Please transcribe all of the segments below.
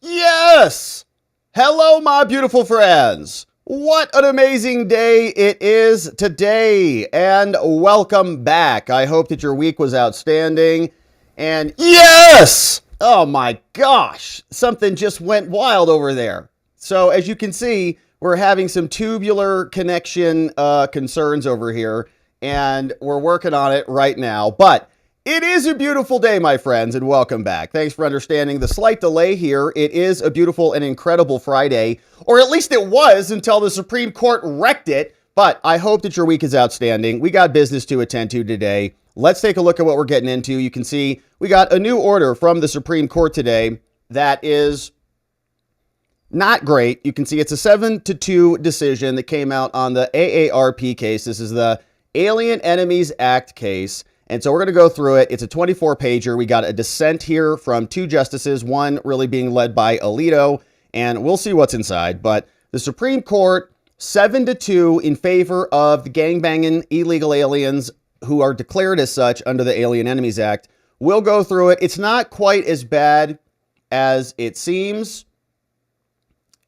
Yes! Hello, my beautiful friends. What an amazing day it is today, and welcome back. I hope that your week was outstanding. And yes! Oh my gosh, something just went wild over there. So as you can see, we're having some tubular connection concerns over here, and we're working on it right now. But it is a beautiful day, my friends, and welcome back. Thanks for understanding the slight delay here. It is a beautiful and incredible Friday, or at least it was until the Supreme Court wrecked it. But I hope that your week is outstanding. We got business to attend to today. Let's take a look at what we're getting into. You can see we got a new order from the Supreme Court today that is not great. You can see it's a 7-2 decision that came out on the AARP case. This is the Alien Enemies Act case. And so we're going to go through it. It's a 24-pager. We got a dissent here from two justices, one really being led by Alito, and we'll see what's inside. But the Supreme Court, 7-2 in favor of the gangbanging illegal aliens who are declared as such under the Alien Enemies Act. We'll go through it. It's not quite as bad as it seems.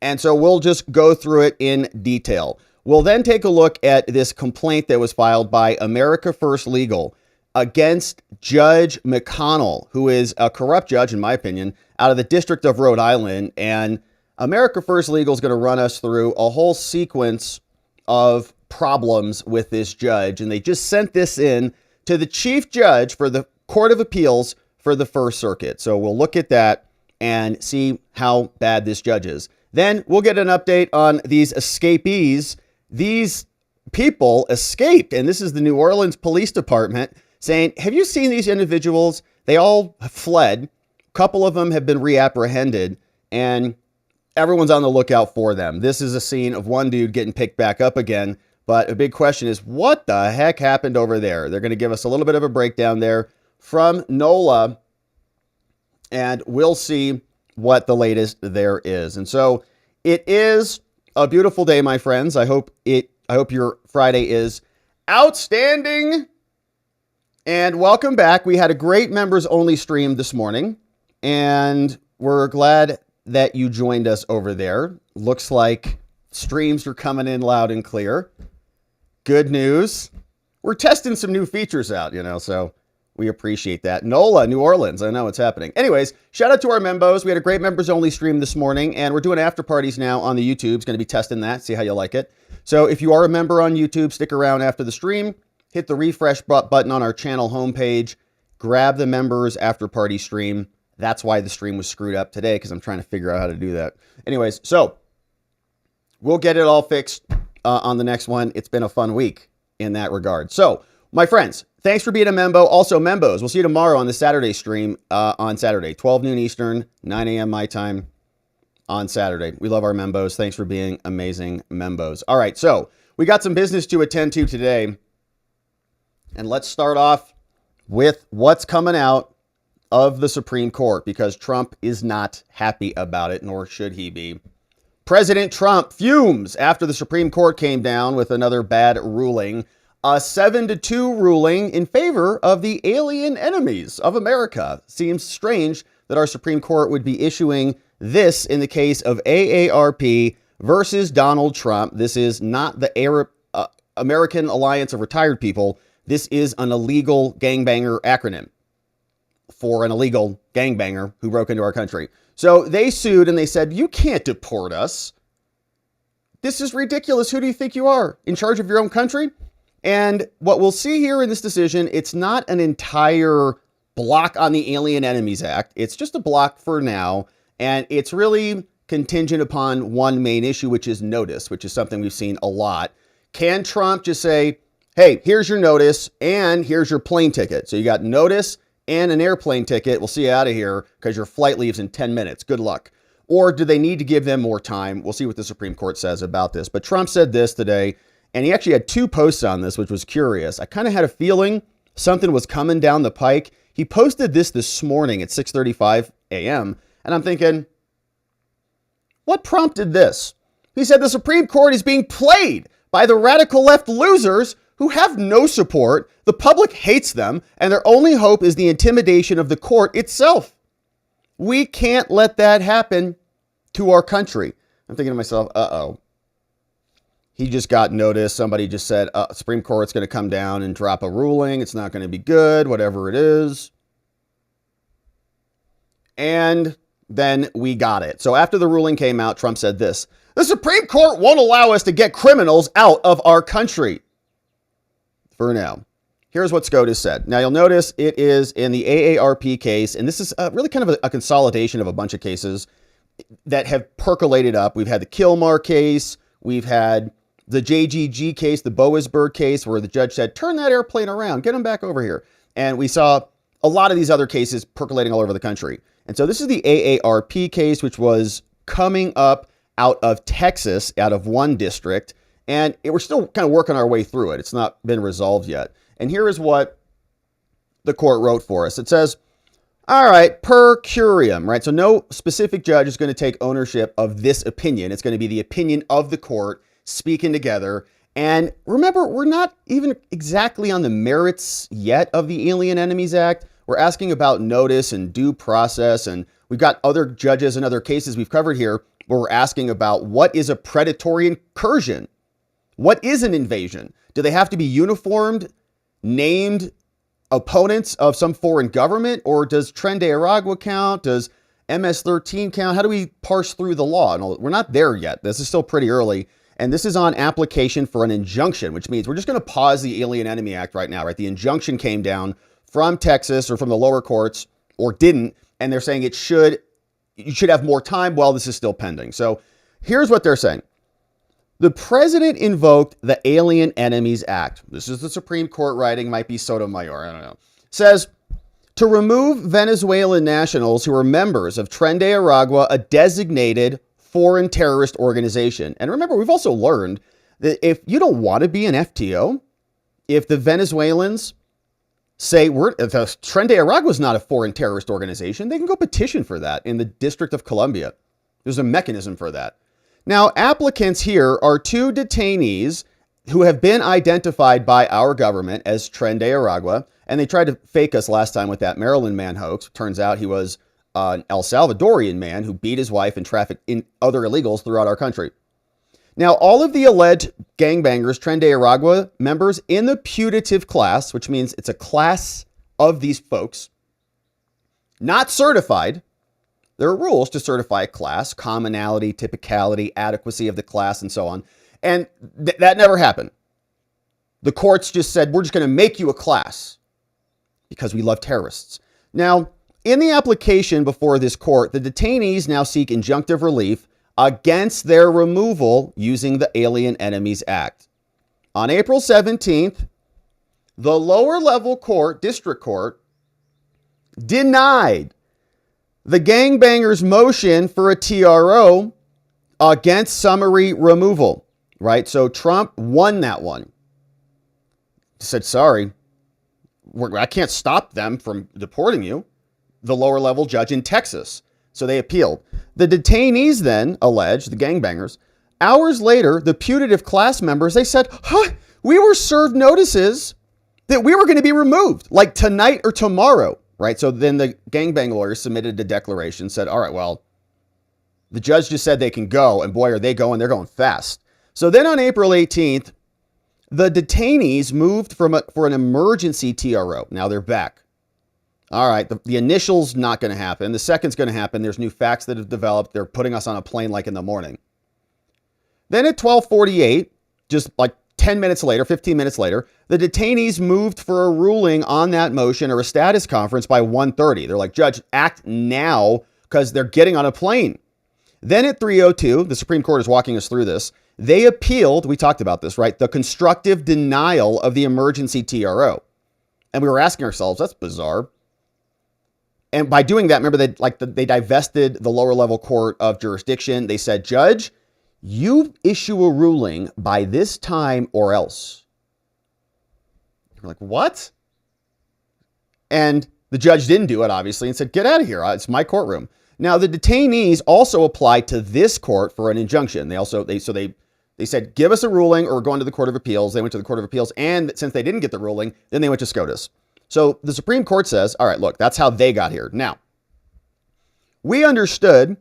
And so we'll just go through it in detail. We'll then take a look at this complaint that was filed by America First Legal against Judge McConnell, who is a corrupt judge, in my opinion, out of the District of Rhode Island. And America First Legal is going to run us through a whole sequence of problems with this judge. And they just sent this in to the chief judge for the Court of Appeals for the First Circuit. So we'll look at that and see how bad this judge is. Then we'll get an update on these escapees. These people escaped, and this is the New Orleans Police Department saying, have you seen these individuals? They all fled. A couple of them have been reapprehended, and everyone's on the lookout for them. This is a scene of one dude getting picked back up again. But a big question is, what the heck happened over there? They're going to give us a little bit of a breakdown there from NOLA, and we'll see what the latest there is. And so it is a beautiful day, my friends. I hope your Friday is outstanding. And welcome back. We had a great members only stream this morning, and we're glad that you joined us over there. Looks like streams are coming in loud and clear. Good news. We're testing some new features out, so we appreciate that. NOLA, New Orleans. I know it's happening. Anyways, shout out to our membos. We had a great members only stream this morning, and we're doing after parties now on the YouTube. It's going to be testing that, see how you like it. So if you are a member on YouTube, stick around after the stream. Hit the refresh button on our channel homepage. Grab the members after party stream. That's why the stream was screwed up today, because I'm trying to figure out how to do that. Anyways, so we'll get it all fixed on the next one. It's been a fun week in that regard. So, my friends, thanks for being a membo. Also, membos, we'll see you tomorrow on the Saturday stream on Saturday, 12 noon Eastern, 9 a.m. my time on Saturday. We love our membos. Thanks for being amazing membos. All right, so we got some business to attend to today. And let's start off with what's coming out of the Supreme Court, because Trump is not happy about it, nor should he be. President Trump fumes after the Supreme Court came down with another bad ruling, a 7-2 ruling in favor of the alien enemies of America. Seems strange that our Supreme Court would be issuing this in the case of AARP versus Donald Trump. This is not the American Alliance of Retired People. This is an illegal gangbanger acronym for an illegal gangbanger who broke into our country. So they sued and they said, you can't deport us. This is ridiculous. Who do you think you are? In charge of your own country? And what we'll see here in this decision, it's not an entire block on the Alien Enemies Act. It's just a block for now. And it's really contingent upon one main issue, which is notice, which is something we've seen a lot. Can Trump just say, hey, here's your notice and here's your plane ticket? So you got notice and an airplane ticket. We'll see you out of here because your flight leaves in 10 minutes. Good luck. Or do they need to give them more time? We'll see what the Supreme Court says about this. But Trump said this today, and he actually had two posts on this, which was curious. I kind of had a feeling something was coming down the pike. He posted this morning at 6:35 a.m. And I'm thinking, what prompted this? He said the Supreme Court is being played by the radical left losers who have no support. The public hates them, and their only hope is the intimidation of the court itself. We can't let that happen. to our country. I'm thinking to myself, uh-oh. He just got notice. Somebody just said, Supreme Court's going to come down and drop a ruling. It's not going to be good, whatever it is. And then we got it. So after the ruling came out, Trump said this: the Supreme Court won't allow us to get criminals out of our country. For now. Here's what SCOTUS said. Now, you'll notice it is in the AARP case, and this is really kind of a consolidation of a bunch of cases that have percolated up. We've had the Kilmar case. We've had the JGG case, the Boasberg case, where the judge said, turn that airplane around, get them back over here. And we saw a lot of these other cases percolating all over the country. And so this is the AARP case, which was coming up out of Texas, out of one district. And we're still kind of working our way through it. It's not been resolved yet. And here is what the court wrote for us. It says, all right, per curiam, right? So no specific judge is going to take ownership of this opinion. It's going to be the opinion of the court speaking together. And remember, we're not even exactly on the merits yet of the Alien Enemies Act. We're asking about notice and due process. And we've got other judges and other cases we've covered here where we're asking about what is a predatory incursion? What is an invasion? Do they have to be uniformed, named opponents of some foreign government? Or does Tren de Aragua count? Does MS-13 count? How do we parse through the law? And we're not there yet. This is still pretty early. And this is on application for an injunction, which means we're just going to pause the Alien Enemy Act right now, right? The injunction came down from Texas or from the lower courts, or didn't. And they're saying you should have more time while this is still pending. So here's what they're saying. The president invoked the Alien Enemies Act. This is the Supreme Court writing, might be Sotomayor, I don't know. Says, to remove Venezuelan nationals who are members of Tren de Aragua, a designated foreign terrorist organization. And remember, we've also learned that if you don't want to be an FTO, if the Venezuelans say if Tren de Aragua is not a foreign terrorist organization, they can go petition for that in the District of Columbia. There's a mechanism for that. Now, applicants here are two detainees who have been identified by our government as Tren de Aragua, and they tried to fake us last time with that Maryland man hoax. Turns out he was an El Salvadorian man who beat his wife and trafficked in other illegals throughout our country. Now, all of the alleged gangbangers, Tren de Aragua members in the putative class, which means it's a class of these folks, not certified. There are rules to certify a class, commonality, typicality, adequacy of the class, and so on. And that never happened. The courts just said, we're just going to make you a class because we love terrorists. Now, in the application before this court, the detainees now seek injunctive relief against their removal using the Alien Enemies Act. On April 17th, the lower level court, district court, denied the gangbangers' motion for a TRO against summary removal, right? So Trump won that one. He said, sorry, I can't stop them from deporting you. The lower level judge in Texas. So they appealed. The detainees then alleged, the gangbangers, hours later, the putative class members, they said, we were served notices that we were going to be removed, like tonight or tomorrow, right? So then the gangbang lawyers submitted a declaration, said, all right, well, the judge just said they can go, and boy, are they going, they're going fast. So then on April 18th, the detainees moved for an emergency TRO. Now they're back. All right, the initial's not going to happen. The second's going to happen. There's new facts that have developed. They're putting us on a plane like in the morning. Then at 12:48, just like 10 minutes later, 15 minutes later, the detainees moved for a ruling on that motion or a status conference by 1:30. They're like, Judge, act now because they're getting on a plane. Then at 3:02, the Supreme Court is walking us through this. They appealed, we talked about this, right? The constructive denial of the emergency TRO. And we were asking ourselves, that's bizarre. And by doing that, remember, they divested the lower level court of jurisdiction. They said, Judge, you issue a ruling by this time or else. We're like, what? And the judge didn't do it, obviously, and said, get out of here. It's my courtroom. Now, the detainees also applied to this court for an injunction. They said, give us a ruling or we're going to the Court of Appeals. They went to the Court of Appeals. And since they didn't get the ruling, then they went to SCOTUS. So the Supreme Court says, all right, look, that's how they got here. Now, we understood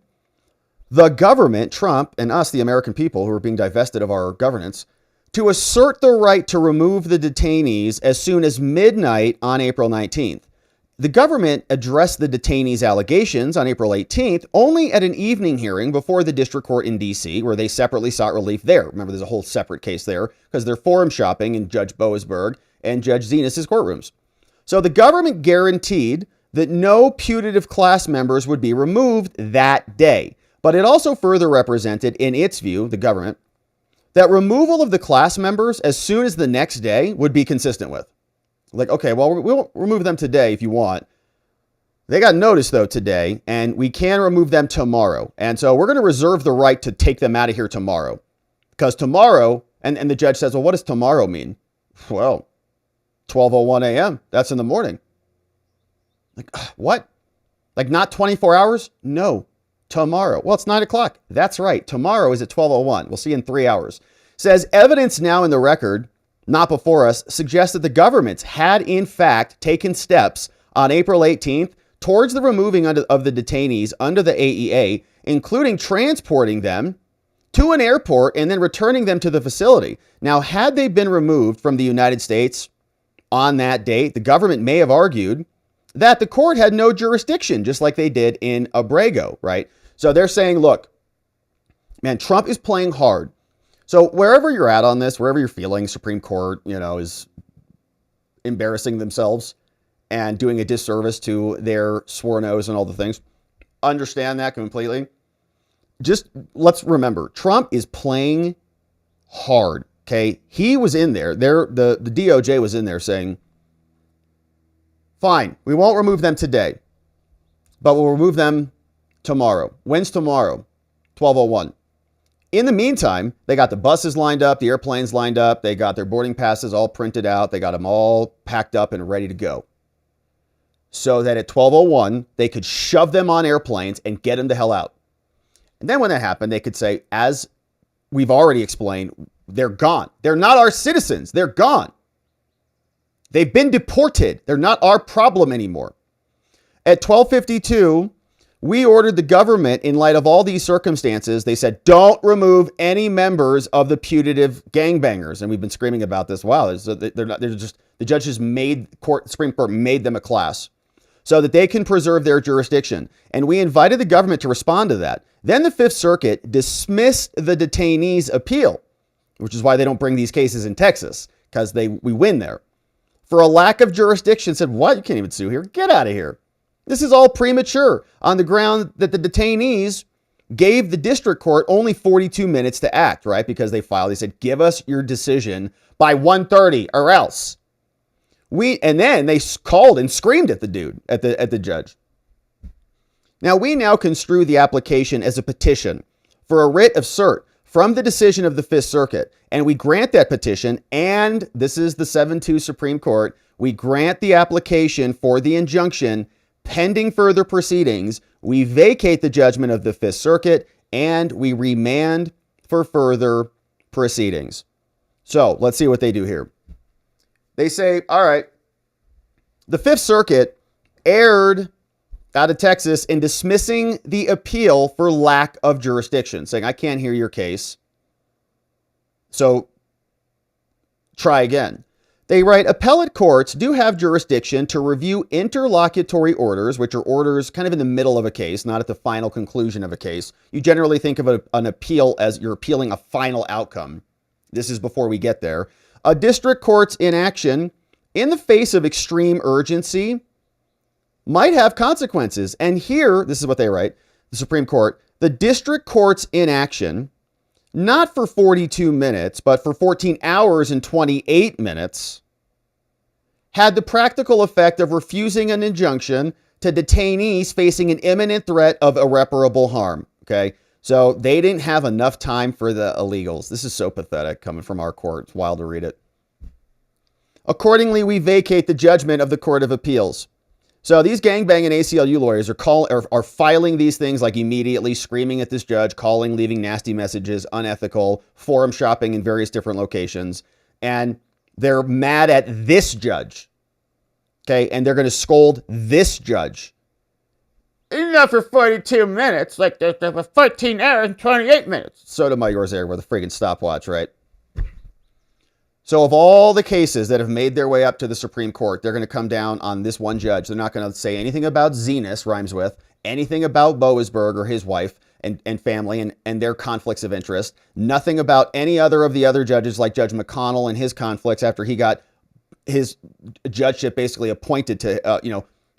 the government, Trump, and us, the American people who are being divested of our governance, to assert the right to remove the detainees as soon as midnight on April 19th. The government addressed the detainees' allegations on April 18th only at an evening hearing before the district court in D.C., where they separately sought relief there. Remember, there's a whole separate case there because they're forum shopping in Judge Boasberg and Judge Zenas' courtrooms. So the government guaranteed that no putative class members would be removed that day. But it also further represented, in its view, the government, that removal of the class members as soon as the next day would be consistent with. Like, okay, well, we'll remove them today if you want. They got notice, though, today, and we can remove them tomorrow. And so we're going to reserve the right to take them out of here tomorrow. Because tomorrow, and the judge says, well, what does tomorrow mean? Well, 12:01 a.m. That's in the morning. Like, what? Like, not 24 hours? No, tomorrow. Well, it's 9 o'clock. That's right. Tomorrow is at 12:01. We'll see in 3 hours. Says evidence now in the record, not before us, suggests that the government had in fact taken steps on April 18th towards the removing of the detainees under the AEA, including transporting them to an airport and then returning them to the facility. Now, had they been removed from the United States on that date, the government may have argued that the court had no jurisdiction, just like they did in Abrego, right? So they're saying, look, man, Trump is playing hard. So wherever you're at on this, wherever you're feeling Supreme Court, is embarrassing themselves and doing a disservice to their sworn oaths and all the things, understand that completely. Just let's remember, Trump is playing hard, okay? He was in there. The DOJ was in there saying, fine, we won't remove them today, but we'll remove them tomorrow. When's tomorrow? 12:01. In the meantime, they got the buses lined up, the airplanes lined up, they got their boarding passes all printed out, they got them all packed up and ready to go. So that at 12:01, they could shove them on airplanes and get them the hell out. And then when that happened, they could say, as we've already explained, they're gone. They're not our citizens. They're gone. They've been deported. They're not our problem anymore. At 12:52, we ordered the government, in light of all these circumstances, they said, don't remove any members of the putative gangbangers. And we've been screaming about this. Wow, the judges Supreme Court made them a class so that they can preserve their jurisdiction. And we invited the government to respond to that. Then the Fifth Circuit dismissed the detainees' appeal, which is why they don't bring these cases in Texas, because we win there. For a lack of jurisdiction, said, what? You can't even sue here. Get out of here. This is all premature on the ground that the detainees gave the district court only 42 minutes to act, right? Because they said, give us your decision by 1:30 or else. And then they called and screamed at the dude, at the judge. Now, we now construe the application as a petition for a writ of cert from the decision of the Fifth Circuit. And we grant that petition, and this is the 7-2 Supreme Court. We grant the application for the injunction pending further proceedings. We vacate the judgment of the Fifth Circuit, and we remand for further proceedings. So let's see what they do here. They say, all right, the Fifth Circuit erred out of Texas in dismissing the appeal for lack of jurisdiction, saying, I can't hear your case. So try again. They write, appellate courts do have jurisdiction to review interlocutory orders, which are orders kind of in the middle of a case, not at the final conclusion of a case. You generally think of an appeal as you're appealing a final outcome. This is before we get there. A district court's inaction in the face of extreme urgency might have consequences. And here, this is what they write, the Supreme Court, the district court's inaction, not for 42 minutes, but for 14 hours and 28 minutes, had the practical effect of refusing an injunction to detainees facing an imminent threat of irreparable harm. Okay, so they didn't have enough time for the illegals. This is so pathetic coming from our court. It's wild to read it. Accordingly, we vacate the judgment of the Court of Appeals. So these gangbang and ACLU lawyers are filing these things like immediately, screaming at this judge, calling, leaving nasty messages, unethical, forum shopping in various different locations. And they're mad at this judge. Okay. And they're going to scold this judge. enough for 42 minutes, like there's 13 hours and 28 minutes. Sotomayor's there with a friggin' stopwatch, right? So of all the cases that have made their way up to the Supreme Court, they're going to come down on this one judge. They're not going to say anything about Zenas, rhymes with, anything about Boasberg or his wife and family and their conflicts of interest. Nothing about any other of the other judges like Judge McConnell and his conflicts after he got his judgeship basically appointed to,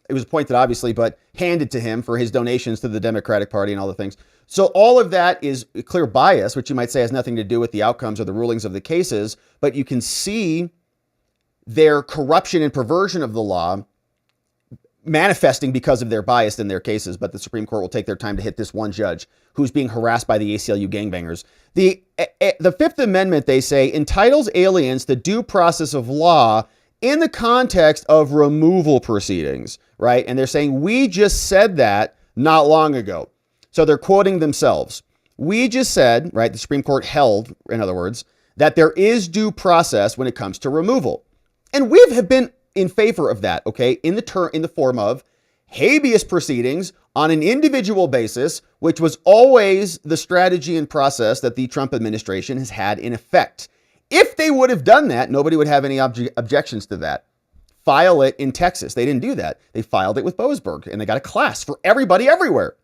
it was appointed obviously, but handed to him for his donations to the Democratic Party and all the things. So all of that is clear bias, which you might say has nothing to do with the outcomes or the rulings of the cases, but you can see their corruption and perversion of the law manifesting because of their bias in their cases. But the Supreme Court will take their time to hit this one judge who's being harassed by the ACLU gangbangers. The Fifth Amendment, they say, entitles aliens to due process of law in the context of removal proceedings, right? And they're saying, we just said that not long ago. So they're quoting themselves. We just said, right, the Supreme Court held, in other words, that there is due process when it comes to removal. And we have been in favor of that, okay, in the form of habeas proceedings on an individual basis, which was always the strategy and process that the Trump administration has had in effect. If they would have done that, nobody would have any objections to that. File it in Texas. They didn't do that. They filed it with Boasberg, and they got a class for everybody everywhere.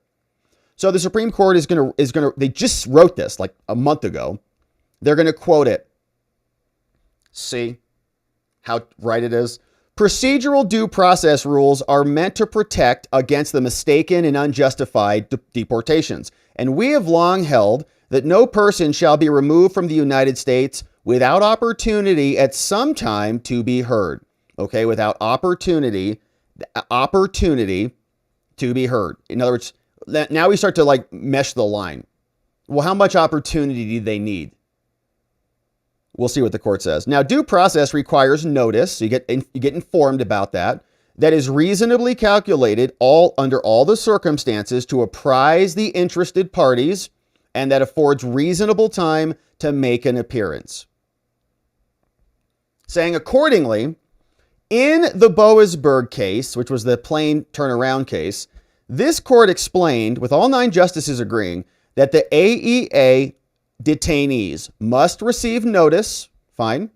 So the Supreme Court is going to, they just wrote this like a month ago. They're going to quote it. See how right it is? Procedural due process rules are meant to protect against the mistaken and unjustified deportations. And we have long held that no person shall be removed from the United States without opportunity at some time to be heard. Okay, without opportunity to be heard. In other words, now we start to like mesh the line. Well, how much opportunity do they need? We'll see what the court says. Now, due process requires notice. So you get informed about that. That is reasonably calculated under all the circumstances to apprise the interested parties, and that affords reasonable time to make an appearance. Saying accordingly, in the Boasberg case, which was the plain turnaround case, this court explained, with all 9 justices agreeing, that the AEA detainees must receive notice, fine,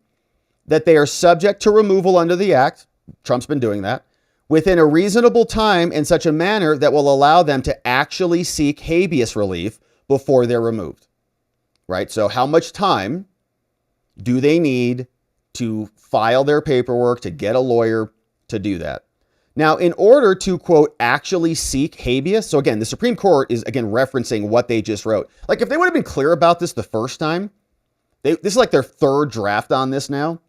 that they are subject to removal under the act, Trump's been doing that, within a reasonable time in such a manner that will allow them to actually seek habeas relief before they're removed, right? So how much time do they need to file their paperwork, to get a lawyer to do that? Now, in order to, quote, actually seek habeas, so again, the Supreme Court is, again, referencing what they just wrote. Like, if they would have been clear about this the first time, this is like their 3rd draft on this now.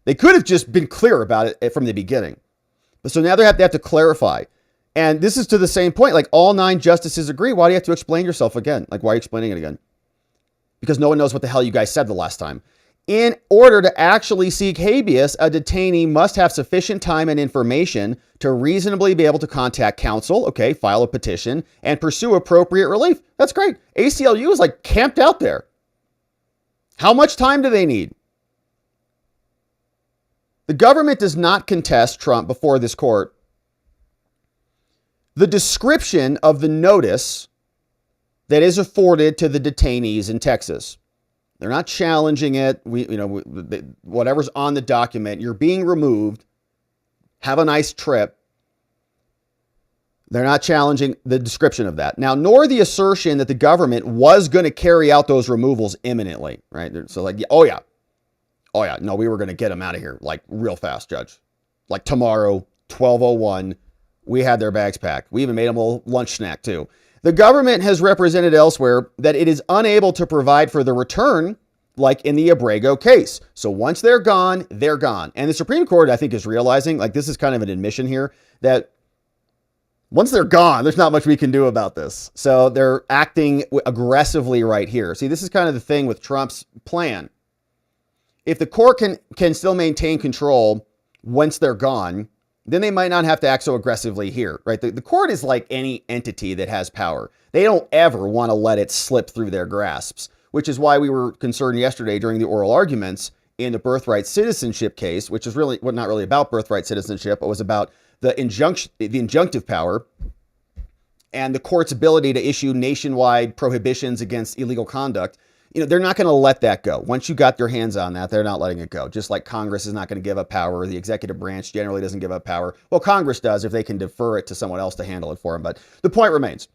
They could have just been clear about it from the beginning. But so now they have to clarify. And this is to the same point, like all 9 justices agree. Why do you have to explain yourself again? Like, why are you explaining it again? Because no one knows what the hell you guys said the last time. In order to actually seek habeas, a detainee must have sufficient time and information to reasonably be able to contact counsel, okay, file a petition, and pursue appropriate relief. That's great. ACLU is like camped out there. How much time do they need? The government does not contest Trump before this court. The description of the notice that is afforded to the detainees in Texas. They're not challenging it. Whatever's on the document, you're being removed. Have a nice trip. They're not challenging the description of that. Now, nor the assertion that the government was going to carry out those removals imminently, right? So like, oh yeah. No, we were going to get them out of here like real fast, Judge. Like tomorrow, 12:01, we had their bags packed. We even made them a little lunch snack too. The government has represented elsewhere that it is unable to provide for the return, like in the Abrego case. So once they're gone, they're gone. And the Supreme Court, I think, is realizing, like this is kind of an admission here, that once they're gone, there's not much we can do about this. So they're acting aggressively right here. See, this is kind of the thing with Trump's plan. If the court can still maintain control once they're gone, then they might not have to act so aggressively here, right? The court is like any entity that has power. They don't ever want to let it slip through their grasps, which is why we were concerned yesterday during the oral arguments in the birthright citizenship case, which is really not really about birthright citizenship, but was about the injunctive power and the court's ability to issue nationwide prohibitions against illegal conduct, they're not going to let that go. Once you got your hands on that, they're not letting it go. Just like Congress is not going to give up power. The executive branch generally doesn't give up power. Well, Congress does if they can defer it to someone else to handle it for them. But the point remains.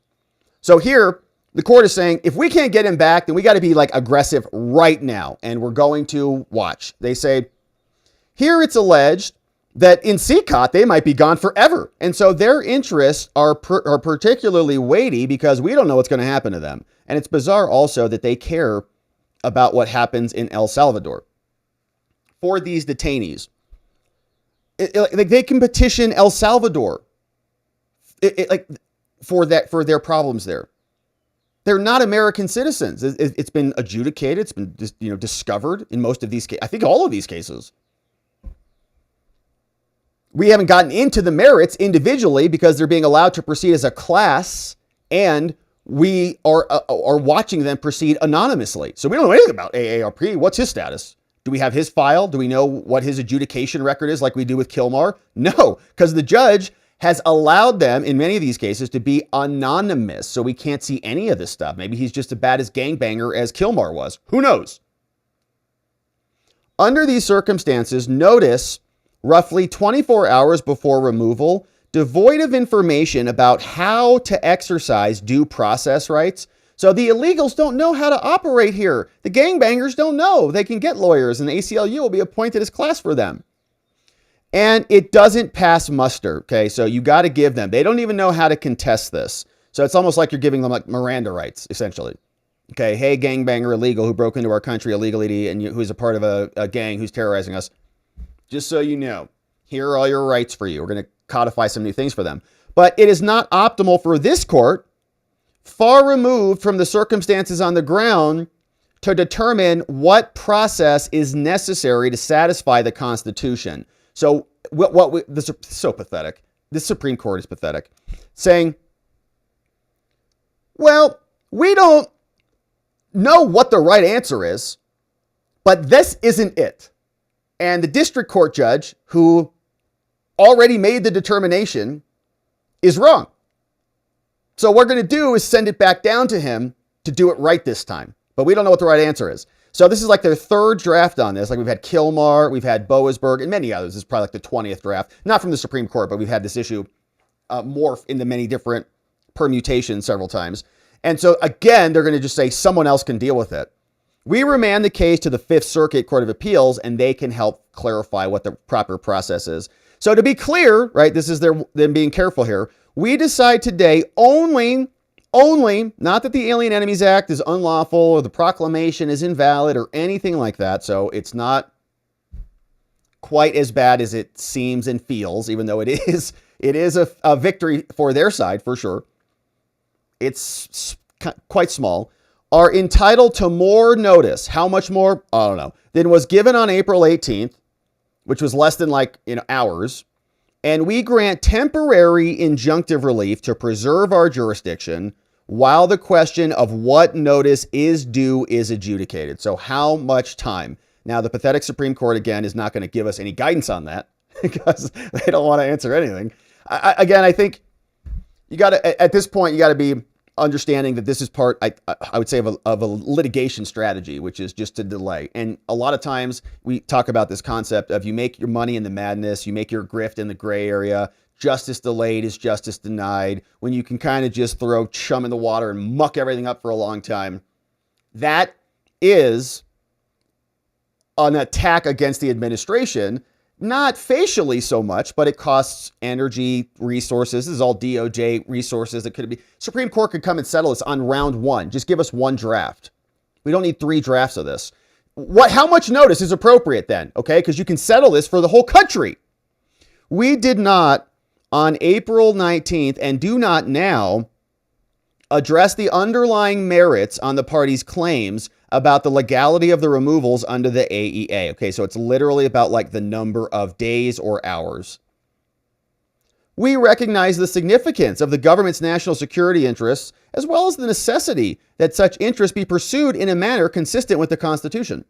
So here, the court is saying, if we can't get him back, then we got to be like aggressive right now. And we're going to watch. They say, here it's alleged that in CCOT, they might be gone forever. And so their interests are particularly weighty because we don't know what's going to happen to them. And it's bizarre also that they care about what happens in El Salvador for these detainees. They can petition El Salvador for their problems there. They're not American citizens. It's been adjudicated. It's been discovered in most of these cases. I think all of these cases. We haven't gotten into the merits individually because they're being allowed to proceed as a class, and we are watching them proceed anonymously. So we don't know anything about AARP. What's his status? Do we have his file? Do we know what his adjudication record is like we do with Kilmar? No, because the judge has allowed them in many of these cases to be anonymous. So we can't see any of this stuff. Maybe he's just as bad as gangbanger as Kilmar was. Who knows? Under these circumstances, notice roughly 24 hours before removal, devoid of information about how to exercise due process rights. So the illegals don't know how to operate here. The gangbangers don't know. They can get lawyers, and the ACLU will be appointed as class for them. And it doesn't pass muster, okay? So you got to give them. They don't even know how to contest this. So it's almost like you're giving them like Miranda rights, essentially. Okay, hey, gangbanger illegal who broke into our country illegally and who's a part of a gang who's terrorizing us. Just so you know, here are all your rights for you. We're going to codify some new things for them. But it is not optimal for this court, far removed from the circumstances on the ground, to determine what process is necessary to satisfy the Constitution. So this is so pathetic. This Supreme Court is pathetic. Saying, well, we don't know what the right answer is, but this isn't it. And the district court judge, who already made the determination, is wrong. So what we're going to do is send it back down to him to do it right this time. But we don't know what the right answer is. So this is like their third draft on this. Like we've had Kilmar, we've had Boasberg, and many others. This is probably like the 20th draft. Not from the Supreme Court, but we've had this issue morph into many different permutations several times. And so again, they're going to just say someone else can deal with it. We remand the case to the Fifth Circuit Court of Appeals, and they can help clarify what the proper process is. So to be clear, right, this is them being careful here. We decide today only, not that the Alien Enemies Act is unlawful or the proclamation is invalid or anything like that. So it's not quite as bad as it seems and feels, even though it is a victory for their side for sure. It's quite small. Are entitled to more notice. How much more? I don't know. Than was given on April 18th, which was less than hours. And we grant temporary injunctive relief to preserve our jurisdiction while the question of what notice is due is adjudicated. So how much time? Now, the pathetic Supreme Court, again, is not going to give us any guidance on that because they don't want to answer anything. I think you got to, at this point, you got to be understanding that this is part, I would say, of a litigation strategy, which is just to delay. And a lot of times we talk about this concept of you make your money in the madness, you make your grift in the gray area. Justice delayed is justice denied. When you can kind of just throw chum in the water and muck everything up for a long time. That is an attack against the administration. Not facially so much, but it costs energy, resources. This is all DOJ resources that could be. Supreme Court could come and settle this on round one. Just give us one draft. We don't need 3 drafts of this. How much notice is appropriate then? Okay, because you can settle this for the whole country. We did not on April 19th and do not now address the underlying merits on the parties' claims about the legality of the removals under the AEA. Okay, so it's literally about like the number of days or hours. We recognize the significance of the government's national security interests, as well as the necessity that such interests be pursued in a manner consistent with the Constitution.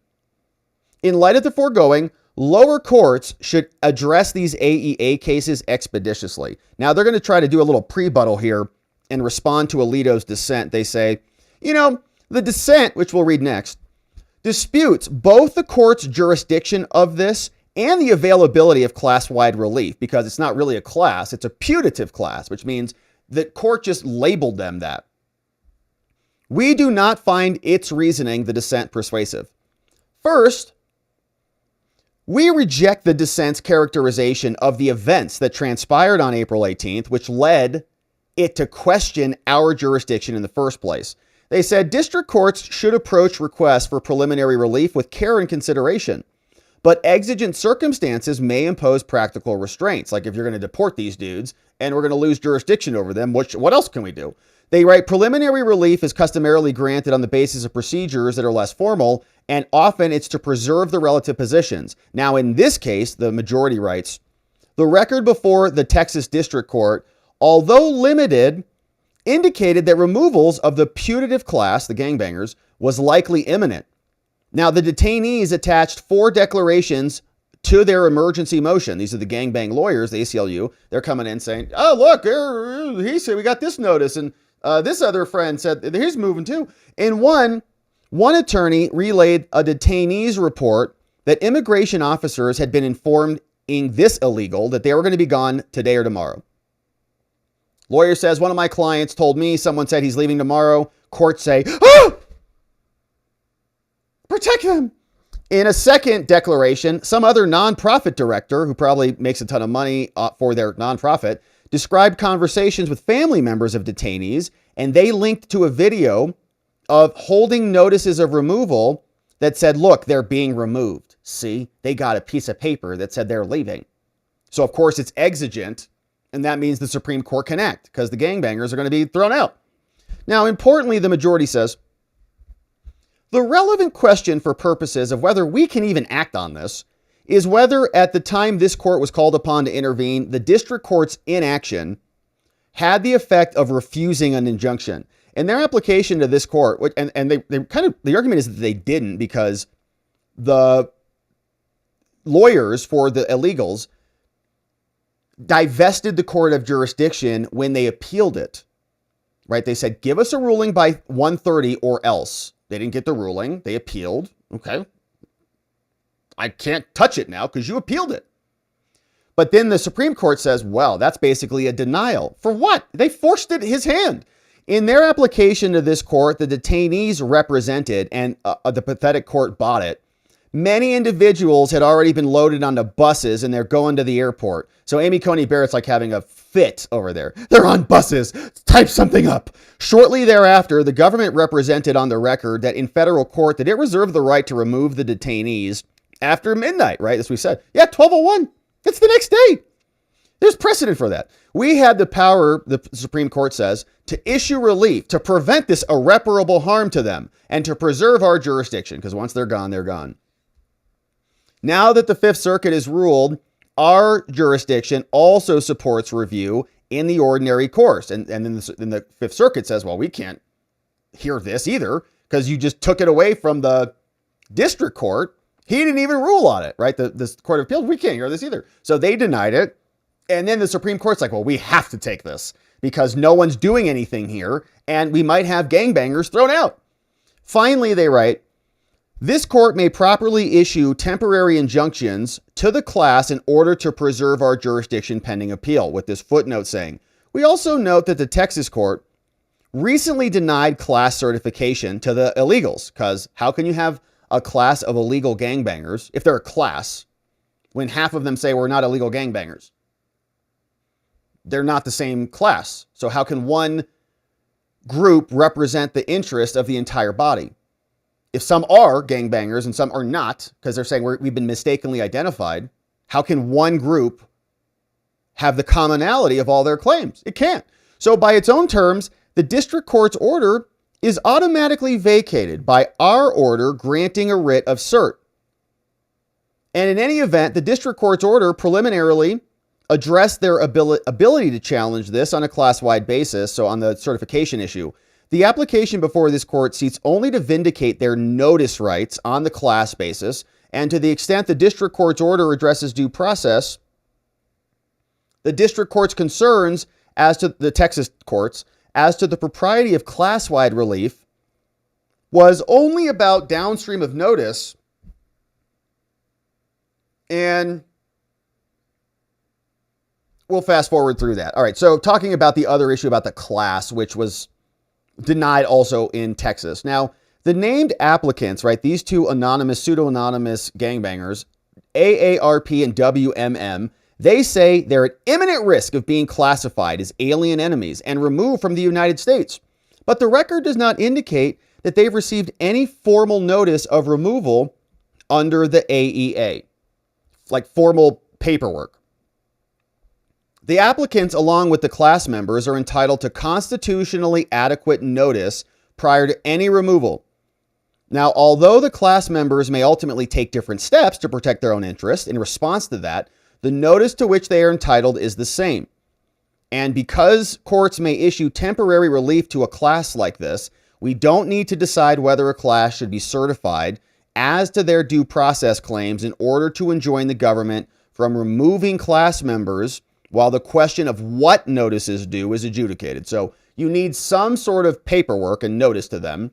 In light of the foregoing, lower courts should address these AEA cases expeditiously. Now, they're going to try to do a little pre-buttal here and respond to Alito's dissent. They say, the dissent, which we'll read next, disputes both the court's jurisdiction of this and the availability of class-wide relief, because it's not really a class, it's a putative class, which means the court just labeled them that. We do not find its reasoning, the dissent, persuasive. First, we reject the dissent's characterization of the events that transpired on April 18th, which led it to question our jurisdiction in the first place. They said district courts should approach requests for preliminary relief with care and consideration, but exigent circumstances may impose practical restraints. Like if you're going to deport these dudes and we're going to lose jurisdiction over them, what else can we do? They write, preliminary relief is customarily granted on the basis of procedures that are less formal, and often it's to preserve the relative positions. Now, in this case, the majority writes, the record before the Texas District Court, although limited, indicated that removals of the putative class, the gangbangers, was likely imminent. Now, the detainees attached 4 declarations to their emergency motion. These are the gangbang lawyers, the ACLU. They're coming in saying, oh, look, he said we got this notice, and this other friend said he's moving too. In one attorney relayed a detainee's report that immigration officers had been informed in this illegal that they were going to be gone today or tomorrow. Lawyer says, one of my clients told me someone said he's leaving tomorrow. Courts say, protect them. In a second declaration, some other nonprofit director, who probably makes a ton of money for their nonprofit, described conversations with family members of detainees, and they linked to a video of holding notices of removal that said, look, they're being removed. See, they got a piece of paper that said they're leaving. So, of course, it's exigent, and that means the Supreme Court can act because the gangbangers are going to be thrown out. Now, importantly, the majority says, the relevant question for purposes of whether we can even act on this is whether at the time this court was called upon to intervene, the district court's inaction had the effect of refusing an injunction. In their application to this court, and they kind of, the argument is that they didn't because the lawyers for the illegals divested the court of jurisdiction when they appealed it, right? They said, give us a ruling by 1:30 or else. They didn't get the ruling. They appealed. Okay. I can't touch it now because you appealed it. But then the Supreme Court says, well, that's basically a denial. For what? They forced it his hand. In their application to this court, the detainees represented, and the pathetic court bought it, many individuals had already been loaded onto buses and they're going to the airport. So Amy Coney Barrett's like having a fit over there. They're on buses. Type something up. Shortly thereafter, the government represented on the record that in federal court that it reserved the right to remove the detainees after midnight, right? As we said. Yeah, 12:01. It's the next day. There's precedent for that. We had the power, the Supreme Court says, to issue relief, to prevent this irreparable harm to them, and to preserve our jurisdiction, because once they're gone, they're gone. Now that the Fifth Circuit has ruled, our jurisdiction also supports review in the ordinary course. And then the Fifth Circuit says, well, we can't hear this either, because you just took it away from the district court. He didn't even rule on it, right? The Court of Appeals, we can't hear this either. So they denied it. And then the Supreme Court's like, well, we have to take this because no one's doing anything here and we might have gangbangers thrown out. Finally, they write, this court may properly issue temporary injunctions to the class in order to preserve our jurisdiction pending appeal, with this footnote saying, we also note that the Texas court recently denied class certification to the illegals, because how can you have a class of illegal gangbangers if they're a class when half of them say we're not illegal gangbangers? They're not the same class. So how can one group represent the interest of the entire body? If some are gangbangers and some are not, because they're saying we've been mistakenly identified, how can one group have the commonality of all their claims? It can't. So by its own terms, the district court's order is automatically vacated by our order granting a writ of cert. And in any event, the district court's order preliminarily addressed their ability to challenge this on a class-wide basis, so on the certification issue. The application before this court seeks only to vindicate their notice rights on the class basis, and to the extent the district court's order addresses due process, the district court's concerns as to the Texas courts as to the propriety of class-wide relief was only about downstream of notice, and we'll fast forward through that. All right, so talking about the other issue about the class, which was denied also in Texas. Now, the named applicants, right, these two anonymous, pseudo-anonymous gangbangers, AARP and WMM, they say they're at imminent risk of being classified as alien enemies and removed from the United States. But the record does not indicate that they've received any formal notice of removal under the AEA, like formal paperwork. The applicants, along with the class members, are entitled to constitutionally adequate notice prior to any removal. Now, although the class members may ultimately take different steps to protect their own interests in response to that, the notice to which they are entitled is the same. And because courts may issue temporary relief to a class like this, we don't need to decide whether a class should be certified as to their due process claims in order to enjoin the government from removing class members while the question of what notice is due is adjudicated. So you need some sort of paperwork and notice to them.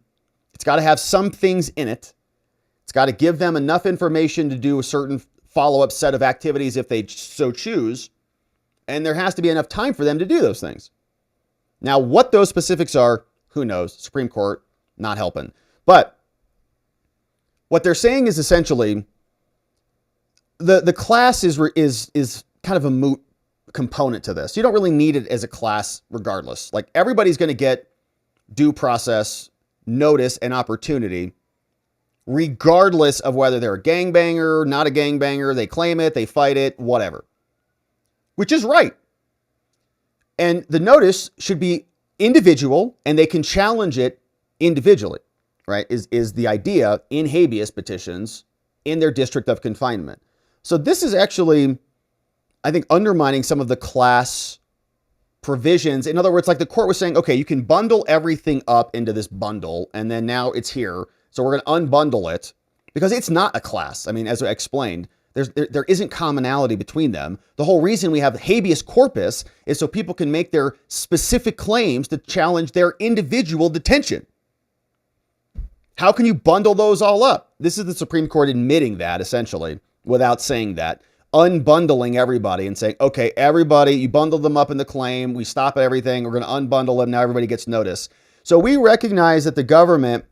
It's got to have some things in it. It's got to give them enough information to do a certain follow-up set of activities if they so choose. And there has to be enough time for them to do those things. Now, what those specifics are, who knows? Supreme Court, not helping. But what they're saying is essentially the class is kind of a moot component to this. You don't really need it as a class regardless. Like everybody's going to get due process, notice, and opportunity regardless of whether they're a gangbanger, not a gangbanger, they claim it, they fight it, whatever. Which is right. And the notice should be individual and they can challenge it individually, right? Is the idea in habeas petitions in their district of confinement. So this is actually, I think, undermining some of the class provisions. In other words, like the court was saying, okay, you can bundle everything up into this bundle and then now it's here. So we're going to unbundle it because it's not a class. I mean, as I explained, there isn't commonality between them. The whole reason we have habeas corpus is so people can make their specific claims to challenge their individual detention. How can you bundle those all up? This is the Supreme Court admitting that, essentially, without saying that. Unbundling everybody and saying, okay, everybody, you bundled them up in the claim. We stop at everything. We're going to unbundle them. Now everybody gets notice. So we recognize that the government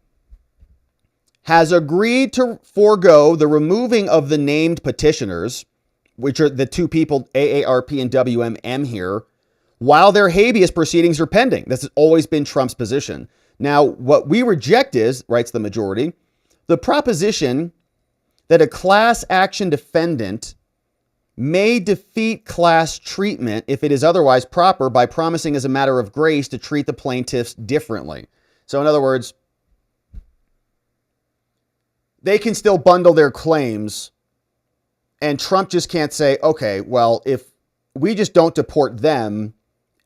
has agreed to forego the removing of the named petitioners, which are the two people, AARP and WMM here, while their habeas proceedings are pending. This has always been Trump's position. Now, what we reject is, writes the majority, the proposition that a class action defendant may defeat class treatment if it is otherwise proper by promising as a matter of grace to treat the plaintiffs differently. So in other words, they can still bundle their claims and Trump just can't say, okay, well, if we just don't deport them,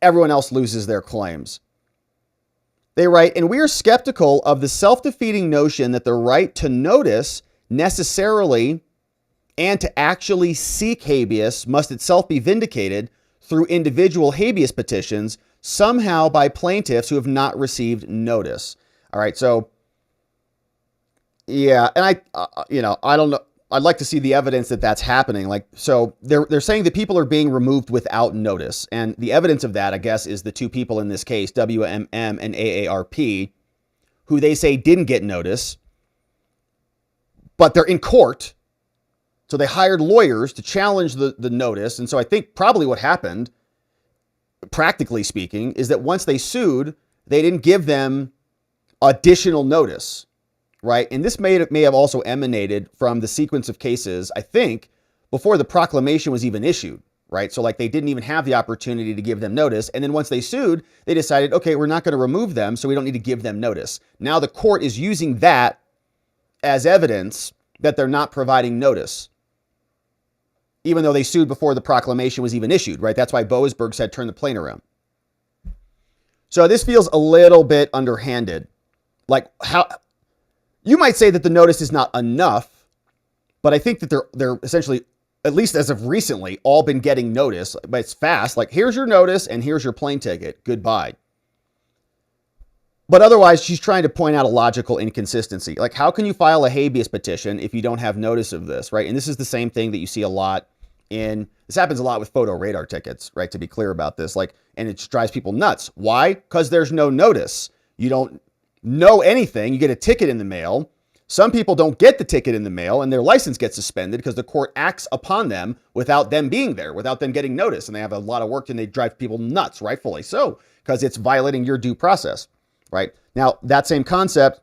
everyone else loses their claims. They write, and we are skeptical of the self-defeating notion that the right to notice necessarily and to actually seek habeas must itself be vindicated through individual habeas petitions, somehow by plaintiffs who have not received notice. All right, so yeah, and I don't know. I'd like to see the evidence that that's happening. Like, so they're saying that people are being removed without notice. And the evidence of that, I guess, is the two people in this case, WMM and AARP, who they say didn't get notice, but they're in court. So they hired lawyers to challenge the notice. And so I think probably what happened, practically speaking, is that once they sued, they didn't give them additional notice. Right. And this may have also emanated from the sequence of cases, I think, before the proclamation was even issued. Right. So like they didn't even have the opportunity to give them notice. And then once they sued, they decided, OK, we're not going to remove them. So we don't need to give them notice. Now the court is using that as evidence that they're not providing notice, even though they sued before the proclamation was even issued. Right. That's why Boasberg said turn the plane around. So this feels a little bit underhanded. Like how. You might say that the notice is not enough, but I think that they're essentially, at least as of recently, all been getting notice, but it's fast. Like, here's your notice and here's your plane ticket. Goodbye. But otherwise, she's trying to point out a logical inconsistency. Like, how can you file a habeas petition if you don't have notice of this, right? And this is the same thing that you see a lot this happens a lot with photo radar tickets, right? To be clear about this, and it just drives people nuts. Why? Because there's no notice. You don't know anything. You get a ticket in the mail. Some people don't get the ticket in the mail and their license gets suspended because the court acts upon them without them being there, without them getting notice. And they have a lot of work and they drive people nuts, rightfully so, because it's violating your due process. Right? Now, that same concept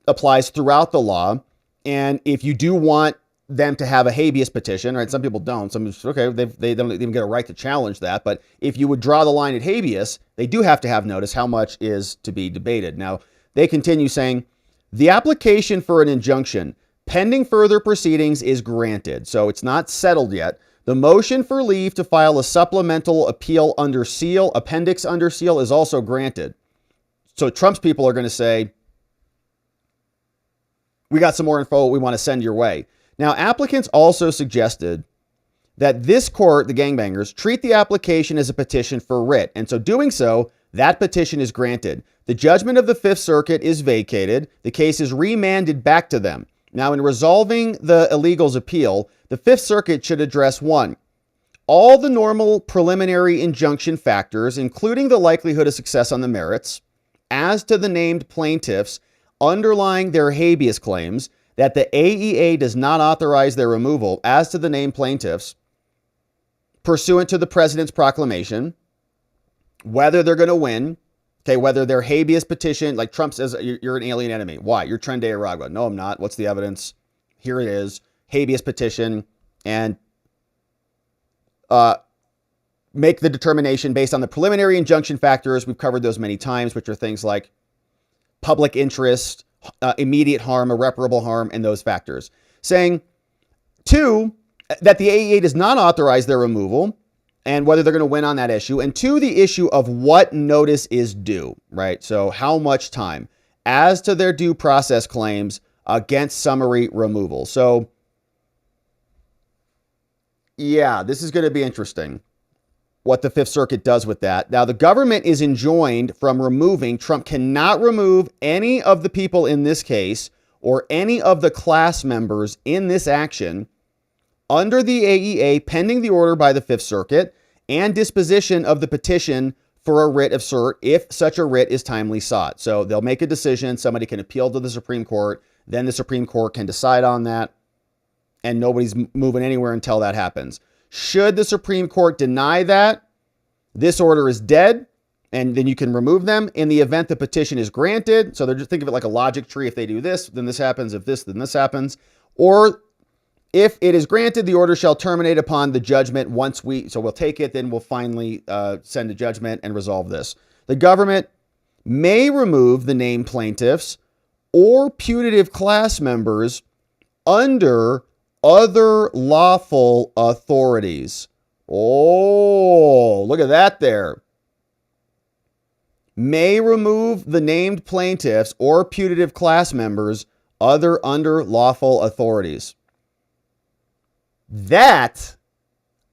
applies throughout the law. And if you do want them to have a habeas petition, right? Some people don't. Some people, okay, they don't even get a right to challenge that. But if you would draw the line at habeas, they do have to have notice. How much is to be debated. Now, they continue saying, the application for an injunction pending further proceedings is granted. So it's not settled yet. The motion for leave to file a supplemental appeal under seal, appendix under seal, is also granted. So Trump's people are going to say, we got some more info we want to send your way. Now, applicants also suggested that this court, the gangbangers, treat the application as a petition for writ. And so doing so, that petition is granted. The judgment of the Fifth Circuit is vacated. The case is remanded back to them. Now, in resolving the illegals' appeal, the Fifth Circuit should address 1, all the normal preliminary injunction factors, including the likelihood of success on the merits, as to the named plaintiffs underlying their habeas claims, that the AEA does not authorize their removal as to the named plaintiffs pursuant to the president's proclamation, whether they're going to win, okay, whether their habeas petition, like Trump says, you're an alien enemy. Why? You're Tren de Aragua. No, I'm not. What's the evidence? Here it is. Habeas petition, and make the determination based on the preliminary injunction factors. We've covered those many times, which are things like public interest, immediate harm, irreparable harm, and those factors. Saying, 2, that the AEA does not authorize their removal and whether they're going to win on that issue. And 2, the issue of what notice is due, right? So how much time as to their due process claims against summary removal. So yeah, this is going to be interesting what the Fifth Circuit does with that. Now, the government is enjoined from removing. Trump cannot remove any of the people in this case or any of the class members in this action under the AEA pending the order by the Fifth Circuit and disposition of the petition for a writ of cert if such a writ is timely sought. So they'll make a decision. Somebody can appeal to the Supreme Court. Then the Supreme Court can decide on that. And nobody's moving anywhere until that happens. Should the Supreme Court deny that, this order is dead, and then you can remove them in the event the petition is granted. So they're just think of it like a logic tree. If they do this, then this happens. If this, then this happens. Or if it is granted, the order shall terminate upon the judgment so we'll take it, then we'll finally send a judgment and resolve this. The government may remove the named plaintiffs or putative class members under other lawful authorities. Oh, look at that there. May remove the named plaintiffs or putative class members under lawful authorities. That,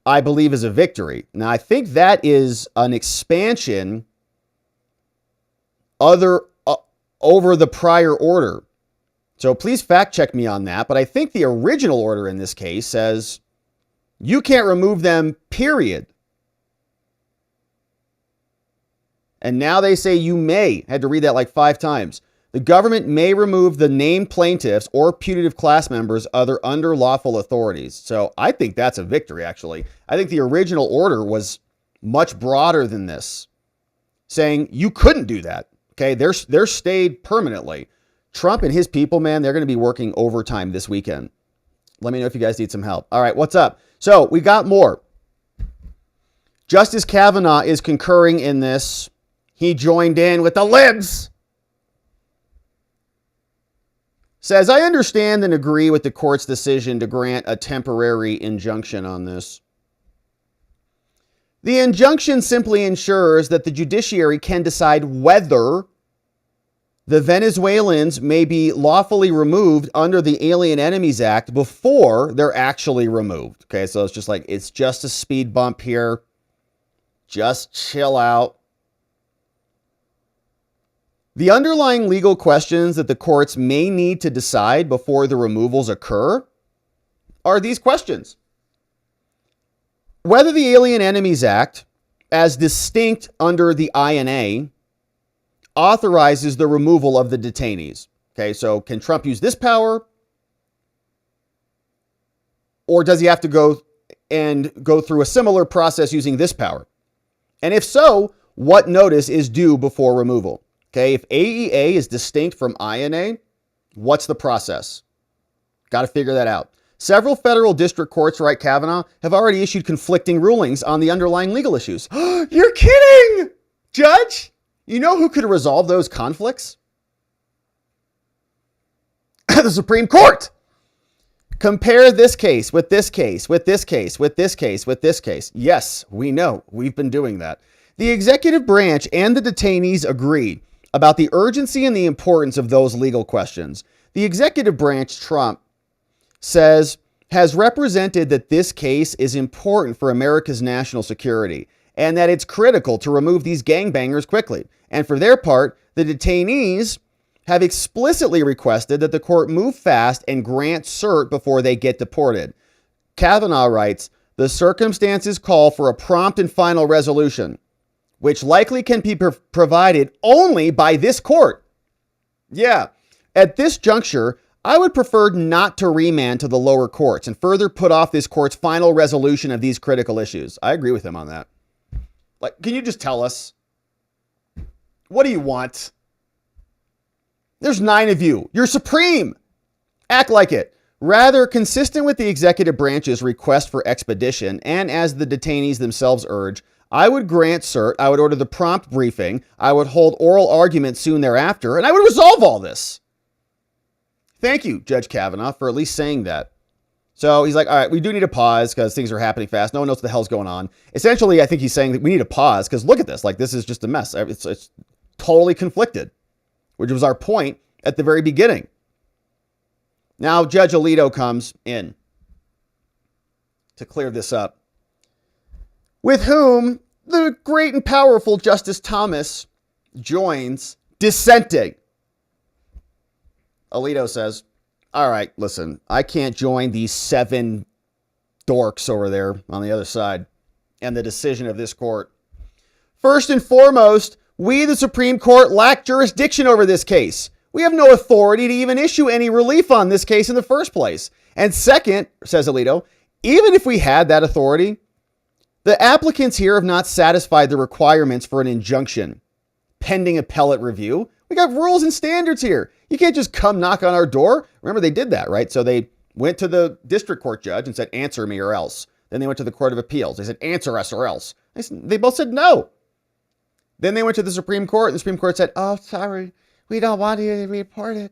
I believe, is a victory. Now, I think that is an expansion over the prior order. So please fact check me on that. But I think the original order in this case says you can't remove them, period. And now they say you may. I had to read that like 5 times. The government may remove the named plaintiffs or putative class members under lawful authorities. So I think that's a victory, actually. I think the original order was much broader than this, saying you couldn't do that. Okay, they're stayed permanently. Trump and his people, man, they're going to be working overtime this weekend. Let me know if you guys need some help. All right, what's up? So we got more. Justice Kavanaugh is concurring in this. He joined in with the libs. Says, I understand and agree with the court's decision to grant a temporary injunction on this. The injunction simply ensures that the judiciary can decide whether the Venezuelans may be lawfully removed under the Alien Enemies Act before they're actually removed. Okay, so it's just a speed bump here. Just chill out. The underlying legal questions that the courts may need to decide before the removals occur are these questions. Whether the Alien Enemies Act, as distinct under the INA, authorizes the removal of the detainees. Okay, so can Trump use this power? Or does he have to go through a similar process using this power? And if so, what notice is due before removal? Okay, if AEA is distinct from INA, what's the process? Got to figure that out. Several federal district courts, right, Kavanaugh, have already issued conflicting rulings on the underlying legal issues. You're kidding, Judge? You know who could resolve those conflicts? The Supreme Court. Compare this case with this case, with this case, with this case, with this case. Yes, we know. We've been doing that. The executive branch and the detainees agree about the urgency and the importance of those legal questions. The executive branch, Trump, says, has represented that this case is important for America's national security and that it's critical to remove these gangbangers quickly. And for their part, the detainees have explicitly requested that the court move fast and grant cert before they get deported. Kavanaugh writes, the circumstances call for a prompt and final resolution, which likely can be provided only by this court. Yeah, at this juncture, I would prefer not to remand to the lower courts and further put off this court's final resolution of these critical issues. I agree with him on that. Like, can you just tell us? What do you want? There's 9 of you. You're supreme. Act like it. Rather, consistent with the executive branch's request for expedition, and as the detainees themselves urge, I would grant cert, I would order the prompt briefing, I would hold oral arguments soon thereafter, and I would resolve all this. Thank you, Judge Kavanaugh, for at least saying that. So he's like, all right, we do need to pause because things are happening fast. No one knows what the hell's going on. Essentially, I think he's saying that we need to pause because look at this. Like, this is just a mess. It's totally conflicted, which was our point at the very beginning. Now, Judge Alito comes in to clear this up, with whom the great and powerful Justice Thomas joins dissenting. Alito says, all right, listen, I can't join these 7 dorks over there on the other side and the decision of this court. First and foremost, we, the Supreme Court, lack jurisdiction over this case. We have no authority to even issue any relief on this case in the first place. And second, says Alito, even if we had that authority, the applicants here have not satisfied the requirements for an injunction pending appellate review. We got rules and standards here. You can't just come knock on our door. Remember, they did that, right? So they went to the district court judge and said, answer me or else. Then they went to the Court of Appeals. They said, answer us or else. They both said no. Then they went to the Supreme Court, and the Supreme Court said, oh, sorry, we don't want you to report it.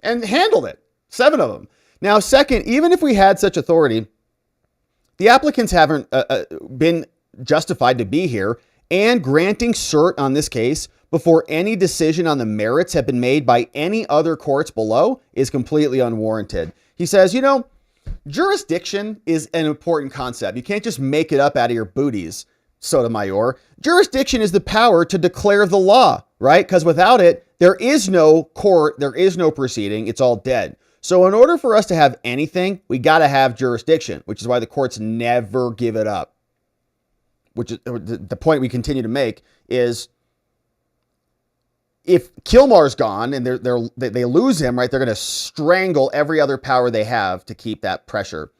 And handled it. 7 of them. Now, second, even if we had such authority, the applicants haven't been justified to be here, and granting cert on this case before any decision on the merits have been made by any other courts below is completely unwarranted. He says, you know, jurisdiction is an important concept. You can't just make it up out of your booties, Sotomayor. Jurisdiction is the power to declare the law, right? Because without it, there is no court, there is no proceeding, it's all dead. So in order for us to have anything, we got to have jurisdiction, which is why the courts never give it up. Which is the point we continue to make is, if Kilmar's gone and they lose him, right, they're going to strangle every other power they have to keep that pressure.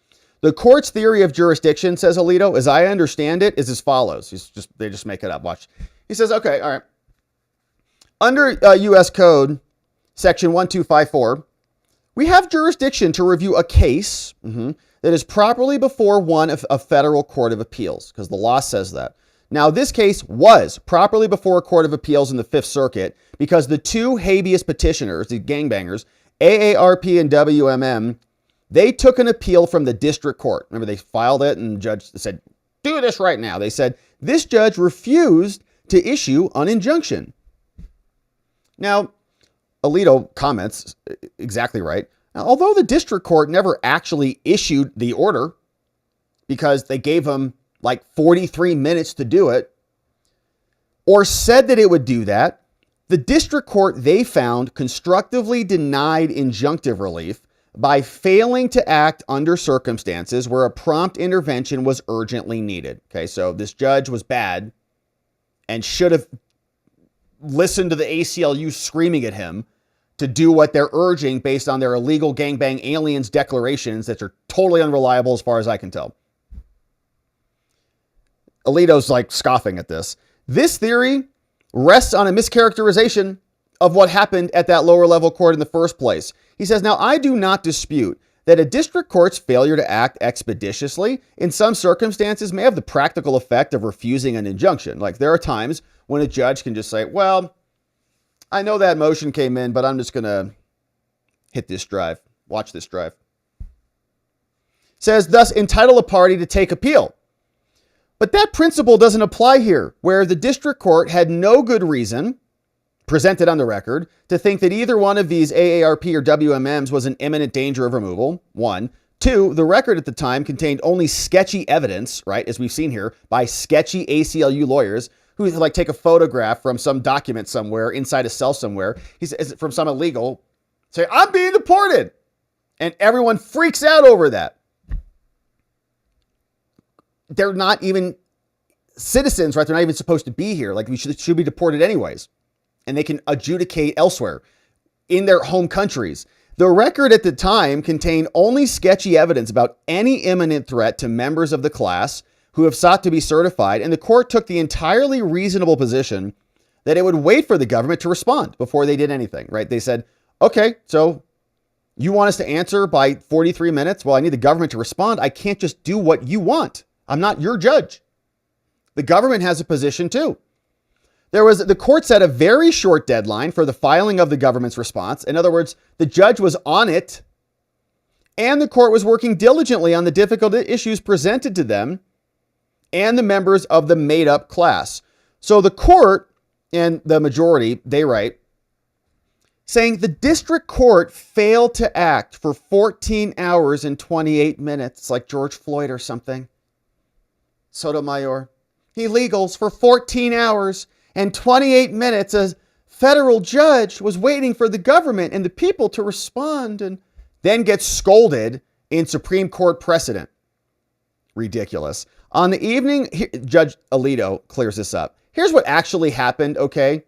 The court's theory of jurisdiction, says Alito, as I understand it, is as follows. They just make it up. Watch. He says, okay, all right. Under U.S. Code, Section 1254, we have jurisdiction to review a case that is properly before one of a federal court of appeals, because the law says that. Now, this case was properly before a court of appeals in the Fifth Circuit because the 2 habeas petitioners, the gangbangers, AARP and WMM, they took an appeal from the district court. Remember, they filed it and the judge said, do this right now. They said, this judge refused to issue an injunction. Now, Alito comments, exactly right. Now, although the district court never actually issued the order because they gave him like 43 minutes to do it, or said that it would do that, The district court, they found, constructively denied injunctive relief by failing to act under circumstances where a prompt intervention was urgently needed. Okay, so this judge was bad and should have listened to the ACLU screaming at him to do what they're urging based on their illegal gangbang aliens declarations that are totally unreliable as far as I can tell. Alito's like scoffing at this. This theory rests on a mischaracterization of what happened at that lower level court in the first place. He says, now I do not dispute that a district court's failure to act expeditiously in some circumstances may have the practical effect of refusing an injunction. Like there are times when a judge can just say, well, I know that motion came in, but I'm just going to hit this drive, watch this drive. Says, thus entitle a party to take appeal. But that principle doesn't apply here, where the district court had no good reason, presented on the record, to think that either one of these AARP or WMMs was in imminent danger of removal, one. Two, the record at the time contained only sketchy evidence, right, as we've seen here, by sketchy ACLU lawyers who like take a photograph from some document somewhere inside a cell somewhere. He says from some illegal, say, I'm being deported. And everyone freaks out over that. They're not even citizens, right? They're not even supposed to be here. Like we should be deported anyways. And they can adjudicate elsewhere in their home countries. The record at the time contained only sketchy evidence about any imminent threat to members of the class who have sought to be certified. And the court took the entirely reasonable position that it would wait for the government to respond before they did anything, right? They said, okay, so you want us to answer by 43 minutes? Well, I need the government to respond. I can't just do what you want. I'm not your judge. The government has a position too. The court set a very short deadline for the filing of the government's response. In other words, the judge was on it and the court was working diligently on the difficult issues presented to them and the members of the made up class. So the court and the majority, they write, saying the district court failed to act for 14 hours and 28 minutes, like George Floyd or something. Sotomayor. Illegals for 14 hours and 28 minutes. A federal judge was waiting for the government and the people to respond and then gets scolded in Supreme Court precedent. Ridiculous. On the evening, Judge Alito clears this up. Here's what actually happened, okay?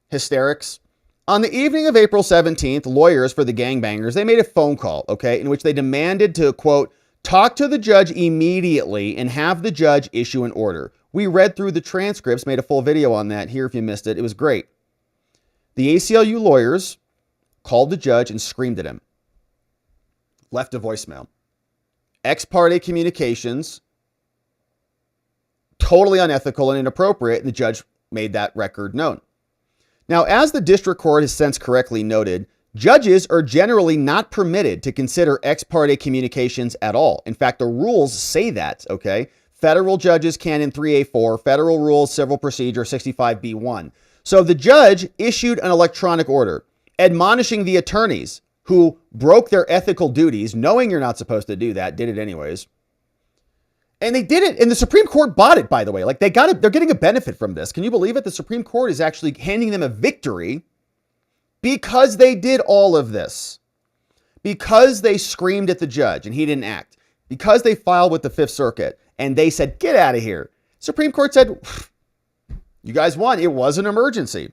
Hysterics. On the evening of April 17th, lawyers for the gangbangers, they made a phone call, okay, in which they demanded to, quote, talk to the judge immediately and have the judge issue an order. We read through the transcripts, made a full video on that here if you missed it. It was great. The ACLU lawyers called the judge and screamed at him. Left a voicemail. Ex parte communications, totally unethical and inappropriate. The judge made that record known. Now, as the district court has since correctly noted, judges are generally not permitted to consider ex parte communications at all. In fact, the rules say that, okay? Federal judges can in 3A4, Federal Rules Civil Procedure 65B1. So the judge issued an electronic order admonishing the attorneys who broke their ethical duties, knowing you're not supposed to do that, did it anyways. And they did it, and the Supreme Court bought it, by the way. Like they're getting a benefit from this. Can you believe it? The Supreme Court is actually handing them a victory because they did all of this, because they screamed at the judge and he didn't act, because they filed with the Fifth Circuit and they said, get out of here. Supreme Court said, you guys won. It was an emergency.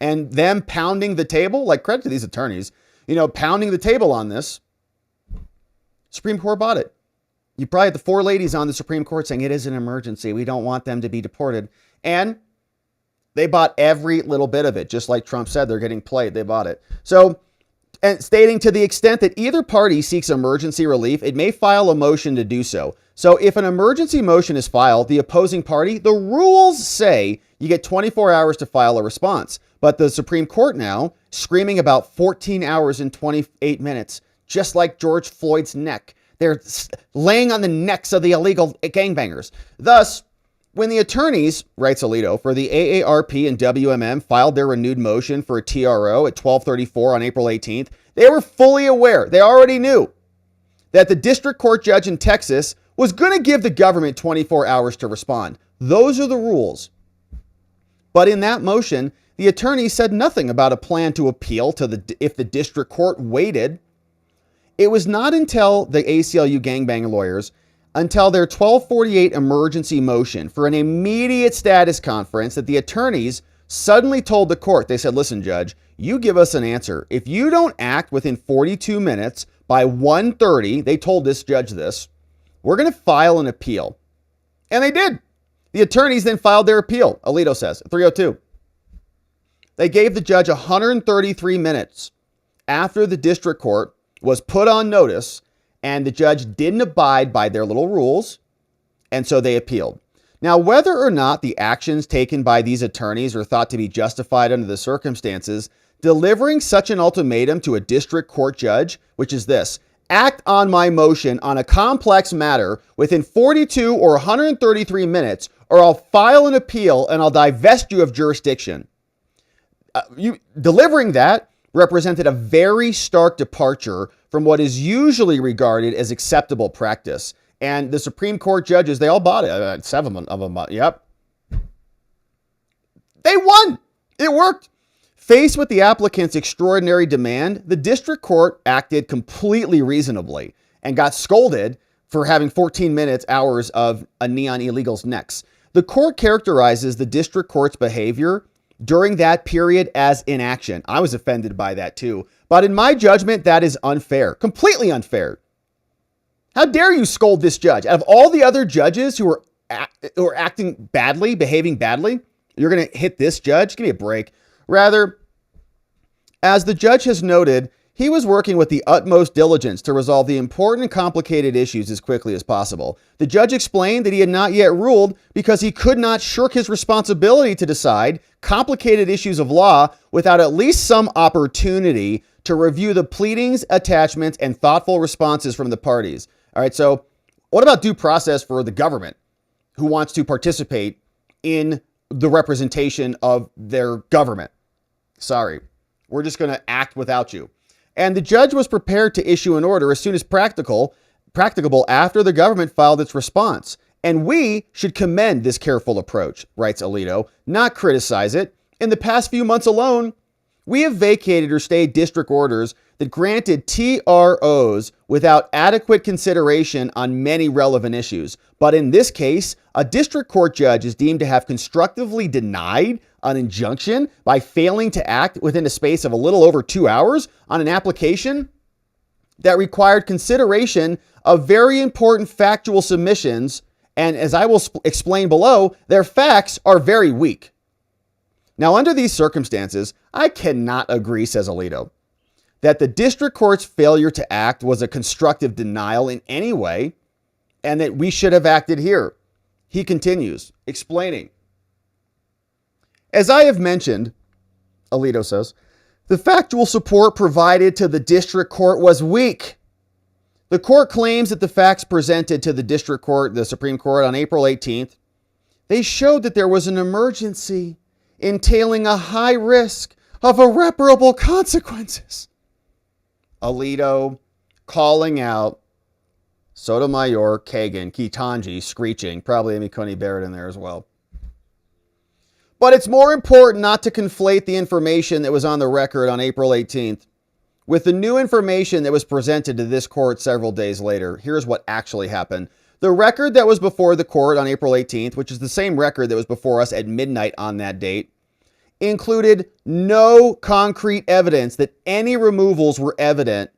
And them pounding the table, like credit to these attorneys, pounding the table on this, Supreme Court bought it. You probably had the four ladies on the Supreme Court saying it is an emergency. We don't want them to be deported. And they bought every little bit of it. Just like Trump said, they're getting played. They bought it. So, and stating to the extent that either party seeks emergency relief, it may file a motion to do so. So if an emergency motion is filed, the opposing party, the rules say you get 24 hours to file a response. But the Supreme Court now screaming about 14 hours and 28 minutes, just like George Floyd's neck. They're laying on the necks of the illegal gangbangers. Thus, when the attorneys, writes Alito, for the AARP and WMM filed their renewed motion for a TRO at 12:34 on April 18th, they were fully aware, they already knew, that the district court judge in Texas was going to give the government 24 hours to respond. Those are the rules. But in that motion, the attorney said nothing about a plan to appeal to if the district court waited. It was not until the ACLU gangbang lawyers, until their 1248 emergency motion for an immediate status conference, that the attorneys suddenly told the court, they said, listen, judge, you give us an answer. If you don't act within 42 minutes by 1:30, they told this judge this, we're going to file an appeal. And they did. The attorneys then filed their appeal, Alito says, 302. They gave the judge 133 minutes after the district court was put on notice, and the judge didn't abide by their little rules, and so they appealed. Now, whether or not the actions taken by these attorneys are thought to be justified under the circumstances, delivering such an ultimatum to a district court judge, which is this: act on my motion on a complex matter within 42 or 133 minutes, or I'll file an appeal and I'll divest you of jurisdiction. Delivering that represented a very stark departure from what is usually regarded as acceptable practice. And the Supreme Court judges, they all bought it. 7 of them, yep. They won. It worked. Faced with the applicant's extraordinary demand, the district court acted completely reasonably and got scolded for having 14 hours of a neon illegal's necks. The court characterizes the district court's behavior during that period as inaction. I was offended by that too. But in my judgment, that is unfair, completely unfair. How dare you scold this judge? Out of all the other judges who are acting badly, behaving badly, you're going to hit this judge? Give me a break. Rather, as the judge has noted, he was working with the utmost diligence to resolve the important and complicated issues as quickly as possible. The judge explained that he had not yet ruled because he could not shirk his responsibility to decide complicated issues of law without at least some opportunity to review the pleadings, attachments, and thoughtful responses from the parties. All right, so what about due process for the government who wants to participate in the representation of their government? Sorry, we're just going to act without you. And the judge was prepared to issue an order as soon as practicable after the government filed its response. And we should commend this careful approach, writes Alito, not criticize it. In the past few months alone, we have vacated or stayed district orders that granted TROs without adequate consideration on many relevant issues. But in this case, a district court judge is deemed to have constructively denied an injunction by failing to act within a space of a little over 2 hours on an application that required consideration of very important factual submissions. And as I will explain below, their facts are very weak. Now, under these circumstances, I cannot agree, says Alito, that the district court's failure to act was a constructive denial in any way, and that we should have acted here. He continues, explaining, as I have mentioned, Alito says, the factual support provided to the district court was weak. The court claims that the facts presented to the district court, the Supreme Court, on April 18th, they showed that there was an emergency entailing a high risk of irreparable consequences. Alito calling out Sotomayor, Kagan, Ketanji screeching, probably Amy Coney Barrett in there as well. But it's more important not to conflate the information that was on the record on April 18th with the new information that was presented to this court several days later. Here's what actually happened. The record that was before the court on April 18th, which is the same record that was before us at midnight on that date, included no concrete evidence that any removals were evident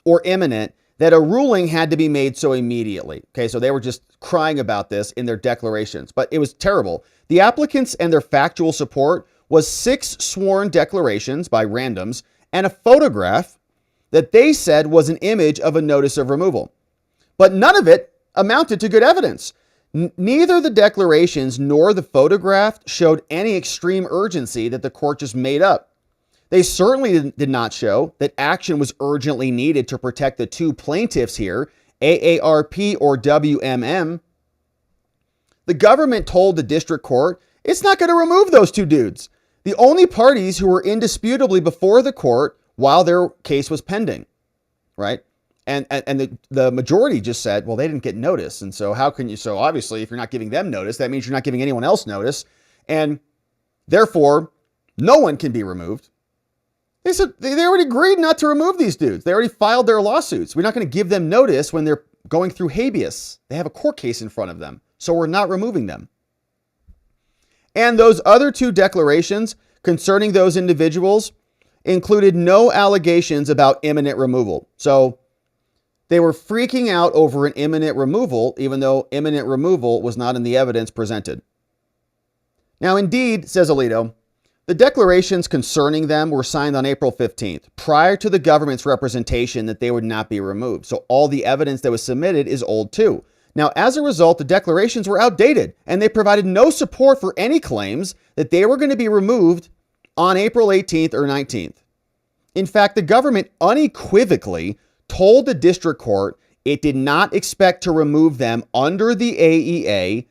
or imminent, that a ruling had to be made so immediately. Okay, so they were just crying about this in their declarations, but it was terrible. The applicants and their factual support was 6 sworn declarations by randoms and a photograph that they said was an image of a notice of removal. But none of it amounted to good evidence. Neither the declarations nor the photograph showed any extreme urgency that the court just made up. They certainly did not show that action was urgently needed to protect the 2 plaintiffs here, AARP or WMM. The government told the district court it's not going to remove those 2 dudes, the only parties who were indisputably before the court while their case was pending, right? And the majority just said, well, they didn't get notice. And so how can you? So obviously, if you're not giving them notice, that means you're not giving anyone else notice. And Therefore, no one can be removed. They said they already agreed not to remove these dudes. They already filed their lawsuits. We're not going to give them notice when they're going through habeas. They have a court case in front of them. So we're not removing them. And those other two declarations concerning those individuals included no allegations about imminent removal. So they were freaking out over an imminent removal, even though imminent removal was not in the evidence presented. Now, indeed, says Alito, the declarations concerning them were signed on April 15th, prior to the government's representation that they would not be removed. So all the evidence that was submitted is old too. Now, as a result, the declarations were outdated, and they provided no support for any claims that they were going to be removed on April 18th or 19th. In fact, the government unequivocally told the district court it did not expect to remove them under the AEA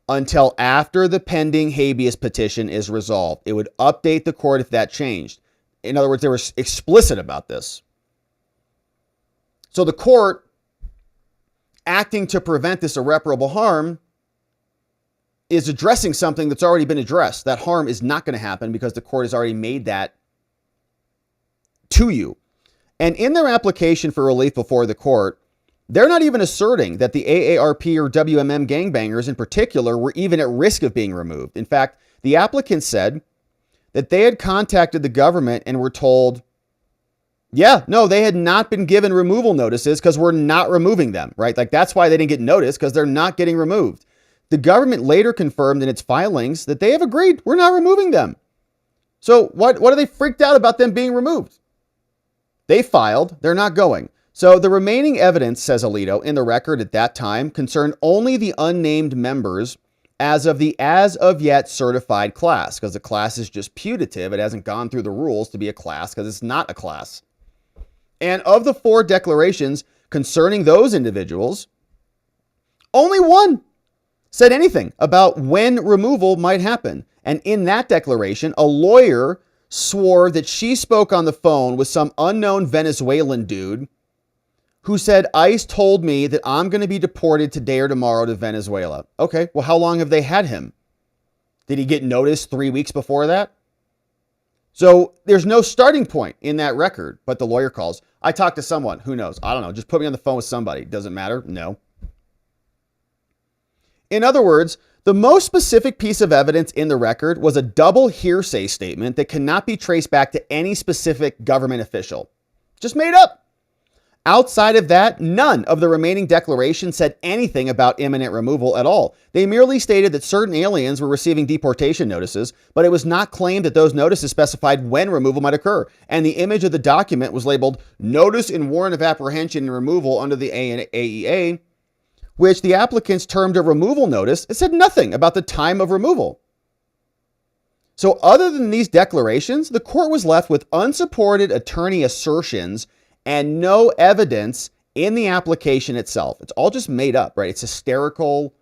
until after the pending habeas petition is resolved. It would update the court if that changed. In other words, they were explicit about this. So the court, acting to prevent this irreparable harm, is addressing something that's already been addressed. That harm is not going to happen because the court has already made that to you. And in their application for relief before the court, they're not even asserting that the AARP or WMM gangbangers in particular were even at risk of being removed. In fact, the applicants said that they had contacted the government and were told, yeah, no, they had not been given removal notices because we're not removing them, right? Like that's why they didn't get noticed, because they're not getting removed. The government later confirmed in its filings that they have agreed we're not removing them. So what are they freaked out about them being removed? They filed, they're not going. So the remaining evidence, says Alito, in the record at that time concerned only the unnamed members as of the as of yet certified class, because the class is just putative. It hasn't gone through the rules to be a class because it's not a class. And of the 4 declarations concerning those individuals, only one said anything about when removal might happen. And in that declaration, a lawyer swore that she spoke on the phone with some unknown Venezuelan dude who said, ICE told me that I'm going to be deported today or tomorrow to Venezuela. Okay, well, how long have they had him? Did he get noticed 3 weeks before that? So there's no starting point in that record, but the lawyer calls. I talked to someone. Who knows? I don't know. Just put me on the phone with somebody. Does it matter? No. In other words, the most specific piece of evidence in the record was a double hearsay statement that cannot be traced back to any specific government official. Just made up. Outside of that, none of the remaining declarations said anything about imminent removal at all. They merely stated that certain aliens were receiving deportation notices, but it was not claimed that those notices specified when removal might occur. And the image of the document was labeled Notice and Warrant of Apprehension and Removal under the AEA, which the applicants termed a removal notice. It said nothing about the time of removal. So other than these declarations, the court was left with unsupported attorney assertions and no evidence in the application itself. It's all just made up, right? It's hysterical,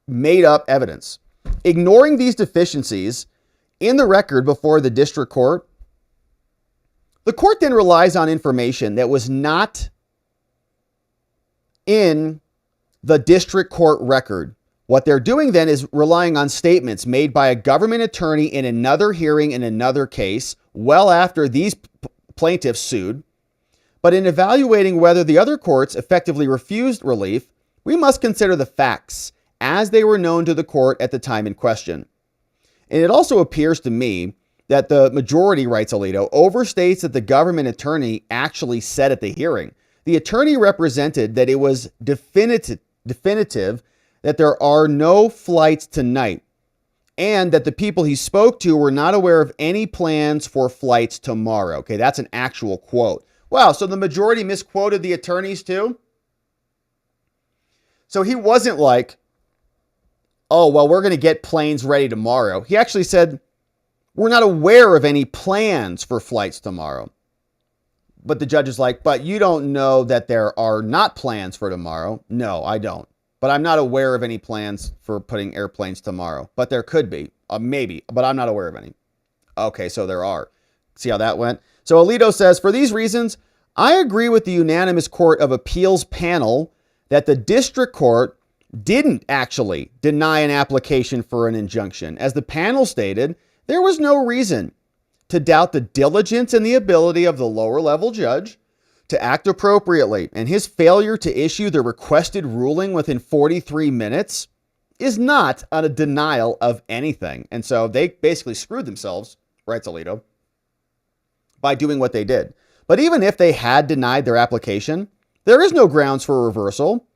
made up evidence. Ignoring these deficiencies in the record before the district court, the court then relies on information that was not in the district court record. What they're doing then is relying on statements made by a government attorney in another hearing in another case, well after these plaintiffs sued. But in evaluating whether the other courts effectively refused relief, we must consider the facts as they were known to the court at the time in question. And it also appears to me that the majority, writes Alito, overstates that the government attorney actually said at the hearing. The attorney represented that it was definitive that there are no flights tonight, and that the people he spoke to were not aware of any plans for flights tomorrow. Okay, that's an actual quote. Wow, so the majority misquoted the attorneys too? So he wasn't like, oh, well, we're going to get planes ready tomorrow. He actually said, we're not aware of any plans for flights tomorrow. But the judge is like, but you don't know that there are not plans for tomorrow. No, I don't. But I'm not aware of any plans for putting airplanes tomorrow. But there could be, maybe, but I'm not aware of any. Okay, so there are. See how that went? So Alito says, for these reasons, I agree with the unanimous Court of Appeals panel that the district court didn't actually deny an application for an injunction. As the panel stated, there was no reason to doubt the diligence and the ability of the lower level judge to act appropriately, and his failure to issue the requested ruling within 43 minutes is not a denial of anything. And so they basically screwed themselves, writes Alito, by doing what they did. But even if they had denied their application, there is no grounds for reversal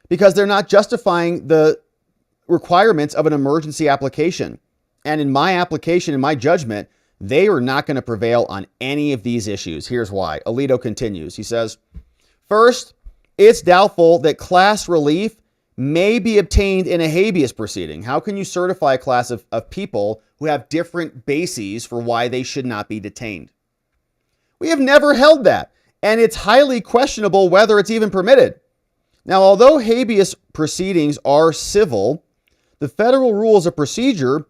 because they're not justifying the requirements of an emergency application. And in my application, in my judgment, they are not going to prevail on any of these issues. Here's why. Alito continues. He says, first, it's doubtful that class relief may be obtained in a habeas proceeding. How can you certify a class of people who have different bases for why they should not be detained? We have never held that, and it's highly questionable whether it's even permitted. Now, although habeas proceedings are civil, the federal rules of procedure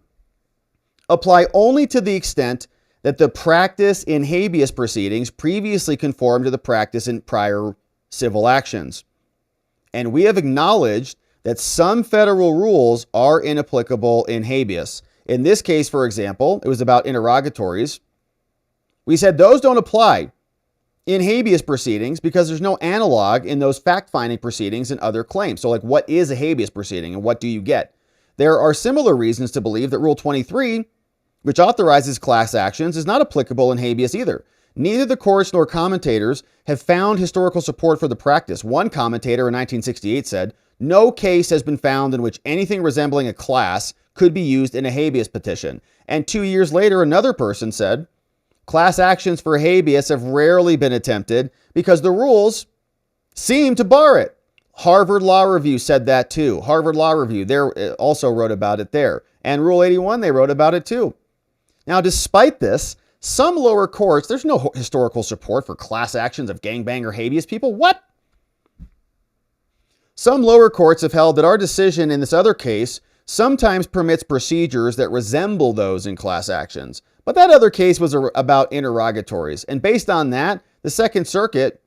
apply only to the extent that the practice in habeas proceedings previously conformed to the practice in prior civil actions. And we have acknowledged that some federal rules are inapplicable in habeas. In this case, for example, it was about interrogatories. We said those don't apply in habeas proceedings because there's no analog in those fact-finding proceedings and other claims. So like, what is a habeas proceeding and what do you get? There are similar reasons to believe that Rule 23, which authorizes class actions, is not applicable in habeas either. Neither the courts nor commentators have found historical support for the practice. One commentator in 1968 said, no case has been found in which anything resembling a class could be used in a habeas petition. And 2 years later, another person said, class actions for habeas have rarely been attempted because the rules seem to bar it. Harvard Law Review said that too. Harvard Law Review, they also wrote about it there. And Rule 81, they wrote about it too. Now, despite this, some lower courts, there's no historical support for class actions of gangbanger habeas people. What? Some lower courts have held that our decision in this other case sometimes permits procedures that resemble those in class actions. But that other case was about interrogatories. And based on that, the Second Circuit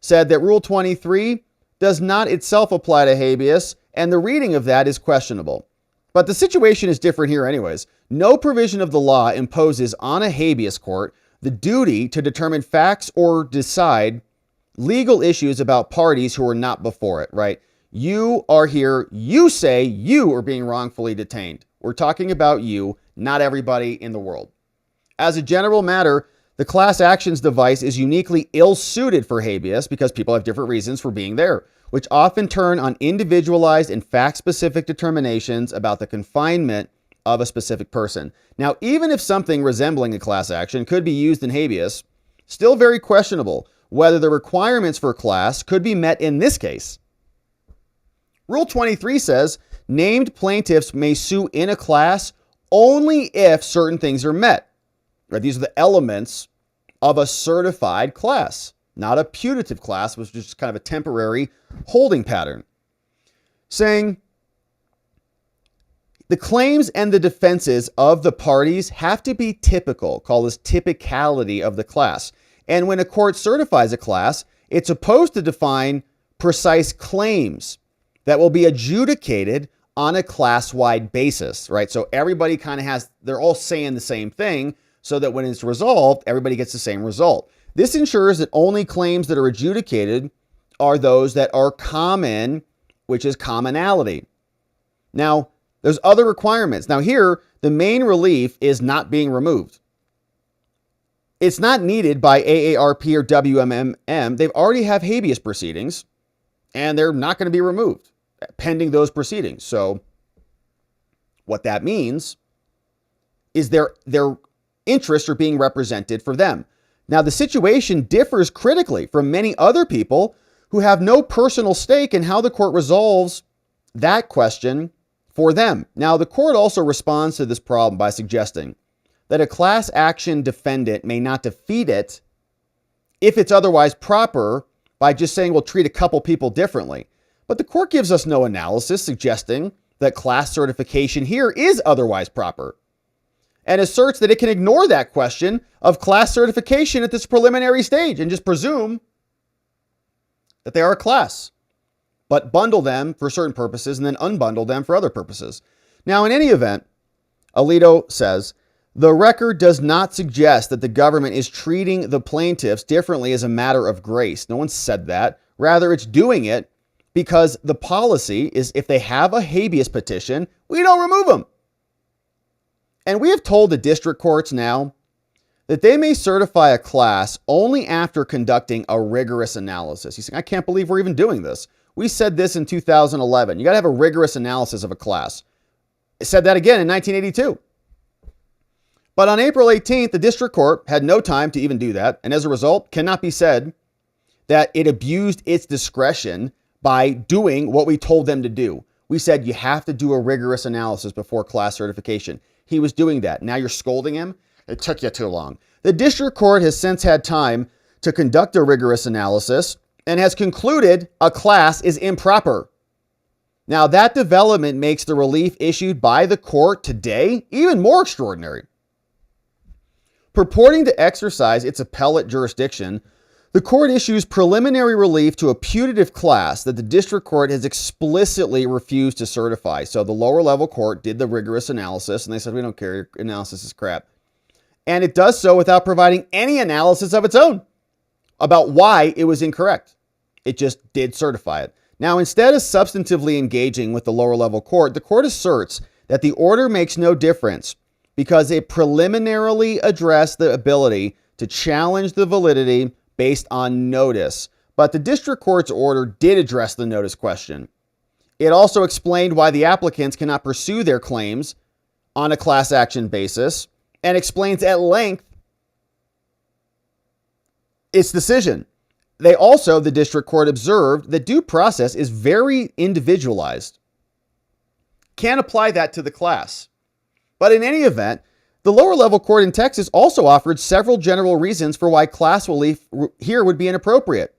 said that Rule 23 does not itself apply to habeas, and the reading of that is questionable. But the situation is different here anyways. No provision of the law imposes on a habeas court the duty to determine facts or decide legal issues about parties who are not before it, right? You are here, you say you are being wrongfully detained. We're talking about you, not everybody in the world. As a general matter, the class actions device is uniquely ill-suited for habeas because people have different reasons for being there, which often turn on individualized and fact-specific determinations about the confinement of a specific person. Now, even if something resembling a class action could be used in habeas, still very questionable whether the requirements for class could be met in this case. Rule 23 says named plaintiffs may sue in a class only if certain things are met. Right? These are the elements of a certified class, not a putative class, which is just kind of a temporary holding pattern. Saying the claims and the defenses of the parties have to be typical, called this typicality of the class. And when a court certifies a class, it's supposed to define precise claims that will be adjudicated on a class-wide basis, right? So everybody kind of they're all saying the same thing so that when it's resolved, everybody gets the same result. This ensures that only claims that are adjudicated are those that are common, which is commonality. Now, there's other requirements. Now here, the main relief is not being removed. It's not needed by AARP or WMMM. They already have habeas proceedings, and they're not going to be removed pending those proceedings. So what that means is their interests are being represented for them. Now, the situation differs critically from many other people who have no personal stake in how the court resolves that question for them. Now, the court also responds to this problem by suggesting that a class action defendant may not defeat it if it's otherwise proper by just saying we'll treat a couple people differently. But the court gives us no analysis suggesting that class certification here is otherwise proper, and asserts that it can ignore that question of class certification at this preliminary stage and just presume that they are a class. but bundle them for certain purposes and then unbundle them for other purposes. Now, in any event, Alito says, the record does not suggest that the government is treating the plaintiffs differently as a matter of grace. No one said that. Rather, it's doing it because the policy is if they have a habeas petition, we don't remove them. And we have told the district courts now that they may certify a class only after conducting a rigorous analysis. You say, I can't believe we're even doing this. We said this in 2011. You got to have a rigorous analysis of a class. I said that again in 1982. But on April 18th, the district court had no time to even do that. And as a result, cannot be said that it abused its discretion by doing what we told them to do. We said you have to do a rigorous analysis before class certification. He was doing that. Now you're scolding him? It took you too long. The district court has since had time to conduct a rigorous analysis and has concluded a class is improper. Now that development makes the relief issued by the court today even more extraordinary. Purporting to exercise its appellate jurisdiction, the court issues preliminary relief to a putative class that the district court has explicitly refused to certify. So the lower level court did the rigorous analysis and they said, we don't care, your analysis is crap. And it does so without providing any analysis of its own about why it was incorrect. It just did certify it. Now, instead of substantively engaging with the lower level court, the court asserts that the order makes no difference because it preliminarily addressed the ability to challenge the validity based on notice. But the district court's order did address the notice question. It also explained why the applicants cannot pursue their claims on a class action basis and explains at length its decision. They also, the district court observed that due process is very individualized. Can't apply that to the class. But in any event, the lower level court in Texas also offered several general reasons for why class relief here would be inappropriate.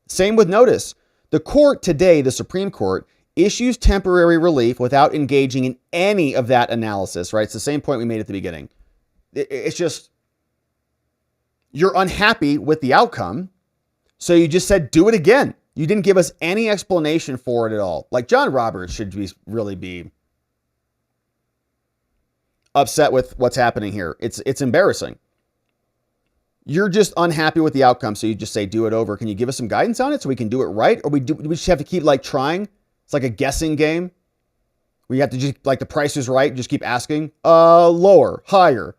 Same with notice. The court today, the Supreme Court, issues temporary relief without engaging in any of that analysis, right? It's the same point we made at the beginning. It's just, you're unhappy with the outcome, so you just said, do it again. You didn't give us any explanation for it at all. Like John Roberts should really be upset with what's happening here. It's embarrassing. You're just unhappy with the outcome, so you just say, do it over. Can you give us some guidance on it so we can do it right? Or we just have to keep like trying? It's like a guessing game. We have to just, like the price is right, just keep asking. Lower, higher,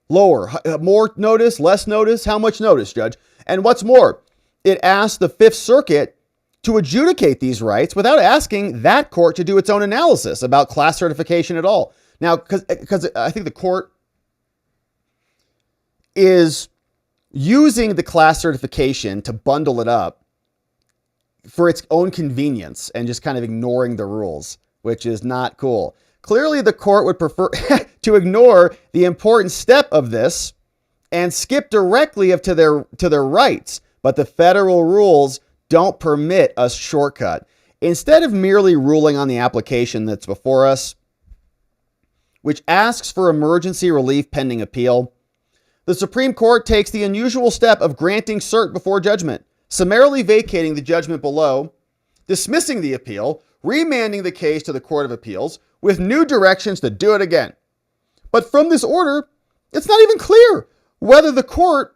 lower, more notice, less notice, how much notice, Judge? And what's more, it asked the Fifth Circuit to adjudicate these rights without asking that court to do its own analysis about class certification at all. Now, because I think the court is using the class certification to bundle it up for its own convenience and just kind of ignoring the rules, which is not cool. Clearly, the court would prefer to ignore the important step of this and skip directly up to their rights. But the federal rules don't permit a shortcut. Instead of merely ruling on the application that's before us, which asks for emergency relief pending appeal, the Supreme Court takes the unusual step of granting cert before judgment, summarily vacating the judgment below, dismissing the appeal, remanding the case to the Court of Appeals with new directions to do it again. But from this order, it's not even clear whether the court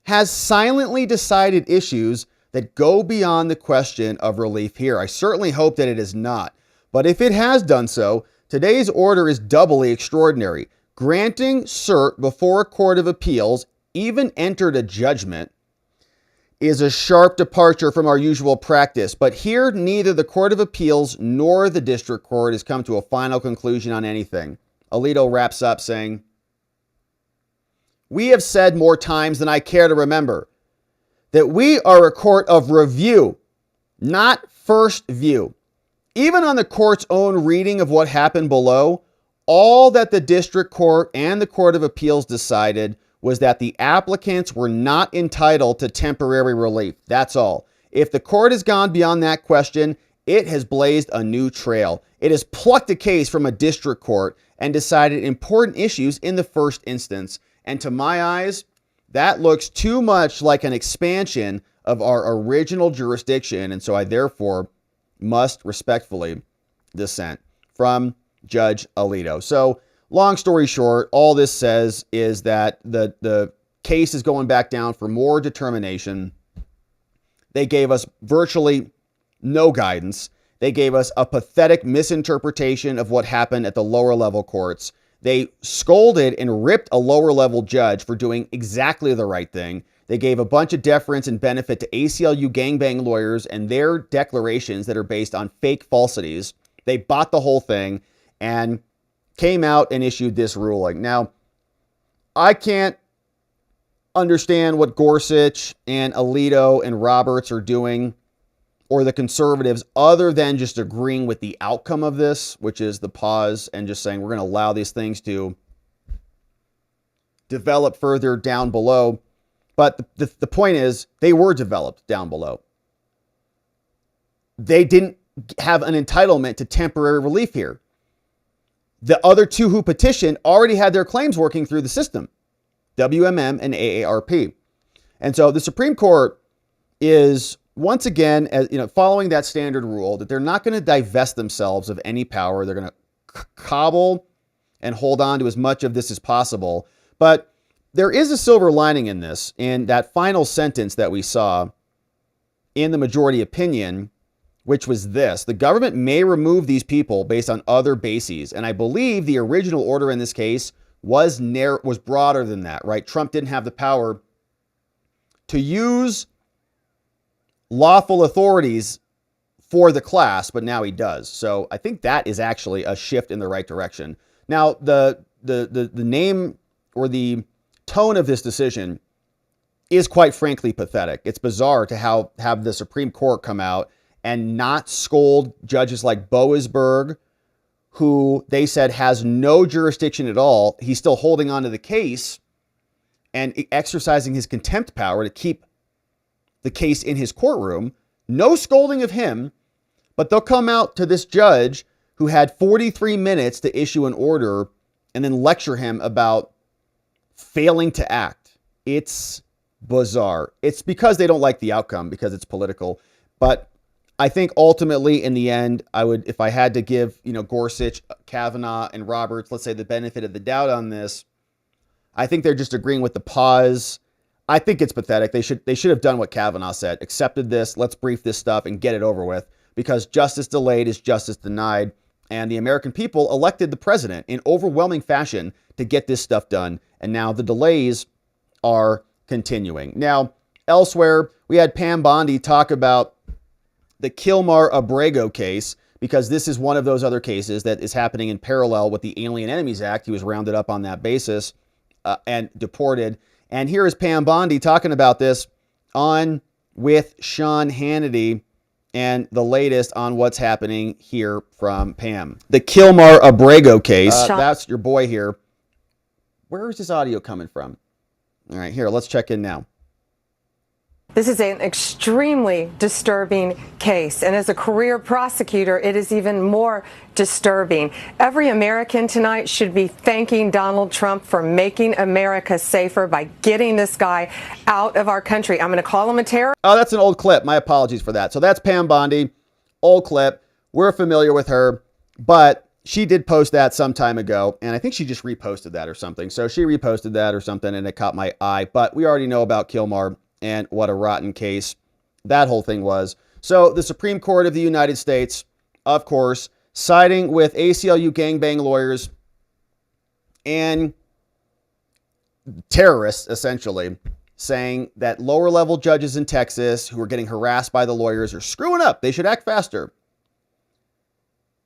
has silently decided issues that go beyond the question of relief here. I certainly hope that it is not. But if it has done so, today's order is doubly extraordinary. Granting cert before a court of appeals, even entered a judgment, is a sharp departure from our usual practice. But here, neither the Court of Appeals nor the district court has come to a final conclusion on anything. Alito wraps up saying, "We have said more times than I care to remember that we are a court of review, not first view. Even on the court's own reading of what happened below, all that the district court and the Court of Appeals decided was that the applicants were not entitled to temporary relief. That's all. If the court has gone beyond that question, it has blazed a new trail. It has plucked a case from a district court and decided important issues in the first instance. And to my eyes, that looks too much like an expansion of our original jurisdiction, and so I therefore must respectfully dissent. From Judge Alito. So, long story short, all this says is that the case is going back down for more determination. They gave us virtually no guidance. They gave us a pathetic misinterpretation of what happened at the lower level courts. They scolded and ripped a lower level judge for doing exactly the right thing. They gave a bunch of deference and benefit to ACLU gangbang lawyers and their declarations that are based on fake falsities. They bought the whole thing and came out and issued this ruling. Now, I can't understand what Gorsuch and Alito and Roberts are doing, or the conservatives, other than just agreeing with the outcome of this, which is the pause, and just saying we're going to allow these things to develop further down below. But the point is, they were developed down below. They didn't have an entitlement to temporary relief here. The other two who petitioned already had their claims working through the system, WMM and AARP. And so the Supreme Court is once again, following that standard rule that they're not going to divest themselves of any power. They're going to cobble and hold on to as much of this as possible. But there is a silver lining in this, in that final sentence that we saw in the majority opinion, which was this: the government may remove these people based on other bases. And I believe the original order in this case was broader than that, right? Trump didn't have the power to use lawful authorities for the class, but now he does. So I think that is actually a shift in the right direction. Now, the name or the tone of this decision is quite frankly pathetic. It's bizarre to have the Supreme Court come out and not scold judges like Boasberg, who they said has no jurisdiction at all. He's still holding on to the case and exercising his contempt power to keep the case in his courtroom. No scolding of him, but they'll come out to this judge who had 43 minutes to issue an order and then lecture him about failing to act. It's bizarre. It's because they don't like the outcome, because it's political. But I think ultimately, in the end, I would, if I had to give, Gorsuch, Kavanaugh, and Roberts, let's say, the benefit of the doubt on this, I think they're just agreeing with the pause. I think it's pathetic. They should have done what Kavanaugh said, accepted this, let's brief this stuff and get it over with, because justice delayed is justice denied. And the American people elected the president in overwhelming fashion to get this stuff done. And now the delays are continuing. Now, elsewhere, we had Pam Bondi talk about the Kilmar Abrego case, because this is one of those other cases that is happening in parallel with the Alien Enemies Act. He was rounded up on that basis and deported. And here is Pam Bondi talking about this on with Sean Hannity and the latest on what's happening here from Pam. The Kilmar Abrego case. That's your boy here. Where is this audio coming from? All right, here, let's check in now. This is an extremely disturbing case, and as a career prosecutor, it is even more disturbing. Every American tonight should be thanking Donald Trump for making America safer by getting this guy out of our country. I'm going to call him a terrorist. Oh, that's an old clip. My apologies for that. So that's Pam Bondi, old clip. We're familiar with her, but she did post that some time ago, and I think she just reposted that or something. So she reposted that or something, and it caught my eye. But we already know about Kilmar and what a rotten case that whole thing was. So the Supreme Court of the United States, of course, siding with ACLU gangbang lawyers and terrorists, essentially, saying that lower level judges in Texas who are getting harassed by the lawyers are screwing up. They should act faster.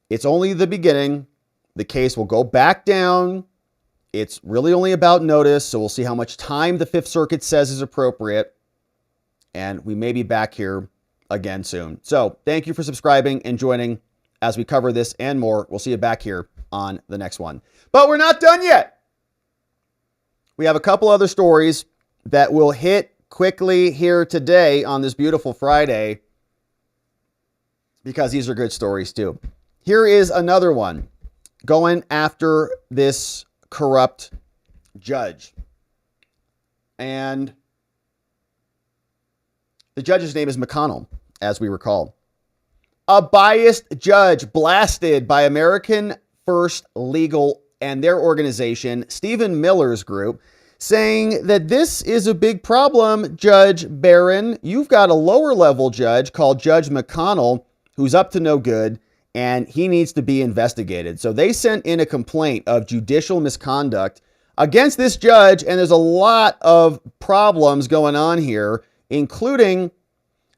It's only the beginning. The case will go back down. It's really only about notice, so we'll see how much time the Fifth Circuit says is appropriate. And we may be back here again soon. So thank you for subscribing and joining as we cover this and more. We'll see you back here on the next one. But we're not done yet. We have a couple other stories that will hit quickly here today on this beautiful Friday, because these are good stories too. Here is another one going after this corrupt judge. And The judge's name is McConnell, as we recall. A biased judge blasted by American First Legal and their organization, Stephen Miller's group, saying that this is a big problem, Judge Barron. You've got a lower level judge called Judge McConnell who's up to no good, and he needs to be investigated. So they sent in a complaint of judicial misconduct against this judge, and there's a lot of problems going on here, including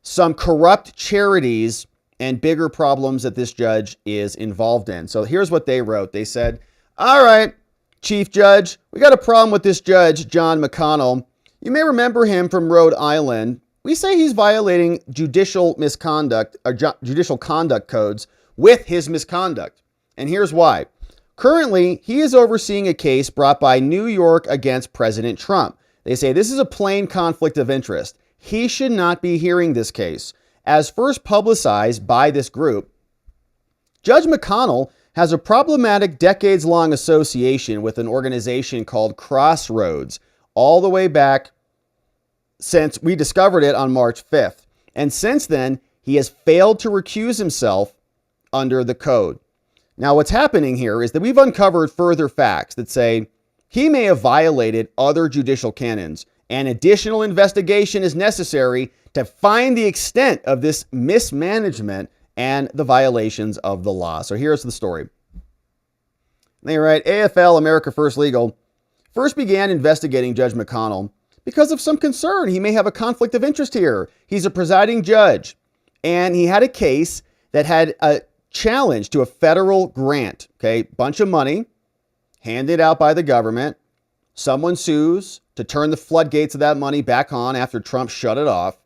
some corrupt charities and bigger problems that this judge is involved in. So here's what they wrote. They said, all right, Chief Judge, we got a problem with this judge, John McConnell. You may remember him from Rhode Island. We say he's violating judicial misconduct or judicial conduct codes with his misconduct. And here's why. Currently, he is overseeing a case brought by New York against President Trump. They say this is a plain conflict of interest. He should not be hearing this case. As first publicized by this group, Judge McConnell has a problematic decades-long association with an organization called Crossroads, all the way back since we discovered it on March 5th. And since then, he has failed to recuse himself under the code. Now, what's happening here is that we've uncovered further facts that say he may have violated other judicial canons, and additional investigation is necessary to find the extent of this mismanagement and the violations of the law. So here's the story. They write, AFL, America First Legal, first began investigating Judge McConnell because of some concern he may have a conflict of interest here. He's a presiding judge, and he had a case that had a challenge to a federal grant, okay? Bunch of money handed out by the government. Someone sues to turn the floodgates of that money back on after Trump shut it off.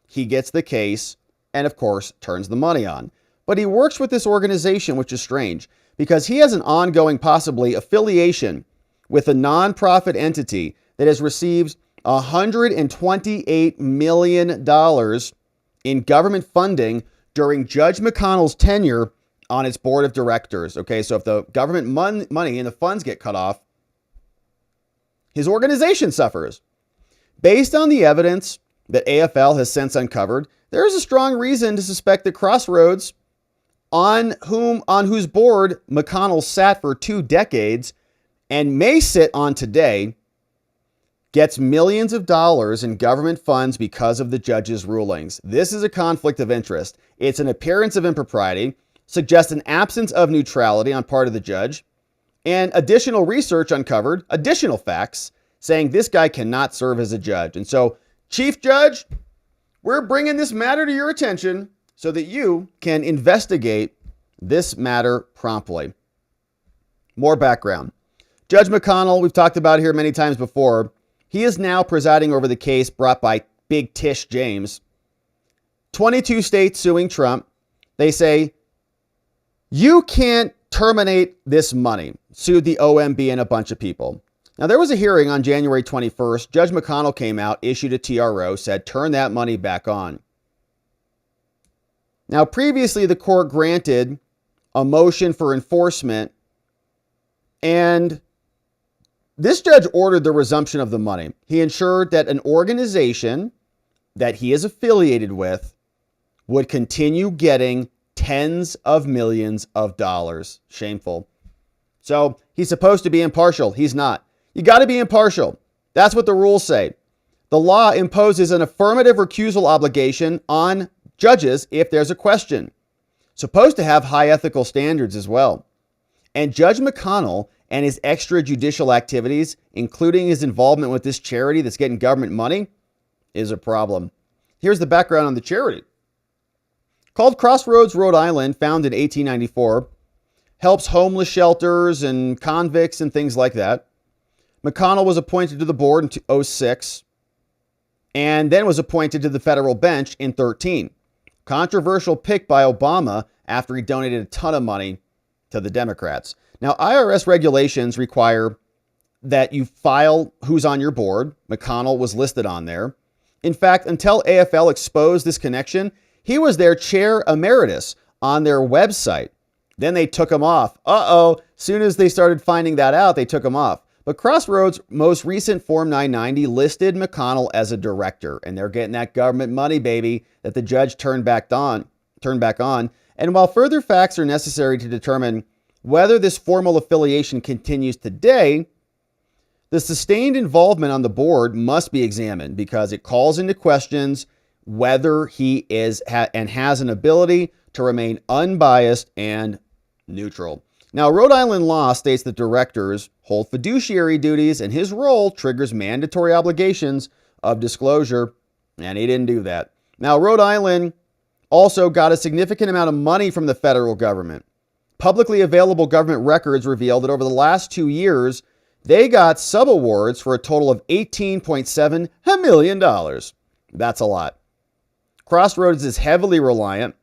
He gets the case and, of course, turns the money on. But he works with this organization, which is strange, because he has an ongoing, possibly, affiliation with a nonprofit entity that has received $128 million in government funding during Judge McConnell's tenure on its board of directors. Okay, so if the government money and the funds get cut off, his organization suffers. Based on the evidence that AFL has since uncovered, there is a strong reason to suspect that Crossroads, on whose board McConnell sat for 2 decades and may sit on today, gets millions of dollars in government funds because of the judge's rulings. This is a conflict of interest. It's an appearance of impropriety, suggests an absence of neutrality on part of the judge, and additional research uncovered additional facts saying this guy cannot serve as a judge. And so, Chief Judge, we're bringing this matter to your attention so that you can investigate this matter promptly. More background. Judge McConnell, we've talked about here many times before, he is now presiding over the case brought by Big Tish James. 22 states suing Trump. They say, you can't terminate this money, sued the OMB and a bunch of people. Now, there was a hearing on January 21st. Judge McConnell came out, issued a TRO, said, turn that money back on. Now, previously, the court granted a motion for enforcement, and this judge ordered the resumption of the money. He ensured that an organization that he is affiliated with would continue getting tens of millions of dollars. Shameful. So he's supposed to be impartial. He's not. You got to be impartial. That's what the rules say. The law imposes an affirmative recusal obligation on judges if there's a question. Supposed to have high ethical standards as well. And Judge McConnell and his extrajudicial activities, including his involvement with this charity that's getting government money, is a problem. Here's the background on the charity. Called Crossroads, Rhode Island, founded in 1894, helps homeless shelters and convicts and things like that. McConnell was appointed to the board in 2006 and then was appointed to the federal bench in 2013. Controversial pick by Obama after he donated a ton of money to the Democrats. Now, IRS regulations require that you file who's on your board. McConnell was listed on there. In fact, until AFL exposed this connection, he was their chair emeritus on their website. Then they took him off. Soon as they started finding that out, they took him off. But Crossroads' most recent Form 990 listed McConnell as a director, and they're getting that government money, baby, that the judge turned back on. And while further facts are necessary to determine whether this formal affiliation continues today, the sustained involvement on the board must be examined because it calls into questions whether he is and has an ability to remain unbiased and neutral. Now, Rhode Island law states that directors hold fiduciary duties and his role triggers mandatory obligations of disclosure, and he didn't do that. Now, Rhode Island also got a significant amount of money from the federal government. Publicly available government records reveal that over the last 2 years, they got subawards for a total of $18.7 million. That's a lot. Crossroads is heavily reliant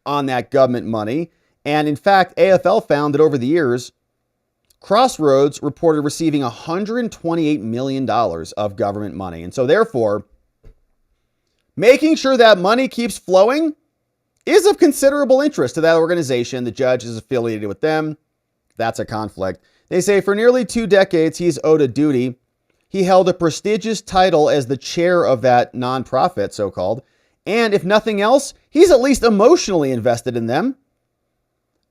on that government money. And in fact, AFL found that over the years, Crossroads reported receiving $128 million of government money. And so therefore, making sure that money keeps flowing is of considerable interest to that organization. The judge is affiliated with them. That's a conflict. They say for nearly 2 decades, he's owed a duty. He held a prestigious title as the chair of that nonprofit, so-called. And if nothing else, he's at least emotionally invested in them.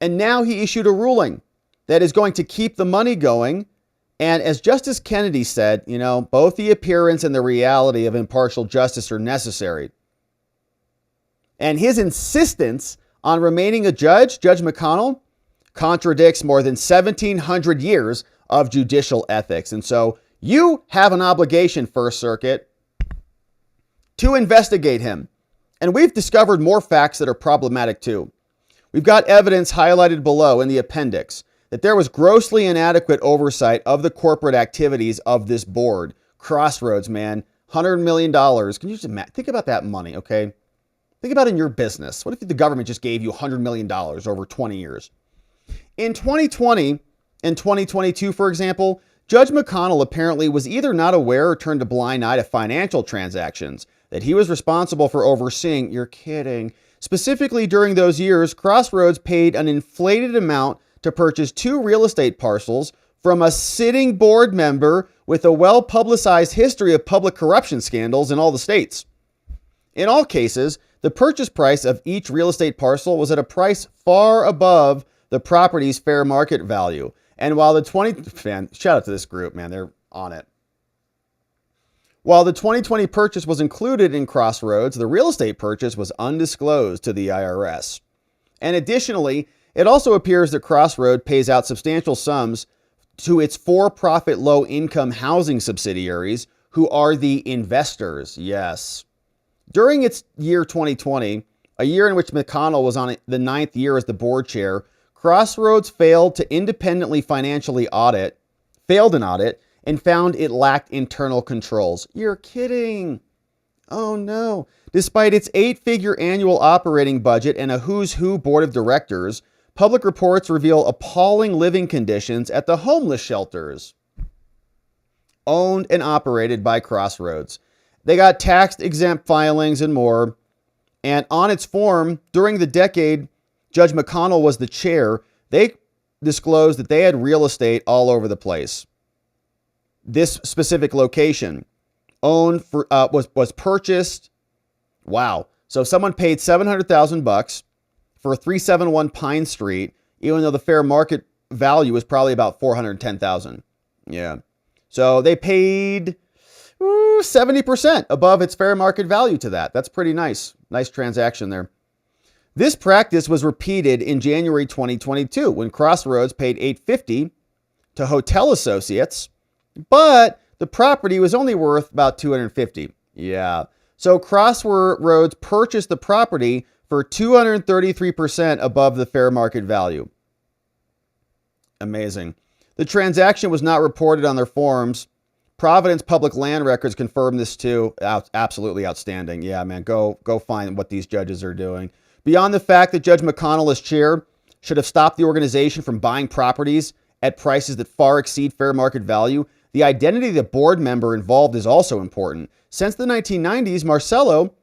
And now he issued a ruling that is going to keep the money going. And as Justice Kennedy said, both the appearance and the reality of impartial justice are necessary. And his insistence on remaining a judge, Judge McConnell, contradicts more than 1,700 years of judicial ethics. And so you have an obligation, First Circuit, to investigate him. And we've discovered more facts that are problematic too. We've got evidence highlighted below in the appendix that there was grossly inadequate oversight of the corporate activities of this board. Crossroads, man, $100 million. Can you just think about that money, okay? Think about it in your business. What if the government just gave you $100 million over 20 years? In 2020 and 2022, for example, Judge McConnell apparently was either not aware or turned a blind eye to financial transactions that he was responsible for overseeing. You're kidding. Specifically, during those years, Crossroads paid an inflated amount to purchase 2 real estate parcels from a sitting board member with a well-publicized history of public corruption scandals in all the states. In all cases, the purchase price of each real estate parcel was at a price far above the property's fair market value. And while shout out to this group, man, they're on it. While the 2020 purchase was included in Crossroads, the real estate purchase was undisclosed to the IRS. And additionally, it also appears that Crossroads pays out substantial sums to its for-profit low-income housing subsidiaries, who are the investors. Yes. During its year 2020, a year in which McConnell was on the 9th year as the board chair, Crossroads failed an audit, and found it lacked internal controls. You're kidding. Oh no. Despite its 8-figure annual operating budget and a who's who board of directors, public reports reveal appalling living conditions at the homeless shelters owned and operated by Crossroads. They got tax-exempt filings and more. And on its form, during the decade Judge McConnell was the chair, they disclosed that they had real estate all over the place. This specific location was purchased. Wow. So someone paid $700,000 for 371 Pine Street, even though the fair market value was probably about $410,000. Yeah. So they paid 70% above its fair market value to that. That's pretty nice. Nice transaction there. This practice was repeated in January 2022 when Crossroads paid $850 to Hotel Associates, but the property was only worth about $250. Yeah. So Crossroads purchased the property for 233% above the fair market value. Amazing. The transaction was not reported on their forms. Providence Public Land Records confirmed this too. Absolutely outstanding. Yeah, man, go find what these judges are doing. Beyond the fact that Judge McConnell as chair should have stopped the organization from buying properties at prices that far exceed fair market value, the identity of the board member involved is also important. Since the 1990s, Marcello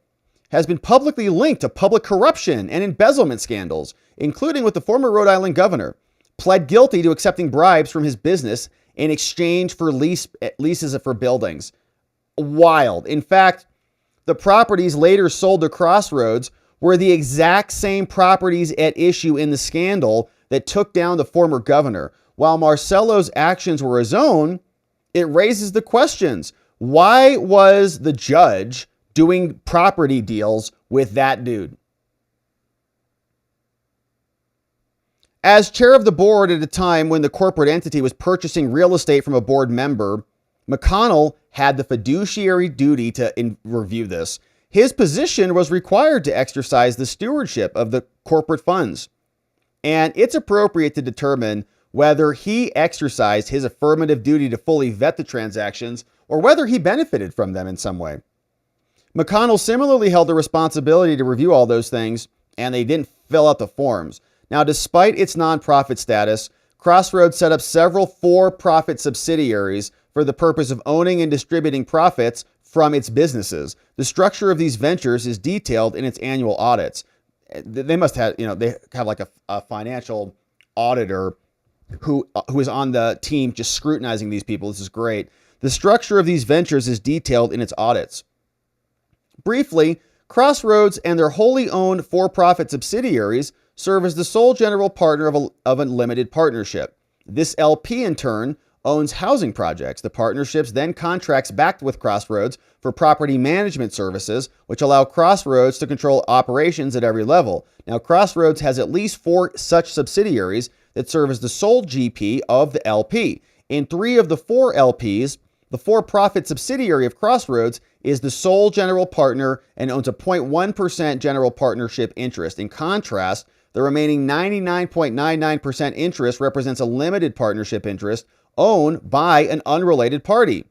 has been publicly linked to public corruption and embezzlement scandals, including with the former Rhode Island governor, pled guilty to accepting bribes from his business, in exchange for leases for buildings. Wild. In fact, the properties later sold to Crossroads were the exact same properties at issue in the scandal that took down the former governor. While Marcello's actions were his own, it raises the questions. Why was the judge doing property deals with that dude? As chair of the board at a time when the corporate entity was purchasing real estate from a board member, McConnell had the fiduciary duty to review this. His position was required to exercise the stewardship of the corporate funds. And it's appropriate to determine whether he exercised his affirmative duty to fully vet the transactions or whether he benefited from them in some way. McConnell similarly held the responsibility to review all those things, and they didn't fill out the forms. Now, despite its nonprofit status, Crossroads set up several for-profit subsidiaries for the purpose of owning and distributing profits from its businesses. The structure of these ventures is detailed in its annual audits. They must have, they have like a financial auditor who is on the team just scrutinizing these people. This is great. The structure of these ventures is detailed in its audits. Briefly, Crossroads and their wholly owned for-profit subsidiaries serve as the sole general partner of a limited partnership. This LP, in turn, owns housing projects. The partnerships then contracts back with Crossroads for property management services, which allow Crossroads to control operations at every level. Now, Crossroads has at least 4 such subsidiaries that serve as the sole GP of the LP. In 3 of the 4 LPs, the for-profit subsidiary of Crossroads is the sole general partner and owns a 0.1% general partnership interest. In contrast, the remaining 99.99% interest represents a limited partnership interest owned by an unrelated party.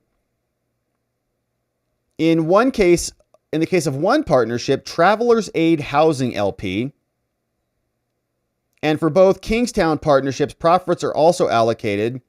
In the case of one partnership, Travelers Aid Housing LP, and for both Kingstown partnerships, profits are also allocated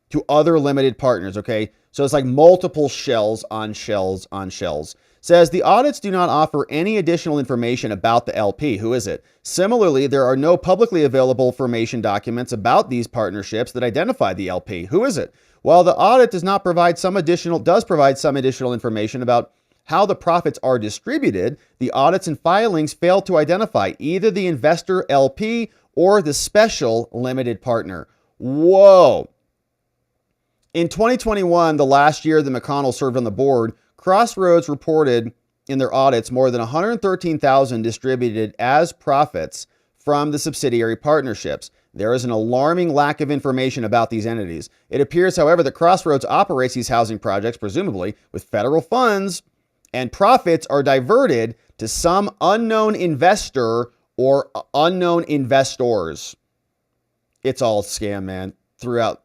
to other limited partners, okay? So it's like multiple shells on shells on shells. Says the audits do not offer any additional information about the LP. Who is it? Similarly, there are no publicly available formation documents about these partnerships that identify the LP. Who is it? While the audit does provide some additional information about how the profits are distributed, the audits and filings fail to identify either the investor LP or the special limited partner. Whoa. In 2021, the last year that McConnell served on the board, Crossroads reported in their audits more than $113,000 distributed as profits from the subsidiary partnerships. There is an alarming lack of information about these entities. It appears, however, that Crossroads operates these housing projects, presumably with federal funds, and profits are diverted to some unknown investor or unknown investors. It's all scam, man. Throughout,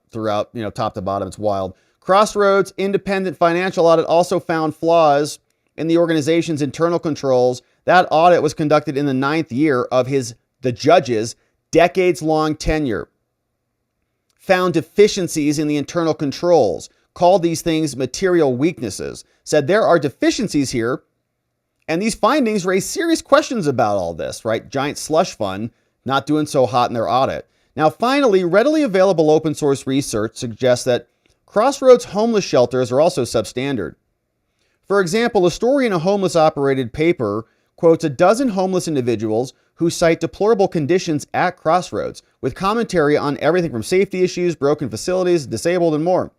top to bottom, it's wild. Crossroads' independent financial audit also found flaws in the organization's internal controls. That audit was conducted in the 9th year of the judge's decades-long tenure. Found deficiencies in the internal controls, called these things material weaknesses, said there are deficiencies here, and these findings raise serious questions about all this, right? Giant slush fund not doing so hot in their audit. Now, finally, readily available open source research suggests that Crossroads homeless shelters are also substandard. For example, a story in a homeless operated paper quotes a dozen homeless individuals who cite deplorable conditions at Crossroads, with commentary on everything from safety issues, broken facilities, disabled, and more.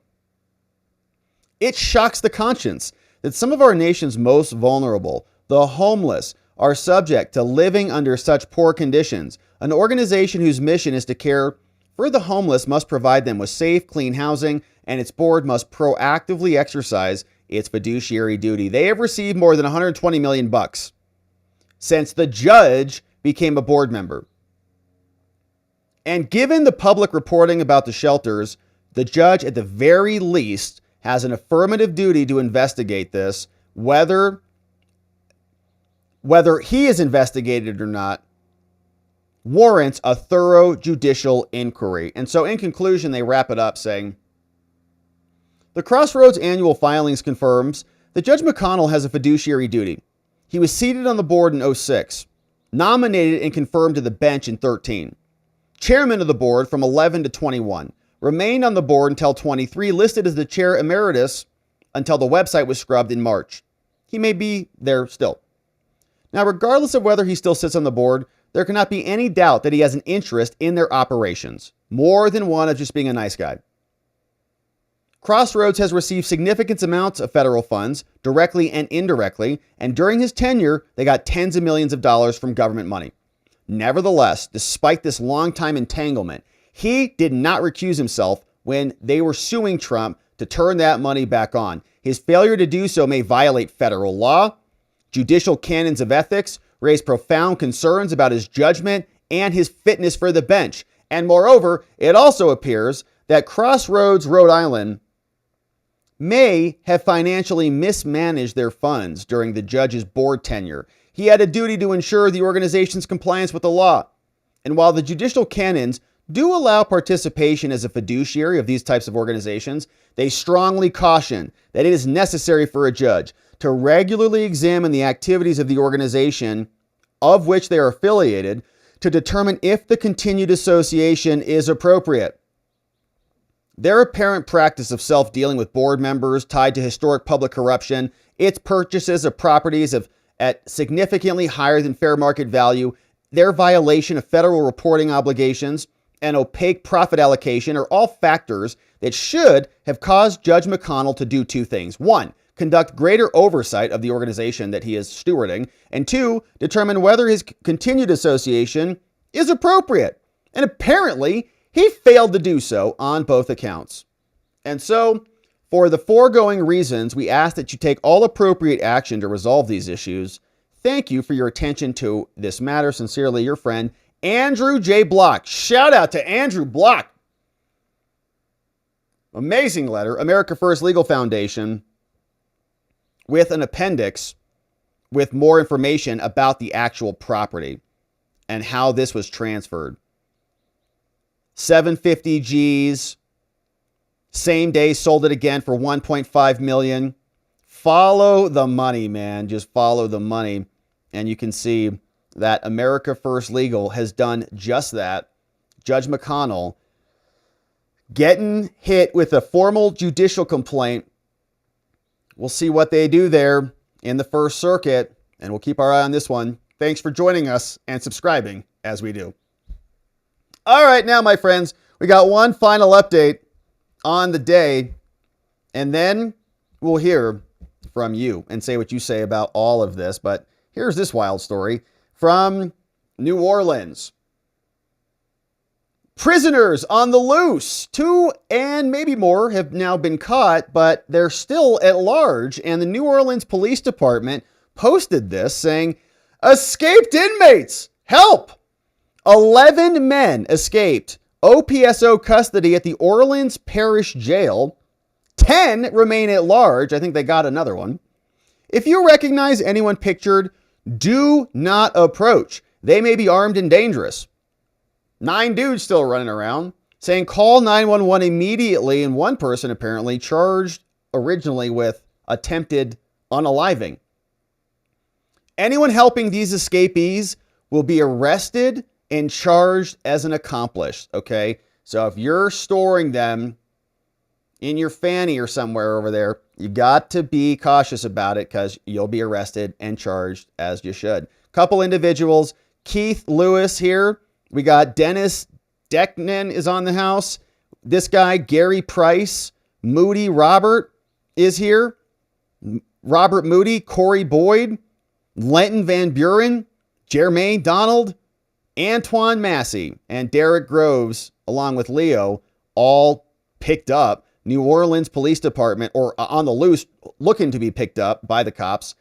It shocks the conscience that some of our nation's most vulnerable, the homeless, are subject to living under such poor conditions. An organization whose mission is to care for the homeless must provide them with safe, clean housing, and its board must proactively exercise its fiduciary duty. They have received more than $120 million since the judge became a board member. And given the public reporting about the shelters, the judge at the very least has an affirmative duty to investigate this. Whether he is investigated or not warrants a thorough judicial inquiry. And so in conclusion, they wrap it up saying, the Crossroads annual filings confirms that Judge McConnell has a fiduciary duty. He was seated on the board in 2006, nominated and confirmed to the bench in 2013, chairman of the board from 2011 to 2021, remained on the board until 23, listed as the chair emeritus until the website was scrubbed in March. He may be there still. Now, regardless of whether he still sits on the board, there cannot be any doubt that he has an interest in their operations, more than one of just being a nice guy. Crossroads has received significant amounts of federal funds, directly and indirectly, and during his tenure, they got tens of millions of dollars from government money. Nevertheless, despite this long-time entanglement, he did not recuse himself when they were suing Trump to turn that money back on. His failure to do so may violate federal law, judicial canons of ethics, raise profound concerns about his judgment and his fitness for the bench. And moreover, it also appears that Crossroads, Rhode Island, may have financially mismanaged their funds during the judge's board tenure. He had a duty to ensure the organization's compliance with the law. And while the judicial canons do allow participation as a fiduciary of these types of organizations, they strongly caution that it is necessary for a judge to regularly examine the activities of the organization of which they are affiliated to determine if the continued association is appropriate. Their apparent practice of self-dealing with board members tied to historic public corruption, its purchases of properties at significantly higher than fair market value, their violation of federal reporting obligations, and opaque profit allocation are all factors that should have caused Judge McConnell to do two things. One, conduct greater oversight of the organization that he is stewarding, and two, determine whether his continued association is appropriate. And apparently, he failed to do so on both accounts. And so, for the foregoing reasons, we ask that you take all appropriate action to resolve these issues. Thank you for your attention to this matter. Sincerely, your friend, Andrew J. Block. Shout out to Andrew Block. Amazing letter. America First Legal Foundation with an appendix with more information about the actual property and how this was transferred. 750 G's, same day sold it again for 1.5 million. Follow the money, man. Just follow the money. And you can see that America First Legal has done just that. Judge McConnell getting hit with a formal judicial complaint. We'll see what they do there in the First Circuit, and we'll keep our eye on this one. Thanks for joining us and subscribing as we do. All right, now, my friends, we got one final update on the day, and then we'll hear from you and say what you say about all of this. But here's this wild story from New Orleans. Prisoners on the loose. 2 and maybe more have now been caught, but they're still at large. And the New Orleans Police Department posted this saying, "Escaped inmates, help!" 11 men escaped OPSO custody at the Orleans Parish Jail. 10 remain at large. I think they got another one. If you recognize anyone pictured, do not approach. They may be armed and dangerous. 9 dudes still running around saying call 911 immediately, and one person apparently charged originally with attempted unaliving. Anyone helping these escapees will be arrested and charged as an accomplice, okay? So if you're storing them in your fanny or somewhere over there, you got to be cautious about it because you'll be arrested and charged as you should. Couple individuals, Keith Lewis here. We got Dennis Decknan is on the house. This guy, Gary Price, Moody Robert is here. Robert Moody, Corey Boyd, Lenton Van Buren, Jermaine Donald, Antoine Massey, and Derek Groves, along with Leo, all picked up. New Orleans Police Department, or on the loose, looking to be picked up by the cops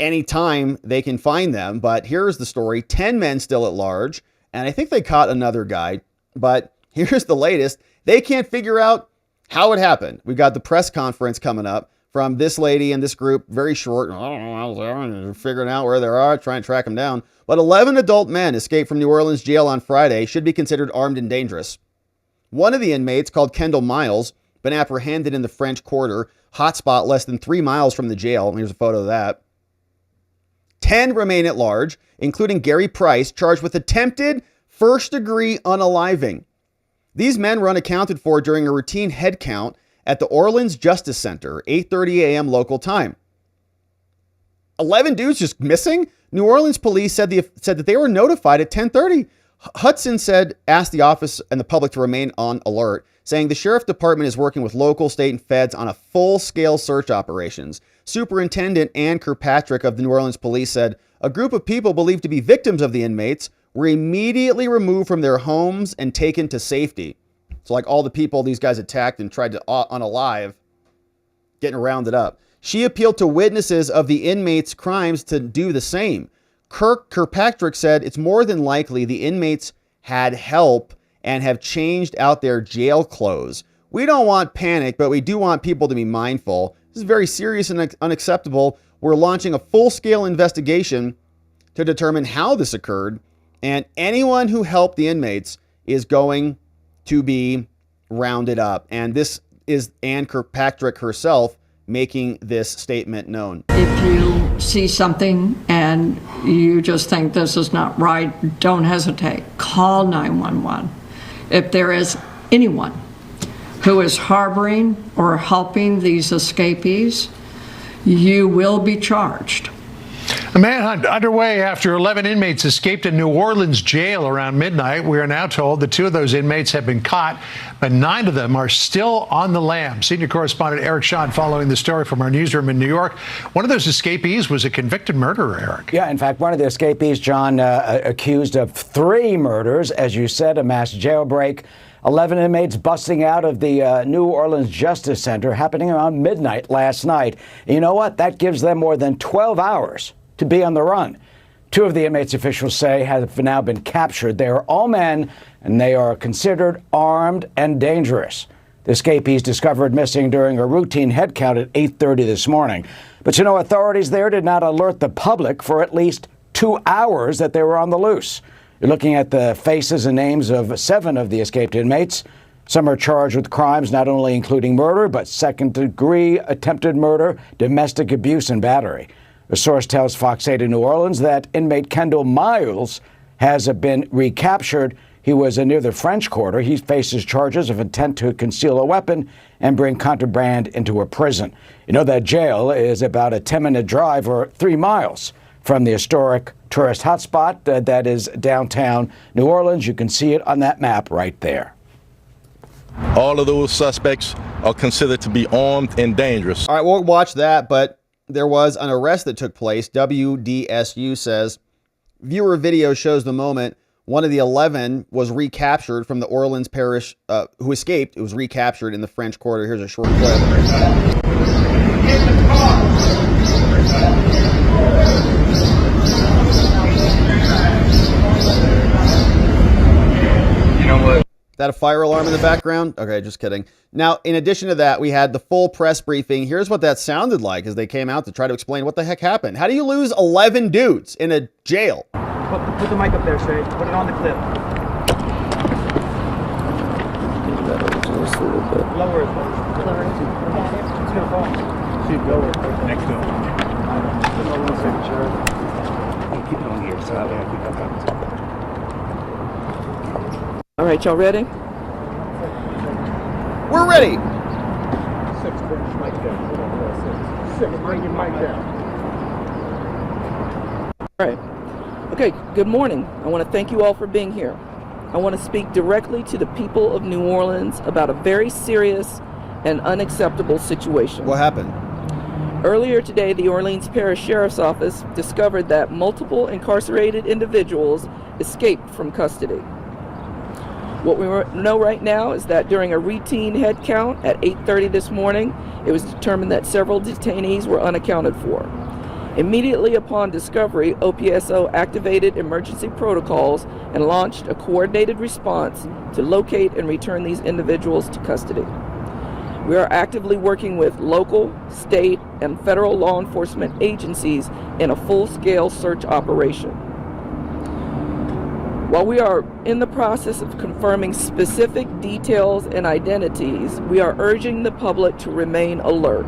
anytime they can find them. But here's the story. 10 men still at large, and I think they caught another guy. But here's the latest. They can't figure out how it happened. We've got the press conference coming up from this lady and this group, very short. I don't know, figuring out where they are, trying to track them down. But 11 adult men escaped from New Orleans jail on Friday, should be considered armed and dangerous. One of the inmates, called Kendall Miles, been apprehended in the French Quarter, hotspot less than 3 miles from the jail. Here's a photo of that. 10 remain at large, including Gary Price, charged with attempted first-degree unaliving. These men were unaccounted for during a routine head count at the Orleans Justice Center, 8:30 a.m. local time. 11 dudes just missing? New Orleans police said that they were notified at 10:30. Hudson asked the office and the public to remain on alert, saying the sheriff department is working with local, state, and feds on a full-scale search operations. Superintendent Ann Kirkpatrick of the New Orleans police said a group of people believed to be victims of the inmates were immediately removed from their homes and taken to safety. So like all the people these guys attacked and tried to unalive, getting rounded up. She appealed to witnesses of the inmates' crimes to do the same. Kirkpatrick said it's more than likely the inmates had help and have changed out their jail clothes. We don't want panic, but we do want people to be mindful. This is very serious and unacceptable. We're launching a full-scale investigation to determine how this occurred, and anyone who helped the inmates is going to be rounded up. And this is Ann Kirkpatrick herself making this statement known. If you see something and you just think this is not right, don't hesitate. Call 911. If there is anyone who is harboring or helping these escapees, you will be charged. A manhunt underway after 11 inmates escaped a New Orleans jail around midnight. We are now told that 2 of those inmates have been caught, but 9 of them are still on the lam. Senior correspondent Eric Schott following the story from our newsroom in New York. One of those escapees was a convicted murderer, Eric. Yeah, in fact, one of the escapees, John, accused of 3 murders, as you said, a mass jailbreak. 11 inmates busting out of the New Orleans Justice Center happening around midnight last night. And you know what? That gives them more than 12 hours to be on the run. 2 of the inmates, officials say, have now been captured. They are all men, and they are considered armed and dangerous. The escapees discovered missing during a routine head count at 8:30 this morning. But authorities there did not alert the public for at least 2 hours that they were on the loose. You're looking at the faces and names of 7 of the escaped inmates. Some are charged with crimes not only including murder, but second-degree attempted murder, domestic abuse, and battery. A source tells Fox 8 in New Orleans that inmate Kendall Miles has been recaptured. He was near the French Quarter. He faces charges of intent to conceal a weapon and bring contraband into a prison. You know that jail is about a 10-minute drive or 3 miles from the historic tourist hotspot that is downtown New Orleans. You can see it on that map right there. All of those suspects are considered to be armed and dangerous. All right, we'll watch that, but there was an arrest that took place. WDSU says viewer video shows the moment one of the 11 was recaptured from the Orleans parish who escaped. It was recaptured in the French Quarter. Here's a short clip. You know what? Is that a fire alarm in the background? Okay, just kidding. Now, in addition to that, we had the full press briefing. Here's what that sounded like as they came out to try to explain what the heck happened. How do you lose 11 dudes in a jail? Put the mic up there, Shay. Put it on the clip. Lower it. Lower it. It's gonna fall. See, lower it. Next to it. Keep it on here, so I keep that up. All right, y'all ready? We're ready. 6, bring your mic down. 6, bring your mic down. All right. Okay, good morning. I want to thank you all for being here. I want to speak directly to the people of New Orleans about a very serious and unacceptable situation. What happened? Earlier today, the Orleans Parish Sheriff's Office discovered that multiple incarcerated individuals escaped from custody. What we know right now is that during a routine head count at 8:30 this morning, it was determined that several detainees were unaccounted for. Immediately upon discovery, OPSO activated emergency protocols and launched a coordinated response to locate and return these individuals to custody. We are actively working with local, state, and federal law enforcement agencies in a full-scale search operation. While we are in the process of confirming specific details and identities, we are urging the public to remain alert.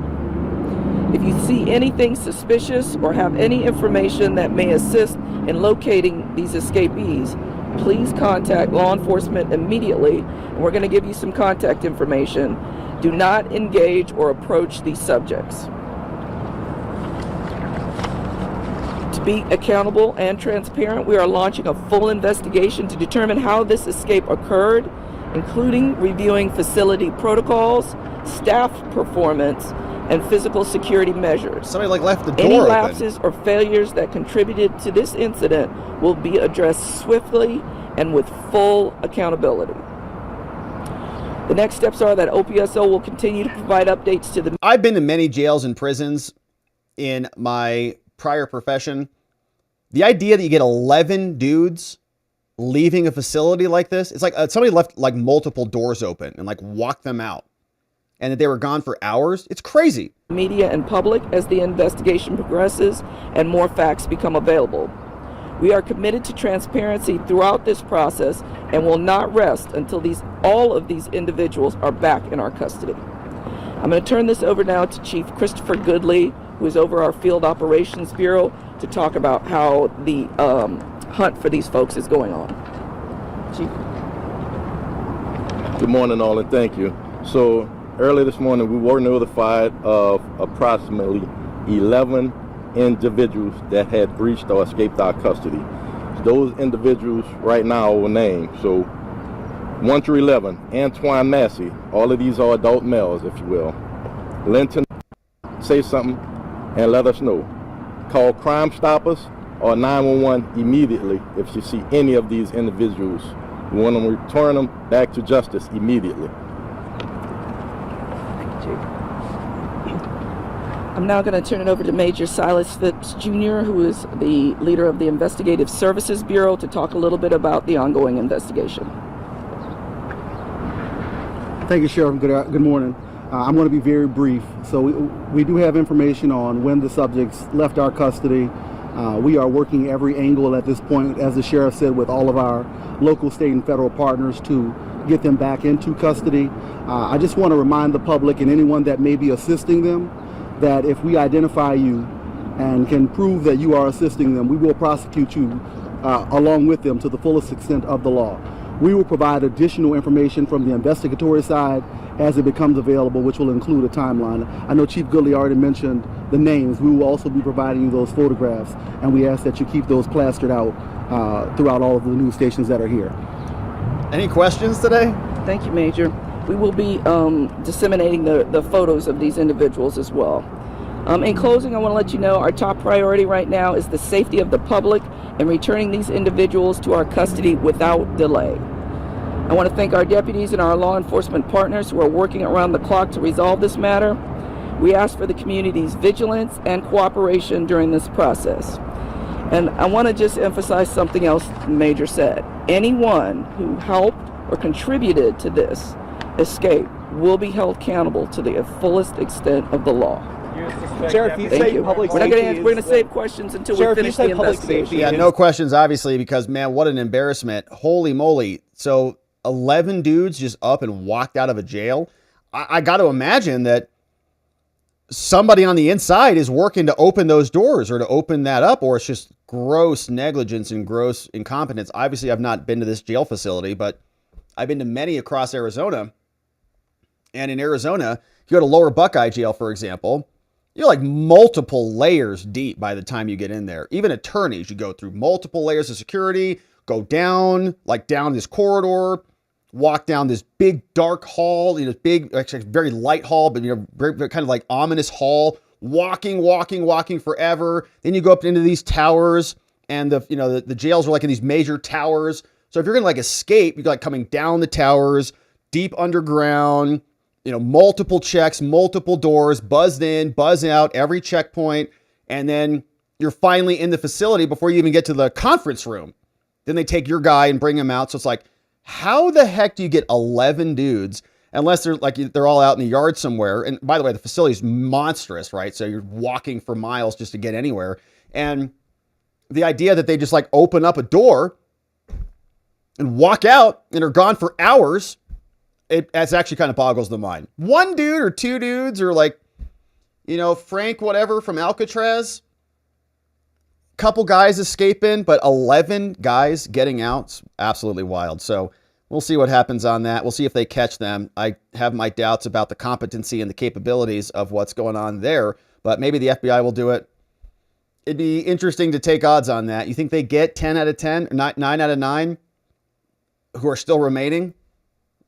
If you see anything suspicious or have any information that may assist in locating these escapees, please contact law enforcement immediately, and we're going to give you some contact information. Do not engage or approach these subjects. To be accountable and transparent, we are launching a full investigation to determine how this escape occurred, including reviewing facility protocols, staff performance, and physical security measures. Somebody like left the door Any open. lapses or failures that contributed to this incident will be addressed swiftly and with full accountability. The next steps are that OPSO will continue to provide updates to the... I've been to many jails and prisons in my prior profession. The idea that you get 11 dudes leaving a facility like this, it's like somebody left like multiple doors open and like walked them out, and that they were gone for hours. It's crazy. Media and public as the investigation progresses and more facts become available. We are committed to transparency throughout this process and will not rest until all of these individuals are back in our custody. I'm going to turn this over now to Chief Christopher Goodley, who is over our Field Operations Bureau, to talk about how the hunt for these folks is going on. Chief. Good morning, all, and thank you. So early this morning, we were notified of approximately 11 individuals that had breached or escaped our custody. Those individuals right now were named. So 1 through 11, Antoine Massey. All of these are adult males, if you will. Linton, say something and let us know. Call Crime Stoppers or 911 immediately if you see any of these individuals. We want to return them back to justice immediately. I'm now going to turn it over to Major Silas Phipps Jr., who is the leader of the Investigative Services Bureau, to talk a little bit about the ongoing investigation. Thank you, Sheriff. Good morning. I'm going to be very brief. So we do have information on when the subjects left our custody. We are working every angle at this point, as the Sheriff said, with all of our local, state, and federal partners to get them back into custody. I just want to remind the public and anyone that may be assisting them that if we identify you and can prove that you are assisting them, we will prosecute you along with them to the fullest extent of the law. We will provide additional information from the investigatory side as it becomes available, which will include a timeline. I know Chief Goodley already mentioned the names. We will also be providing you those photographs, and we ask that you keep those plastered out throughout all of the news stations that are here. Any questions today? Thank you, Major. We will be disseminating the photos of these individuals as well. In closing, I want to let you know our top priority right now is the safety of the public and returning these individuals to our custody without delay. I want to thank our deputies and our law enforcement partners who are working around the clock to resolve this matter. We ask for the community's vigilance and cooperation during this process. And I want to just emphasize something else the Major said. Anyone who helped or contributed to this escape will be held accountable to the fullest extent of the law. Sheriff, you Thank say you. public We're safety. going to save questions until Sheriff, we you finish say the public investigation. safety. Yeah, no questions, obviously, because, man, what an embarrassment. Holy moly. So 11 dudes just up and walked out of a jail. I got to imagine that somebody on the inside is working to open those doors or to open that up, or it's just gross negligence and gross incompetence. Obviously, I've not been to this jail facility, but I've been to many across Arizona. And in Arizona, if you go to Lower Buckeye Jail, for example, you're like multiple layers deep by the time you get in there. Even attorneys, you go through multiple layers of security, go down, like down this corridor, walk down this big dark hall, this big, actually very light hall, but very, very kind of like ominous hall, walking forever. Then you go up into these towers, and the jails are like in these major towers. So if you're gonna like escape, you're like coming down the towers, deep underground, multiple checks, multiple doors, buzz in, buzz out, every checkpoint, and then you're finally in the facility before you even get to the conference room. Then they take your guy and bring him out. So it's like, how the heck do you get 11 dudes, unless they're all out in the yard somewhere? And by the way, the facility is monstrous, right? So you're walking for miles just to get anywhere. And the idea that they just like open up a door and walk out and are gone for hours, that's actually kind of boggles the mind. One dude or two dudes or like, Frank whatever from Alcatraz, couple guys escaping, but 11 guys getting out. It's absolutely wild. So we'll see what happens on that. We'll see if they catch them. I have my doubts about the competency and the capabilities of what's going on there, but maybe the FBI will do it. It'd be interesting to take odds on that. You think they get 10 out of 10, or 9 out of 9 who are still remaining?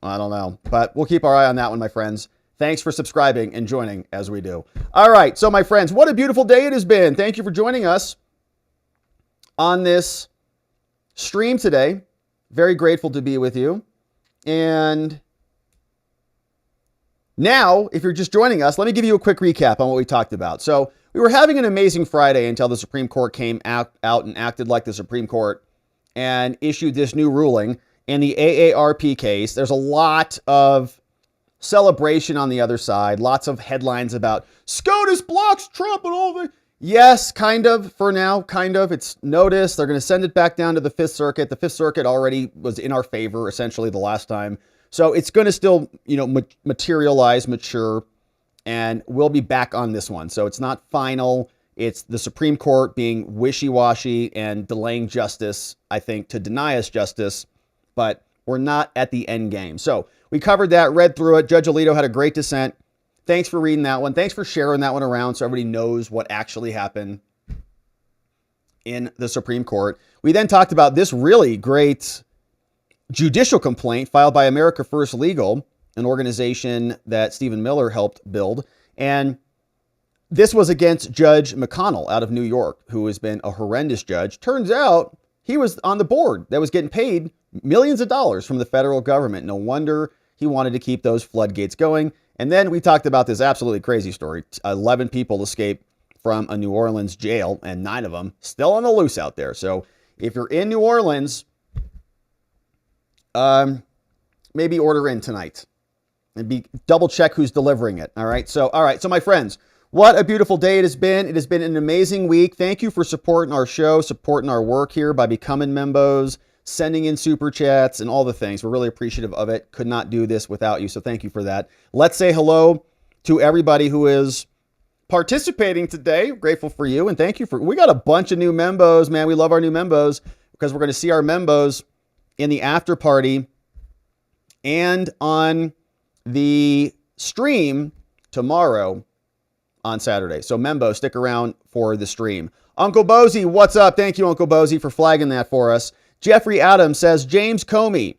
I don't know, but we'll keep our eye on that one, my friends. Thanks for subscribing and joining as we do. All right, so my friends, what a beautiful day it has been. Thank you for joining us on this stream today. Very grateful to be with you. And now, if you're just joining us, let me give you a quick recap on what we talked about. So we were having an amazing Friday until the Supreme Court came out and acted like the Supreme Court and issued this new ruling in the AARP case. There's a lot of celebration on the other side, lots of headlines about SCOTUS blocks Trump and all the... Yes, kind of, for now, kind of. It's noticed. They're going to send it back down to the Fifth Circuit. The Fifth Circuit already was in our favor, essentially, the last time. So it's going to still, materialize, mature, and we'll be back on this one. So it's not final. It's the Supreme Court being wishy-washy and delaying justice, I think, to deny us justice, but we're not at the end game. So we covered that, read through it. Judge Alito had a great dissent. Thanks for reading that one. Thanks for sharing that one around so everybody knows what actually happened in the Supreme Court. We then talked about this really great judicial complaint filed by America First Legal, an organization that Stephen Miller helped build. And this was against Judge McConnell out of New York, who has been a horrendous judge. Turns out he was on the board that was getting paid millions of dollars from the federal government. No wonder he wanted to keep those floodgates going. And then we talked about this absolutely crazy story. 11 people escaped from a New Orleans jail, and 9 of them still on the loose out there. So if you're in New Orleans, maybe order in tonight and double check who's delivering it. All right. So my friends, what a beautiful day it has been. It has been an amazing week. Thank you for supporting our show, supporting our work here by becoming members, sending in super chats and all the things. We're really appreciative of it. Could not do this without you. So thank you for that. Let's say hello to everybody who is participating today. Grateful for you. And thank you we got a bunch of new members, man. We love our new members because we're going to see our members in the after party and on the stream tomorrow on Saturday. So Membo, stick around for the stream. Uncle Bozy, what's up? Thank you, Uncle Bozy, for flagging that for us. Jeffrey Adams says, James Comey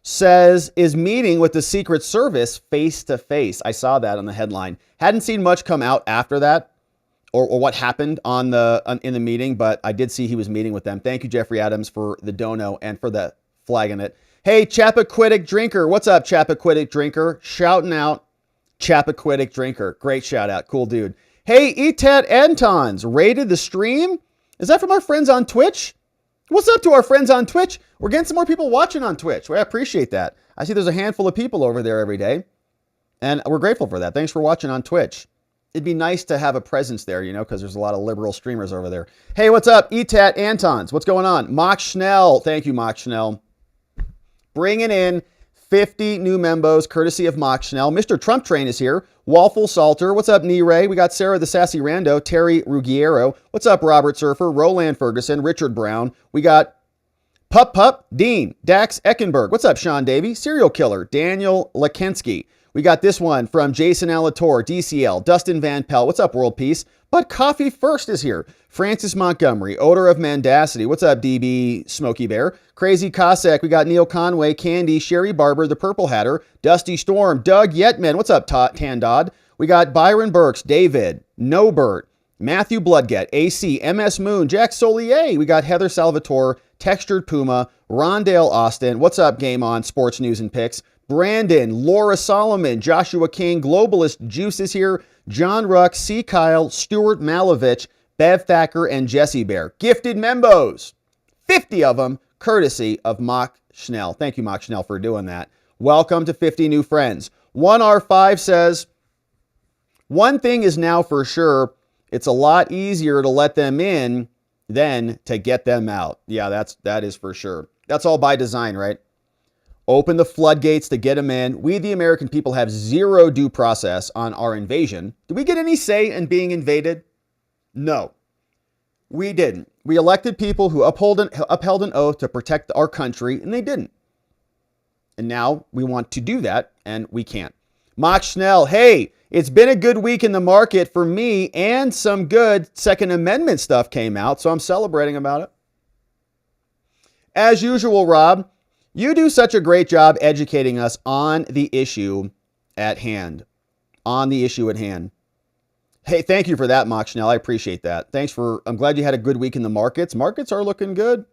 says is meeting with the Secret Service face to face. I saw that on the headline. Hadn't seen much come out after that or what happened in the meeting, but I did see he was meeting with them. Thank you, Jeffrey Adams, for the dono and for the flagging it. Hey, Chappaquiddick Drinker. What's up, Chappaquiddick Drinker? Shouting out Chappaquiddick Drinker. Great shout out. Cool dude. Hey, Etat Antons rated the stream. Is that from our friends on Twitch? What's up to our friends on Twitch? We're getting some more people watching on Twitch. I appreciate that. I see there's a handful of people over there every day, and we're grateful for that. Thanks for watching on Twitch. It'd be nice to have a presence there, because there's a lot of liberal streamers over there. Hey, what's up? Etat Antons. What's going on? Mock Schnell. Thank you, Mock Schnell. Bringing in 50 new members, courtesy of Mock Schnell. Mr. Trump Train is here. Waffle Salter. What's up, Ray? We got Sarah the Sassy Rando, Terry Ruggiero. What's up, Robert Surfer, Roland Ferguson, Richard Brown. We got Pup, Dean, Dax Eckenberg. What's up, Sean Davey? Serial Killer, Daniel Lakensky. We got this one from Jason Alator, DCL, Dustin Van Pelt. What's up, World Peace? But Coffee First is here. Francis Montgomery, Odor of Mendacity. What's up, DB Smokey Bear? Crazy Cossack. We got Neil Conway, Candy, Sherry Barber, The Purple Hatter, Dusty Storm, Doug Yetman. What's up, Tandod? We got Byron Burks, David, Nobert, Matthew Bloodget, AC, MS Moon, Jack Solier. We got Heather Salvatore, Textured Puma, Rondale Austin. What's up, Game On, Sports News and Picks? Brandon, Laura Solomon, Joshua King, Globalist Juice is here, John Ruck, C. Kyle, Stuart Malovich, Bev Thacker, and Jesse Bear. Gifted membos, 50 of them, courtesy of Mock Schnell. Thank you, Mock Schnell, for doing that. Welcome to 50 new friends. 1R5 says, one thing is now for sure, it's a lot easier to let them in than to get them out. Yeah, that is for sure. That's all by design, right? Open the floodgates to get them in. We, the American people, have zero due process on our invasion. Do we get any say in being invaded? No. We didn't. We elected people who upheld an oath to protect our country, and they didn't. And now we want to do that, and we can't. Mock Schnell, hey, it's been a good week in the market for me, and some good Second Amendment stuff came out, so I'm celebrating about it. As usual, Rob, you do such a great job educating us on the issue at hand. Hey, thank you for that, Mock Schnell. I appreciate that. I'm glad you had a good week in the markets. Markets are looking good.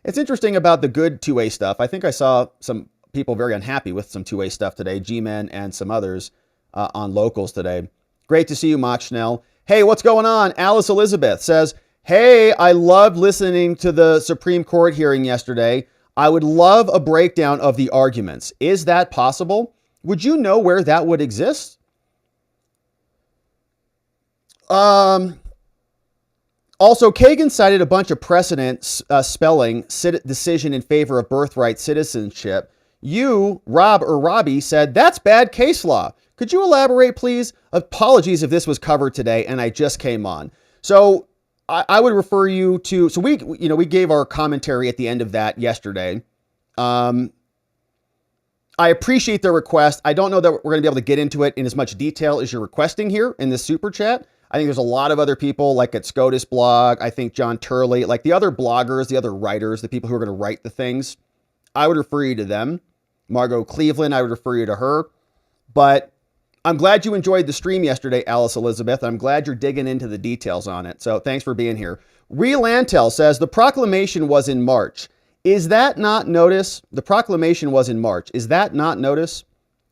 It's interesting about the good two-way stuff. I think I saw some people very unhappy with some two-way stuff today, G-Men and some others on locals today. Great to see you, Mock Schnell. Hey, what's going on? Alice Elizabeth says, hey, I loved listening to the Supreme Court hearing yesterday. I would love a breakdown of the arguments. Is that possible? Would you know where that would exist? Also, Kagan cited a bunch of precedent spelling decision in favor of birthright citizenship. You, Rob or Robbie, said that's bad case law. Could you elaborate, please? Apologies if this was covered today and I just came on. So I would refer you to, so we gave our commentary at the end of that yesterday. I appreciate the request. I don't know that we're going to be able to get into it in as much detail as you're requesting here in this super chat. I think there's a lot of other people like at SCOTUS blog. I think John Turley, like the other bloggers, the other writers, the people who are going to write the things. I would refer you to them. Margot Cleveland, I would refer you to her. But I'm glad you enjoyed the stream yesterday, Alice Elizabeth. I'm glad you're digging into the details on it. So thanks for being here. Real Antel says the proclamation was in March. Is that not notice? The proclamation was in March. Is that not notice?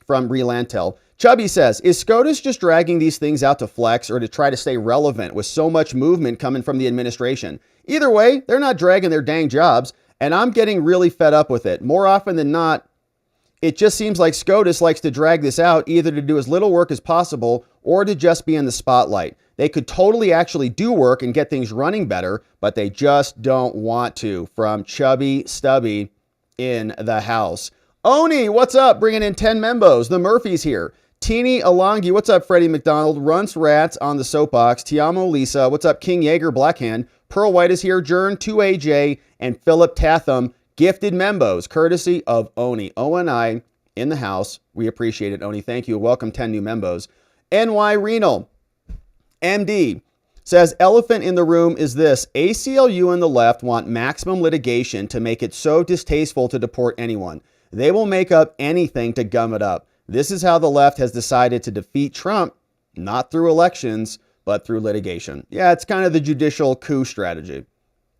From Real Antel. Chubby says, is SCOTUS just dragging these things out to flex or to try to stay relevant with so much movement coming from the administration? Either way, they're not dragging their dang jobs, and I'm getting really fed up with it. More often than not, it just seems like SCOTUS likes to drag this out either to do as little work as possible or to just be in the spotlight. They could totally actually do work and get things running better, but they just don't want to. From Chubby Stubby in the house. Oni, what's up? Bringing in 10 membos. The Murphys here. Teeny Alongi, what's up? Freddie McDonald. Runts Rats on the soapbox. Tiamo Lisa, what's up? King Yeager Blackhand. Pearl White is here. Jern 2AJ and Philip Tatham. Gifted membos, courtesy of Oni. ONI in the house. We appreciate it, Oni. Thank you. Welcome 10 new membos. NY Renal MD says, elephant in the room is this. ACLU and the left want maximum litigation to make it so distasteful to deport anyone. They will make up anything to gum it up. This is how the left has decided to defeat Trump, not through elections, but through litigation. Yeah, it's kind of the judicial coup strategy.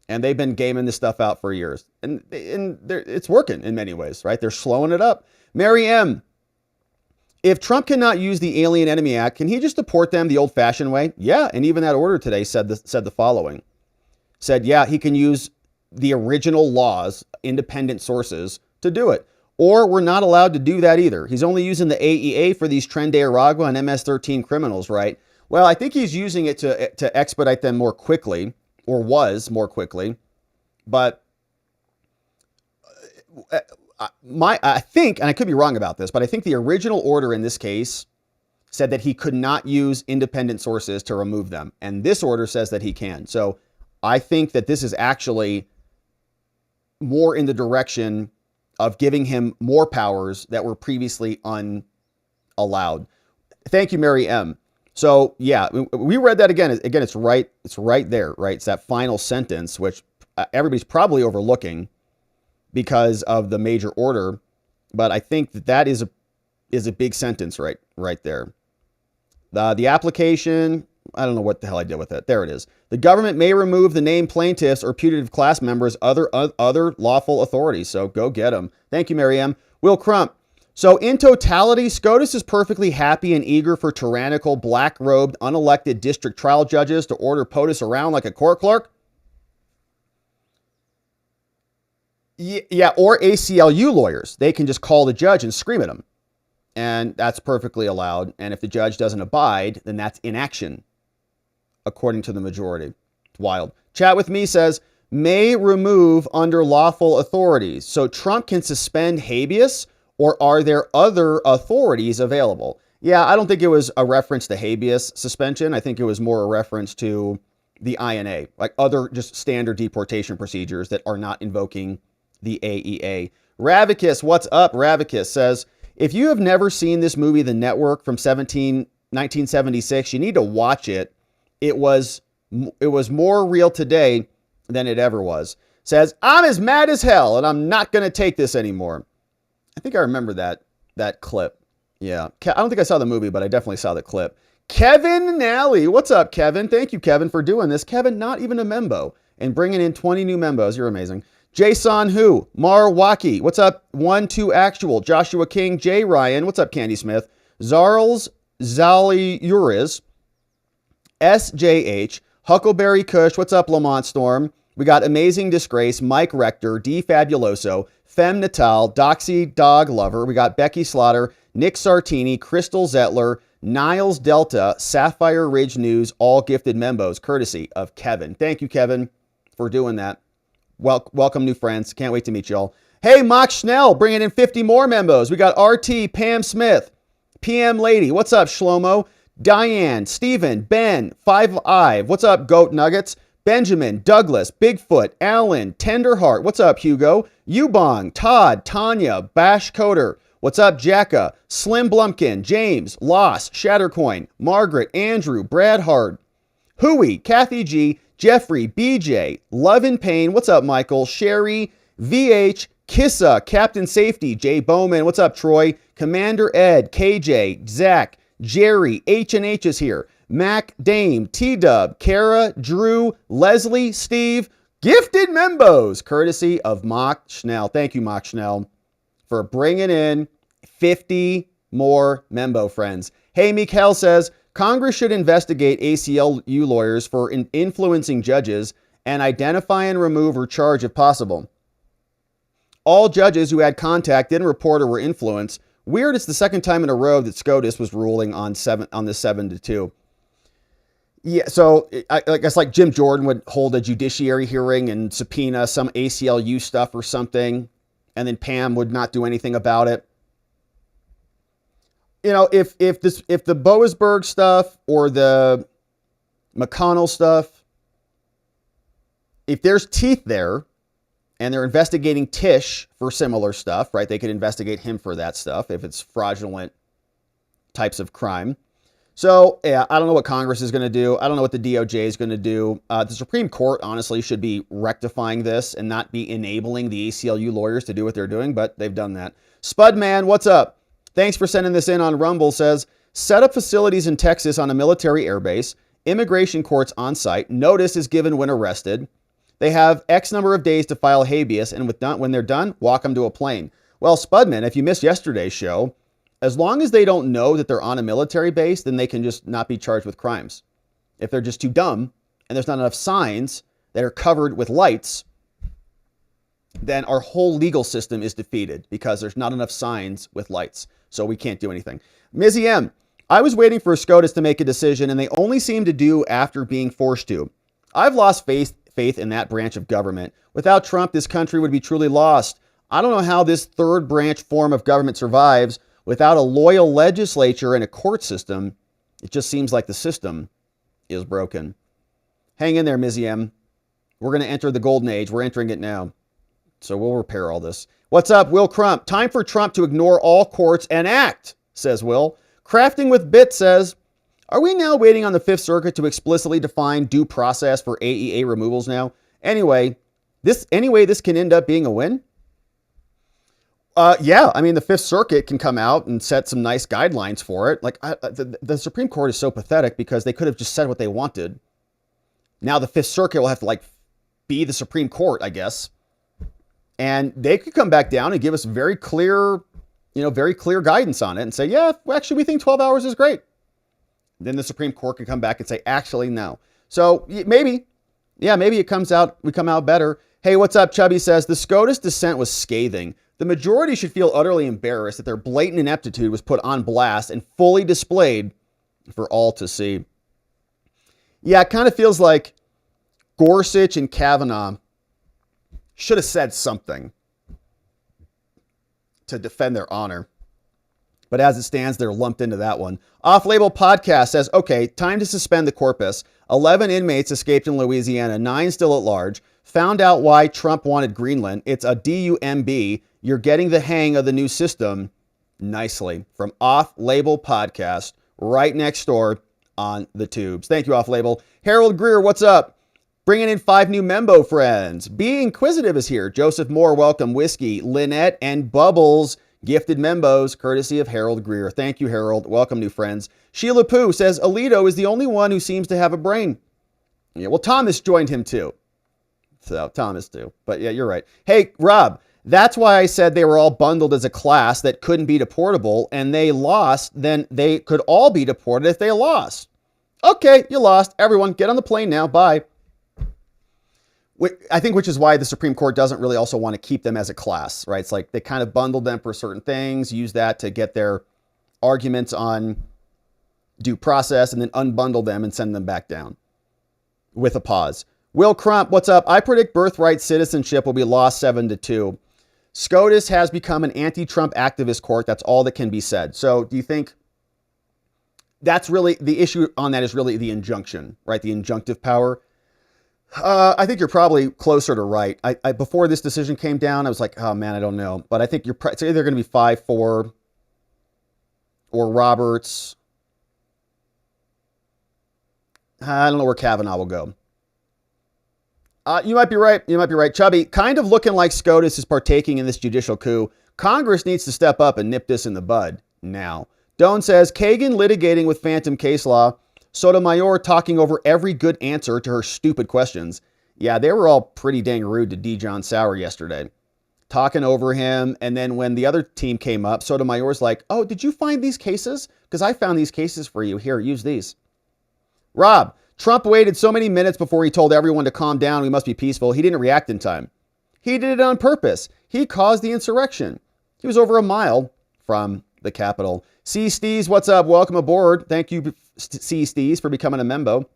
And they've been gaming this stuff out for years. And it's working in many ways, right? They're slowing it up. Mary M., if Trump cannot use the Alien Enemy Act, can he just deport them the old-fashioned way? Yeah, and even that order today said the following. Said, yeah, he can use the original laws, independent sources, to do it. Or we're not allowed to do that either. He's only using the AEA for these Tren de Aragua and MS-13 criminals, right? Well, I think he's using it to expedite them more quickly, or was more quickly. But I think, and I could be wrong about this, but I think the original order in this case said that he could not use independent sources to remove them. And this order says that he can. So I think that this is actually more in the direction of giving him more powers that were previously unallowed. Thank you, Mary M. So yeah, we read that again. Again, it's right there, right? It's that final sentence, which everybody's probably overlooking because of the major order. But I think that is a big sentence right there. The application, I don't know what the hell I did with it. There it is. The government may remove the named plaintiffs or putative class members, other lawful authorities. So go get them. Thank you, Mary M. Will Crump. So in totality, SCOTUS is perfectly happy and eager for tyrannical, black-robed, unelected district trial judges to order POTUS around like a court clerk. Yeah, or ACLU lawyers. They can just call the judge and scream at him. And that's perfectly allowed. And if the judge doesn't abide, then that's inaction, according to the majority. It's wild. Chat with me says, may remove under lawful authorities. So Trump can suspend habeas, or are there other authorities available? Yeah, I don't think it was a reference to habeas suspension. I think it was more a reference to the INA, like other just standard deportation procedures that are not invoking the AEA. Ravicus, what's up? Ravicus says, if you have never seen this movie, The Network from 1976, you need to watch it. It was more real today than it ever was. Says, I'm as mad as hell and I'm not going to take this anymore. I think I remember that clip. Yeah. I don't think I saw the movie, but I definitely saw the clip. Kevin Nally. What's up, Kevin? Thank you, Kevin, for doing this. Kevin, not even a membo, and bringing in 20 new membos. You're amazing. Jason Hu. Marwaki. What's up? 1-2 Actual. Joshua King. J. Ryan. What's up, Candy Smith? Zarls Zali Uriz. SJH. Huckleberry Kush. What's up, Lamont Storm? We got Amazing Disgrace. Mike Rector. D. Fabuloso. Femme Natal. Doxy Dog Lover. We got Becky Slaughter. Nick Sartini. Crystal Zettler. Niles Delta, Sapphire Ridge News, all gifted membos, courtesy of Kevin. Thank you, Kevin, for doing that. Welcome, new friends. Can't wait to meet y'all. Hey, Mock Schnell, bringing in 50 more membos. We got RT, Pam Smith, PM Lady. What's up, Shlomo? Diane, Steven, Ben, 5i. What's up, Goat Nuggets? Benjamin, Douglas, Bigfoot, Alan, Tenderheart. What's up, Hugo? Ubong, Todd, Tanya, Bash Coder. What's up, Jacka, Slim Blumpkin, James, Loss, Shattercoin, Margaret, Andrew, Brad Hard, Hui, Kathy G, Jeffrey, BJ, Love and Pain. What's up, Michael? Sherry, VH, Kissa, Captain Safety, Jay Bowman. What's up, Troy? Commander Ed, KJ, Zach, Jerry, H&H is here. Mac, Dame, T-Dub, Kara, Drew, Leslie, Steve. Gifted membos, courtesy of Mock Schnell. Thank you, Mock Schnell, for bringing in 50 more membo friends. Hey, Mikhail says, Congress should investigate ACLU lawyers for influencing judges and identify and remove or charge if possible. All judges who had contact, didn't report, or were influenced. Weird, it's the second time in a row that SCOTUS was ruling on the 7-2. Yeah, so I guess like Jim Jordan would hold a judiciary hearing and subpoena some ACLU stuff or something, and then Pam would not do anything about it. You know, if the Boasberg stuff or the McConnell stuff, if there's teeth there and they're investigating Tisch for similar stuff, right? They could investigate him for that stuff if it's fraudulent types of crime. So, yeah, I don't know what Congress is going to do. I don't know what the DOJ is going to do. The Supreme Court, honestly, should be rectifying this and not be enabling the ACLU lawyers to do what they're doing, but they've done that. Spudman, what's up? Thanks for sending this in on Rumble. Says, set up facilities in Texas on a military airbase, immigration courts on site, notice is given when arrested. They have X number of days to file habeas, and when they're done, walk them to a plane. Well, Spudman, if you missed yesterday's show, as long as they don't know that they're on a military base, then they can just not be charged with crimes. If they're just too dumb and there's not enough signs that are covered with lights, then our whole legal system is defeated because there's not enough signs with lights. So we can't do anything. Mizzy M, I was waiting for SCOTUS to make a decision and they only seem to do after being forced to. I've lost faith in that branch of government. Without Trump, this country would be truly lost. I don't know how this third branch form of government survives without a loyal legislature and a court system. It just seems like the system is broken. Hang in there, Mizzy M. We're going to enter the golden age. We're entering it now. So we'll repair all this. What's up, Will Crump? Time for Trump to ignore all courts and act, says Will. Crafting with Bit says, are we now waiting on the Fifth Circuit to explicitly define due process for AEA removals now? Anyway, this can end up being a win. Yeah, I mean, the Fifth Circuit can come out and set some nice guidelines for it. Like, the Supreme Court is so pathetic because they could have just said what they wanted. Now the Fifth Circuit will have to, be the Supreme Court, I guess. And they could come back down and give us very clear guidance on it and say, yeah, actually, we think 12 hours is great. Then the Supreme Court could come back and say, actually, no. So maybe we come out better. Hey, what's up? Chubby says, the SCOTUS dissent was scathing. The majority should feel utterly embarrassed that their blatant ineptitude was put on blast and fully displayed for all to see. Yeah, it kind of feels like Gorsuch and Kavanaugh should have said something to defend their honor. But as it stands, they're lumped into that one. Off-Label Podcast says, okay, time to suspend the corpus. 11 inmates escaped in Louisiana, 9 still at large. Found out why Trump wanted Greenland. It's a DUMB. You're getting the hang of the new system nicely. From Off-Label Podcast, right next door on the tubes. Thank you, Off-Label. Harold Greer, what's up? Bringing in 5 new Membo friends. Be Inquisitive is here. Joseph Moore, welcome. Whiskey, Lynette, and Bubbles. Gifted Membos, courtesy of Harold Greer. Thank you, Harold. Welcome, new friends. Sheila Pooh says, Alito is the only one who seems to have a brain. Yeah, well, Thomas joined him too. So, Thomas too. But yeah, you're right. Hey, Rob, that's why I said they were all bundled as a class that couldn't be deportable, and they lost, then they could all be deported if they lost. Okay, you lost. Everyone, get on the plane now. Bye. I think which is why the Supreme Court doesn't really also want to keep them as a class, right? It's like they kind of bundled them for certain things, use that to get their arguments on due process, and then unbundle them and send them back down with a pause. Will Crump, what's up? I predict birthright citizenship will be lost 7-2. SCOTUS has become an anti-Trump activist court. That's all that can be said. So do you think that's really the issue on that is really the injunction, right? The injunctive power. I think you're probably closer to right. I before this decision came down, I was like, oh man, I don't know. But I think it's either going to be 5-4 or Roberts. I don't know where Kavanaugh will go. You might be right. You might be right. Chubby, kind of looking like SCOTUS is partaking in this judicial coup. Congress needs to step up and nip this in the bud now. Doan says, Kagan litigating with phantom case law. Sotomayor talking over every good answer to her stupid questions. Yeah, they were all pretty dang rude to D. John Sauer yesterday. Talking over him, and then when the other team came up, Sotomayor's like, oh, did you find these cases? Because I found these cases for you. Here, use these. Rob, Trump waited so many minutes before he told everyone to calm down. We must be peaceful. He didn't react in time. He did it on purpose. He caused the insurrection. He was over a mile from the Capitol. C. Steez, what's up? Welcome aboard. Thank you, C. Steez, for becoming a membo.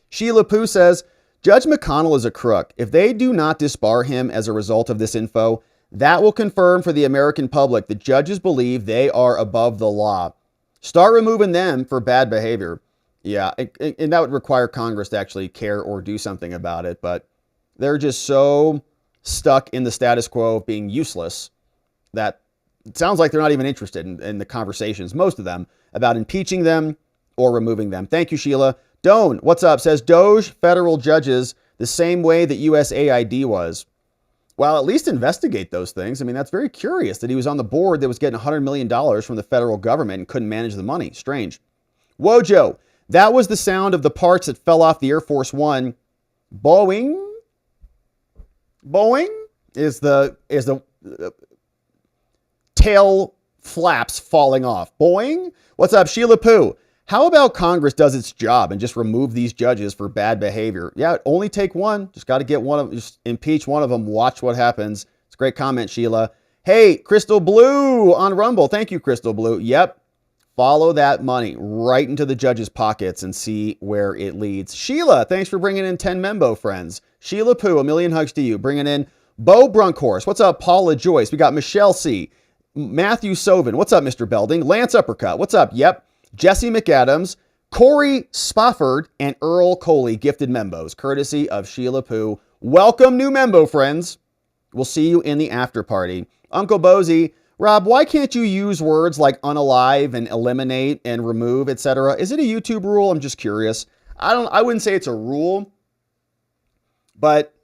Sheila Pooh says, Judge McConnell is a crook. If they do not disbar him as a result of this info, that will confirm for the American public that judges believe they are above the law. Start removing them for bad behavior. Yeah, and that would require Congress to actually care or do something about it, but they're just so stuck in the status quo of being useless that it sounds like they're not even interested in the conversations, most of them, about impeaching them or removing them. Thank you, Sheila. Doan, what's up? Says Doge federal judges the same way that USAID was. Well, at least investigate those things. I mean, that's very curious that he was on the board that was getting $100 million from the federal government and couldn't manage the money. Strange. Wojo, that was the sound of the parts that fell off the Air Force One. Boeing is the tail flaps falling off. Boing. What's up, Sheila Pooh? How about Congress does its job and just remove these judges for bad behavior? Yeah, only take one. Just got to get one of them. Just impeach one of them. Watch what happens. It's a great comment, Sheila. Hey, Crystal Blue on Rumble. Thank you, Crystal Blue. Yep. Follow that money right into the judges' pockets and see where it leads. Sheila, thanks for bringing in 10 Membo friends. Sheila Pooh, a million hugs to you. Bringing in Bo Brunkhorst. What's up, Paula Joyce? We got Michelle C. Matthew Sovin. What's up, Mr. Belding? Lance Uppercut. What's up? Yep. Jesse McAdams, Corey Spofford, and Earl Coley, gifted Membos, courtesy of Sheila Pooh. Welcome, new Membo friends. We'll see you in the after party. Uncle Bozy, Rob, why can't you use words like unalive and eliminate and remove, etc.? Is it a YouTube rule? I'm just curious. I wouldn't say it's a rule, but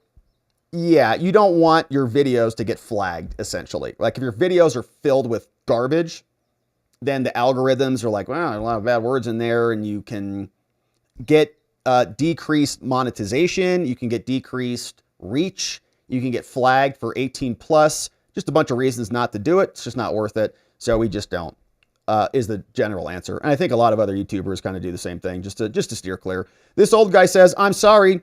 yeah, you don't want your videos to get flagged, essentially. Like if your videos are filled with garbage, then the algorithms are like, well, a lot of bad words in there, and you can get decreased monetization. You can get decreased reach. You can get flagged for 18 plus. Just a bunch of reasons not to do it. It's just not worth it. So we just don't, is the general answer. And I think a lot of other YouTubers kind of do the same thing just to steer clear. This old guy says, I'm sorry,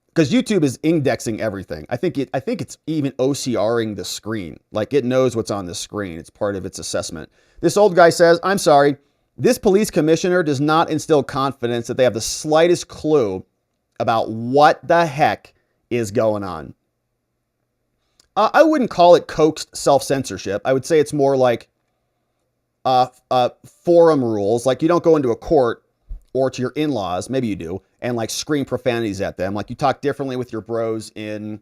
because YouTube is indexing everything. I think it's even OCRing the screen. Like it knows what's on the screen. It's part of its assessment. This old guy says, I'm sorry, this police commissioner does not instill confidence that they have the slightest clue about what the heck is going on. I wouldn't call it coaxed self-censorship. I would say it's more like forum rules. Like, you don't go into a court or to your in-laws, maybe you do, and like scream profanities at them. Like, you talk differently with your bros in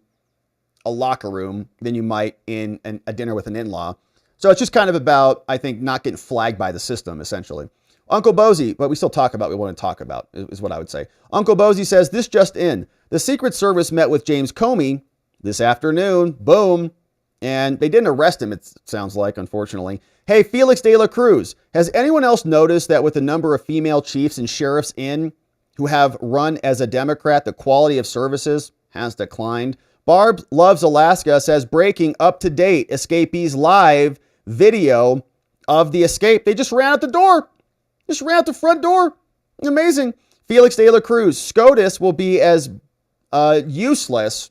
a locker room than you might in a dinner with an in-law. So it's just kind of about, I think, not getting flagged by the system, essentially. Uncle Bozy, but we still talk about what we want to talk about, is what I would say. Uncle Bozy says, this just in. The Secret Service met with James Comey this afternoon. Boom. And they didn't arrest him, it sounds like, unfortunately. Hey, Felix de la Cruz, has anyone else noticed that with the number of female chiefs and sheriffs who have run as a Democrat, the quality of services has declined? Barb Loves Alaska says, breaking up to date, escapees live video of the escape. They just ran out the door. Just ran out the front door. Amazing. Felix de la Cruz, SCOTUS will be as useless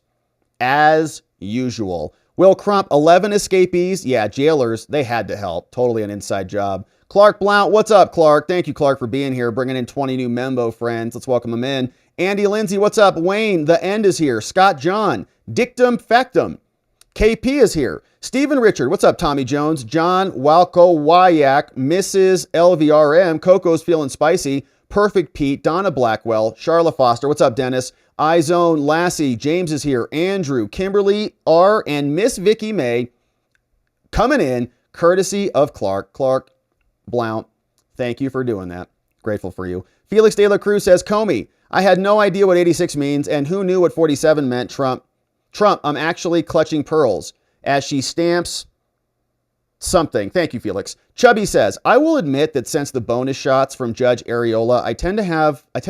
as usual. Will Crump, 11 escapees. Yeah, jailers, they had to help. Totally an inside job. Clark Blount, what's up, Clark? Thank you, Clark, for being here, bringing in 20 new Membo friends. Let's welcome them in. Andy Lindsay, what's up? Wayne, the end is here. Scott John, Dictum Factum. KP is here. Stephen Richard, what's up, Tommy Jones? John Walco Wyack, Mrs. LVRM, Coco's feeling spicy. Perfect Pete, Donna Blackwell, Charlotte Foster, what's up, Dennis? iZone, Lassie, James is here. Andrew, Kimberly R, and Miss Vicky May coming in, courtesy of Clark. Clark Blount, thank you for doing that. Grateful for you. Felix de la Cruz says, Comey, I had no idea what 86 means, and who knew what 47 meant? Trump, I'm actually clutching pearls as she stamps something. Thank you, Felix. Chubby says, I will admit that since the bonus shots from Judge Areola, I tend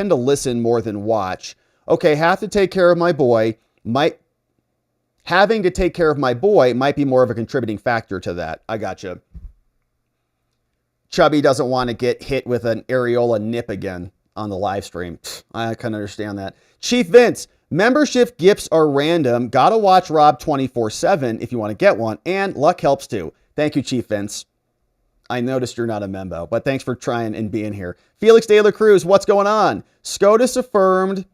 to listen more than watch. Okay, having to take care of my boy might be more of a contributing factor to that. I gotcha. Chubby doesn't want to get hit with an Areola nip again on the live stream. I can understand that. Chief Vince, membership gifts are random. Gotta watch Rob 24/7 if you want to get one, and luck helps too. Thank you, Chief Vince. I noticed you're not a member, but thanks for trying and being here. Felix de la Cruz, what's going on? SCOTUS affirmed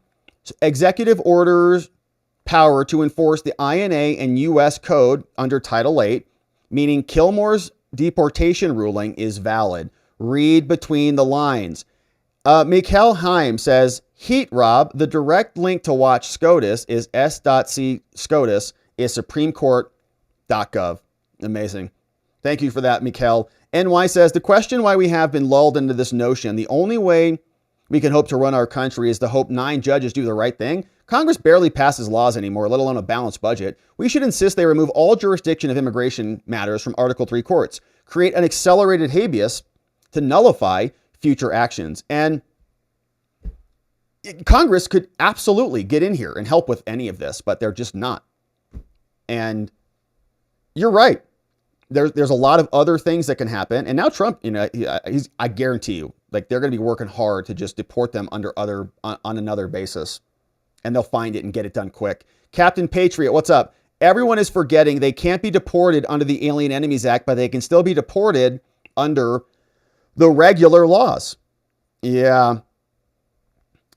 executive orders power to enforce the INA and U.S. Code under Title 8, meaning Kilmore's deportation ruling is valid. Read between the lines. Mikkel Heim says, Heat Rob, the direct link to watch SCOTUS is s.c SCOTUS is supremecourt.gov. Amazing. Thank you for that, Mikkel. NY says, the question why we have been lulled into this notion, the only way we can hope to run our country is to hope 9 judges do the right thing. Congress barely passes laws anymore, let alone a balanced budget. We should insist they remove all jurisdiction of immigration matters from Article 3 courts, create an accelerated habeas to nullify future actions. And Congress could absolutely get in here and help with any of this, but they're just not. And you're right. There's a lot of other things that can happen. And now Trump, I guarantee you, like, they're going to be working hard to just deport them on another basis. And they'll find it and get it done quick. Captain Patriot, what's up? Everyone is forgetting they can't be deported under the Alien Enemies Act, but they can still be deported under the regular laws. Yeah.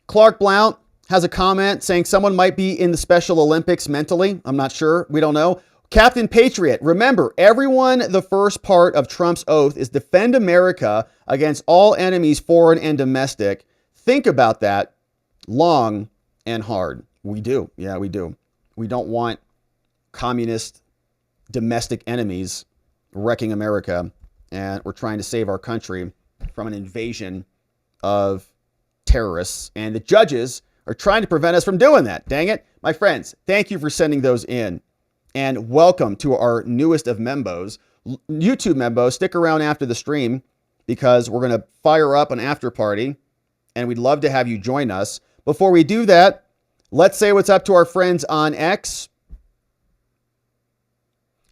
Clark Blount has a comment saying someone might be in the Special Olympics mentally. I'm not sure. We don't know. Captain Patriot, remember, everyone, the first part of Trump's oath is defend America against all enemies, foreign and domestic. Think about that long and hard. We do. Yeah, we do. We don't want communist domestic enemies wrecking America. And we're trying to save our country from an invasion of terrorists. And the judges are trying to prevent us from doing that. Dang it. My friends, thank you for sending those in. And welcome to our newest of membos, YouTube membos. Stick around after the stream because we're going to fire up an after party and we'd love to have you join us. Before we do that, let's say what's up to our friends on X.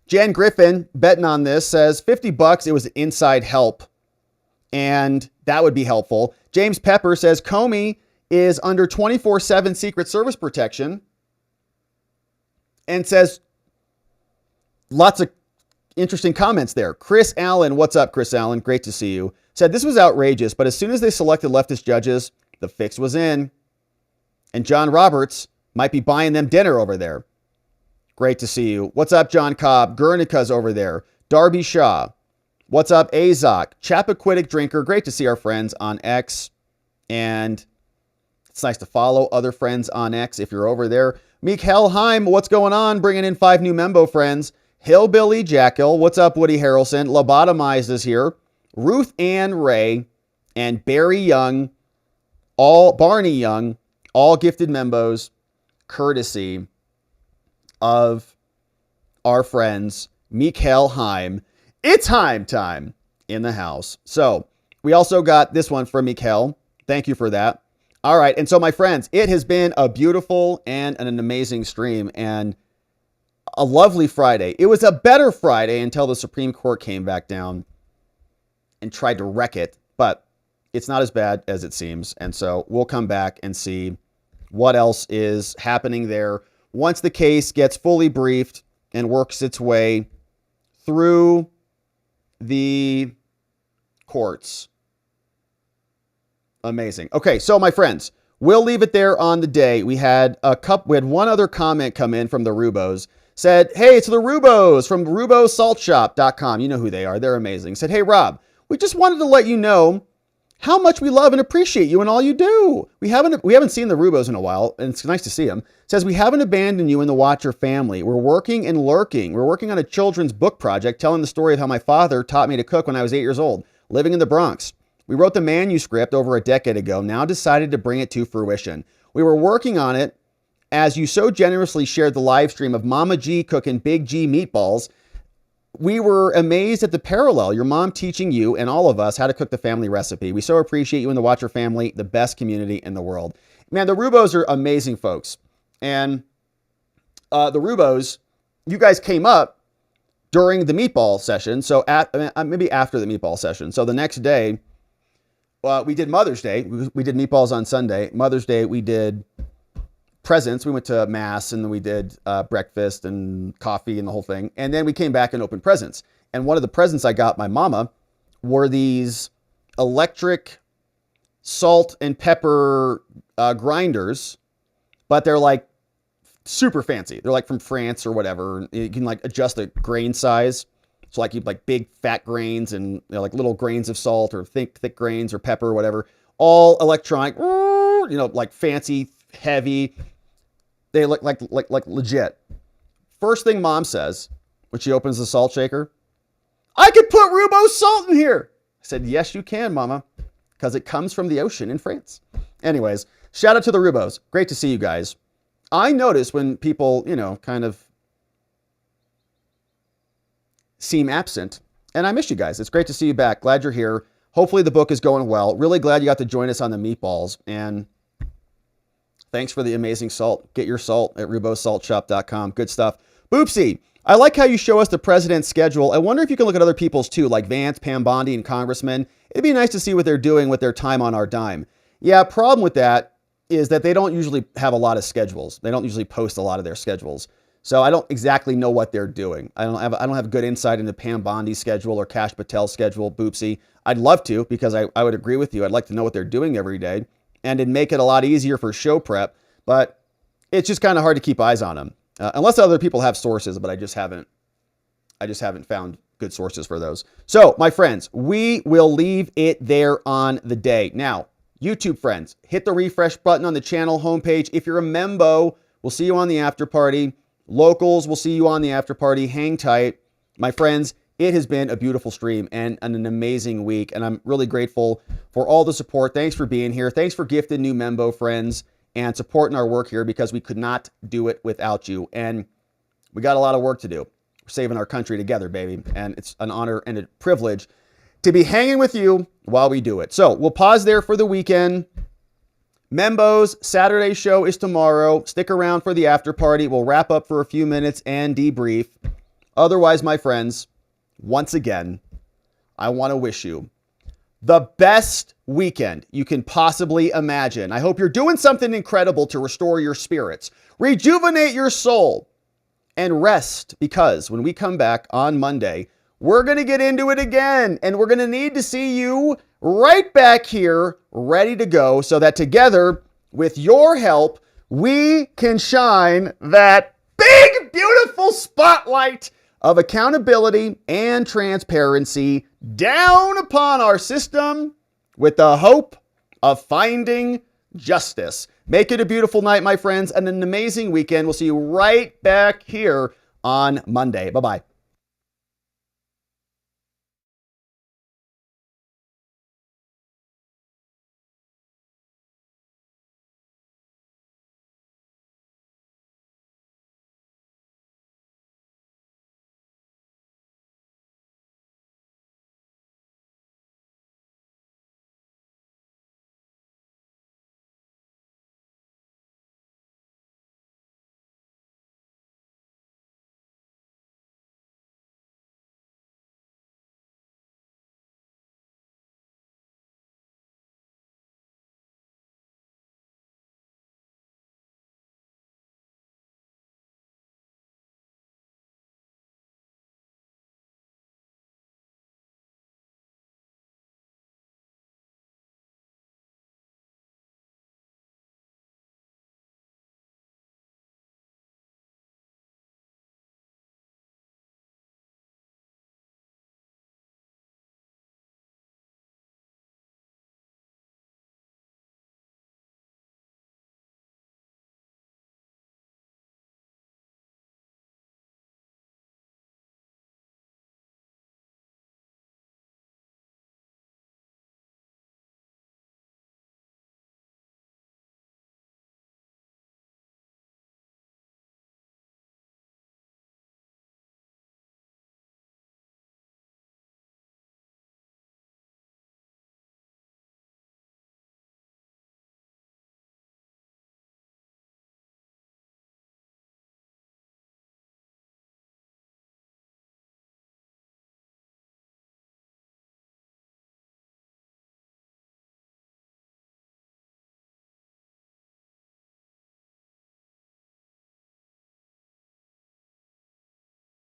Jen Griffin, betting on this, says $50, it was inside help. And that would be helpful. James Pepper says Comey is under 24/7 Secret Service protection and says lots of interesting comments there. Chris Allen, what's up, Chris Allen? Great to see you. Said this was outrageous, but as soon as they selected leftist judges, the fix was in. And John Roberts might be buying them dinner over there. Great to see you. What's up, John Cobb? Guernica's over there. Darby Shaw. What's up, Azok? Chappaquiddick Drinker. Great to see our friends on X. And it's nice to follow other friends on X if you're over there. Meek Helheim, what's going on? Bringing in 5 new Membo friends. Hillbilly Jackal. What's up, Woody Harrelson? Lobotomized is here. Ruth Ann Ray and Barry Young, Barney Young, all gifted Membos, courtesy of our friends Meek Helheim. It's Heim time in the house. So we also got this one from Mikkel. Thank you for that. All right. And so, my friends, it has been a beautiful and an amazing stream and a lovely Friday. It was a better Friday until the Supreme Court came back down and tried to wreck it, but it's not as bad as it seems. And so we'll come back and see what else is happening there once the case gets fully briefed and works its way through the courts. Amazing. Okay, so my friends, we'll leave it there on the day. We had one other comment come in from the Rubos. Said, hey, it's the Rubos from rubosaltshop.com. You know who they are. They're amazing. Said, hey, Rob, we just wanted to let you know how much we love and appreciate you and all you do. We haven't seen the Rubos in a while, and it's nice to see them. Says, we haven't abandoned you and the Watcher family. We're working and lurking. We're working on a children's book project telling the story of how my father taught me to cook when I was 8 years old, living in the Bronx. We wrote the manuscript over a decade ago, now decided to bring it to fruition. We were working on it as you so generously shared the live stream of Mama G cooking Big G meatballs. We were amazed at the parallel, your mom teaching you and all of us how to cook the family recipe. We so appreciate you and the Watcher family, the best community in the world. Man, the Rubos are amazing folks. And the Rubos, you guys came up during the meatball session. So maybe after the meatball session. So the next day, we did Mother's Day. We did meatballs on Sunday. Mother's Day, we did presents. We went to mass and then we did breakfast and coffee and the whole thing. And then we came back and opened presents. And one of the presents I got my mama were these electric salt and pepper grinders, but they're like super fancy. They're like from France or whatever. You can like adjust the grain size. So like you like big fat grains and like little grains of salt or thick grains or pepper or whatever, all electronic, like fancy, heavy. They look like legit. First thing mom says when she opens the salt shaker, I could put Rubo salt in here. I said, yes, you can, mama, because it comes from the ocean in France. Anyways, shout out to the Rubos. Great to see you guys. I notice when people, kind of seem absent, and I miss you guys. It's great to see you back. Glad you're here. Hopefully the book is going well. Really glad you got to join us on the meatballs, and thanks for the amazing salt. Get your salt at rubosaltshop.com. Good stuff. Boopsy, I like how you show us the president's schedule. I wonder if you can look at other people's too, like Vance, Pam Bondi, and congressmen. It'd be nice to see what they're doing with their time on our dime. Yeah, problem with that is that they don't usually have a lot of schedules. They don't usually post a lot of their schedules. So I don't exactly know what they're doing. I don't have good insight into Pam Bondi's schedule or Kash Patel's schedule, Boopsy. I'd love to, because I would agree with you. I'd like to know what they're doing every day, and it'd make it a lot easier for show prep, but it's just kind of hard to keep eyes on them. Unless other people have sources, but I just haven't found good sources for those. So, my friends, we will leave it there on the day. Now, YouTube friends, hit the refresh button on the channel homepage. If you're a membo, we'll see you on the after party. Locals, we'll see you on the after party. Hang tight. My friends, it has been a beautiful stream and an amazing week, and I'm really grateful for all the support. Thanks for being here. Thanks for gifting new membo friends and supporting our work here, because we could not do it without you. And we got a lot of work to do. We're saving our country together, baby. And it's an honor and a privilege to be hanging with you while we do it. So we'll pause there for the weekend. Membos, Saturday show is tomorrow. Stick around for the after party. We'll wrap up for a few minutes and debrief. Otherwise, my friends, once again, I want to wish you the best weekend you can possibly imagine. I hope you're doing something incredible to restore your spirits, rejuvenate your soul, and rest, because when we come back on Monday, we're going to get into it again, and we're going to need to see you right back here, ready to go, so that together, with your help, we can shine that big, beautiful spotlight of accountability and transparency down upon our system with the hope of finding justice. Make it a beautiful night, my friends, and an amazing weekend. We'll see you right back here on Monday. Bye-bye.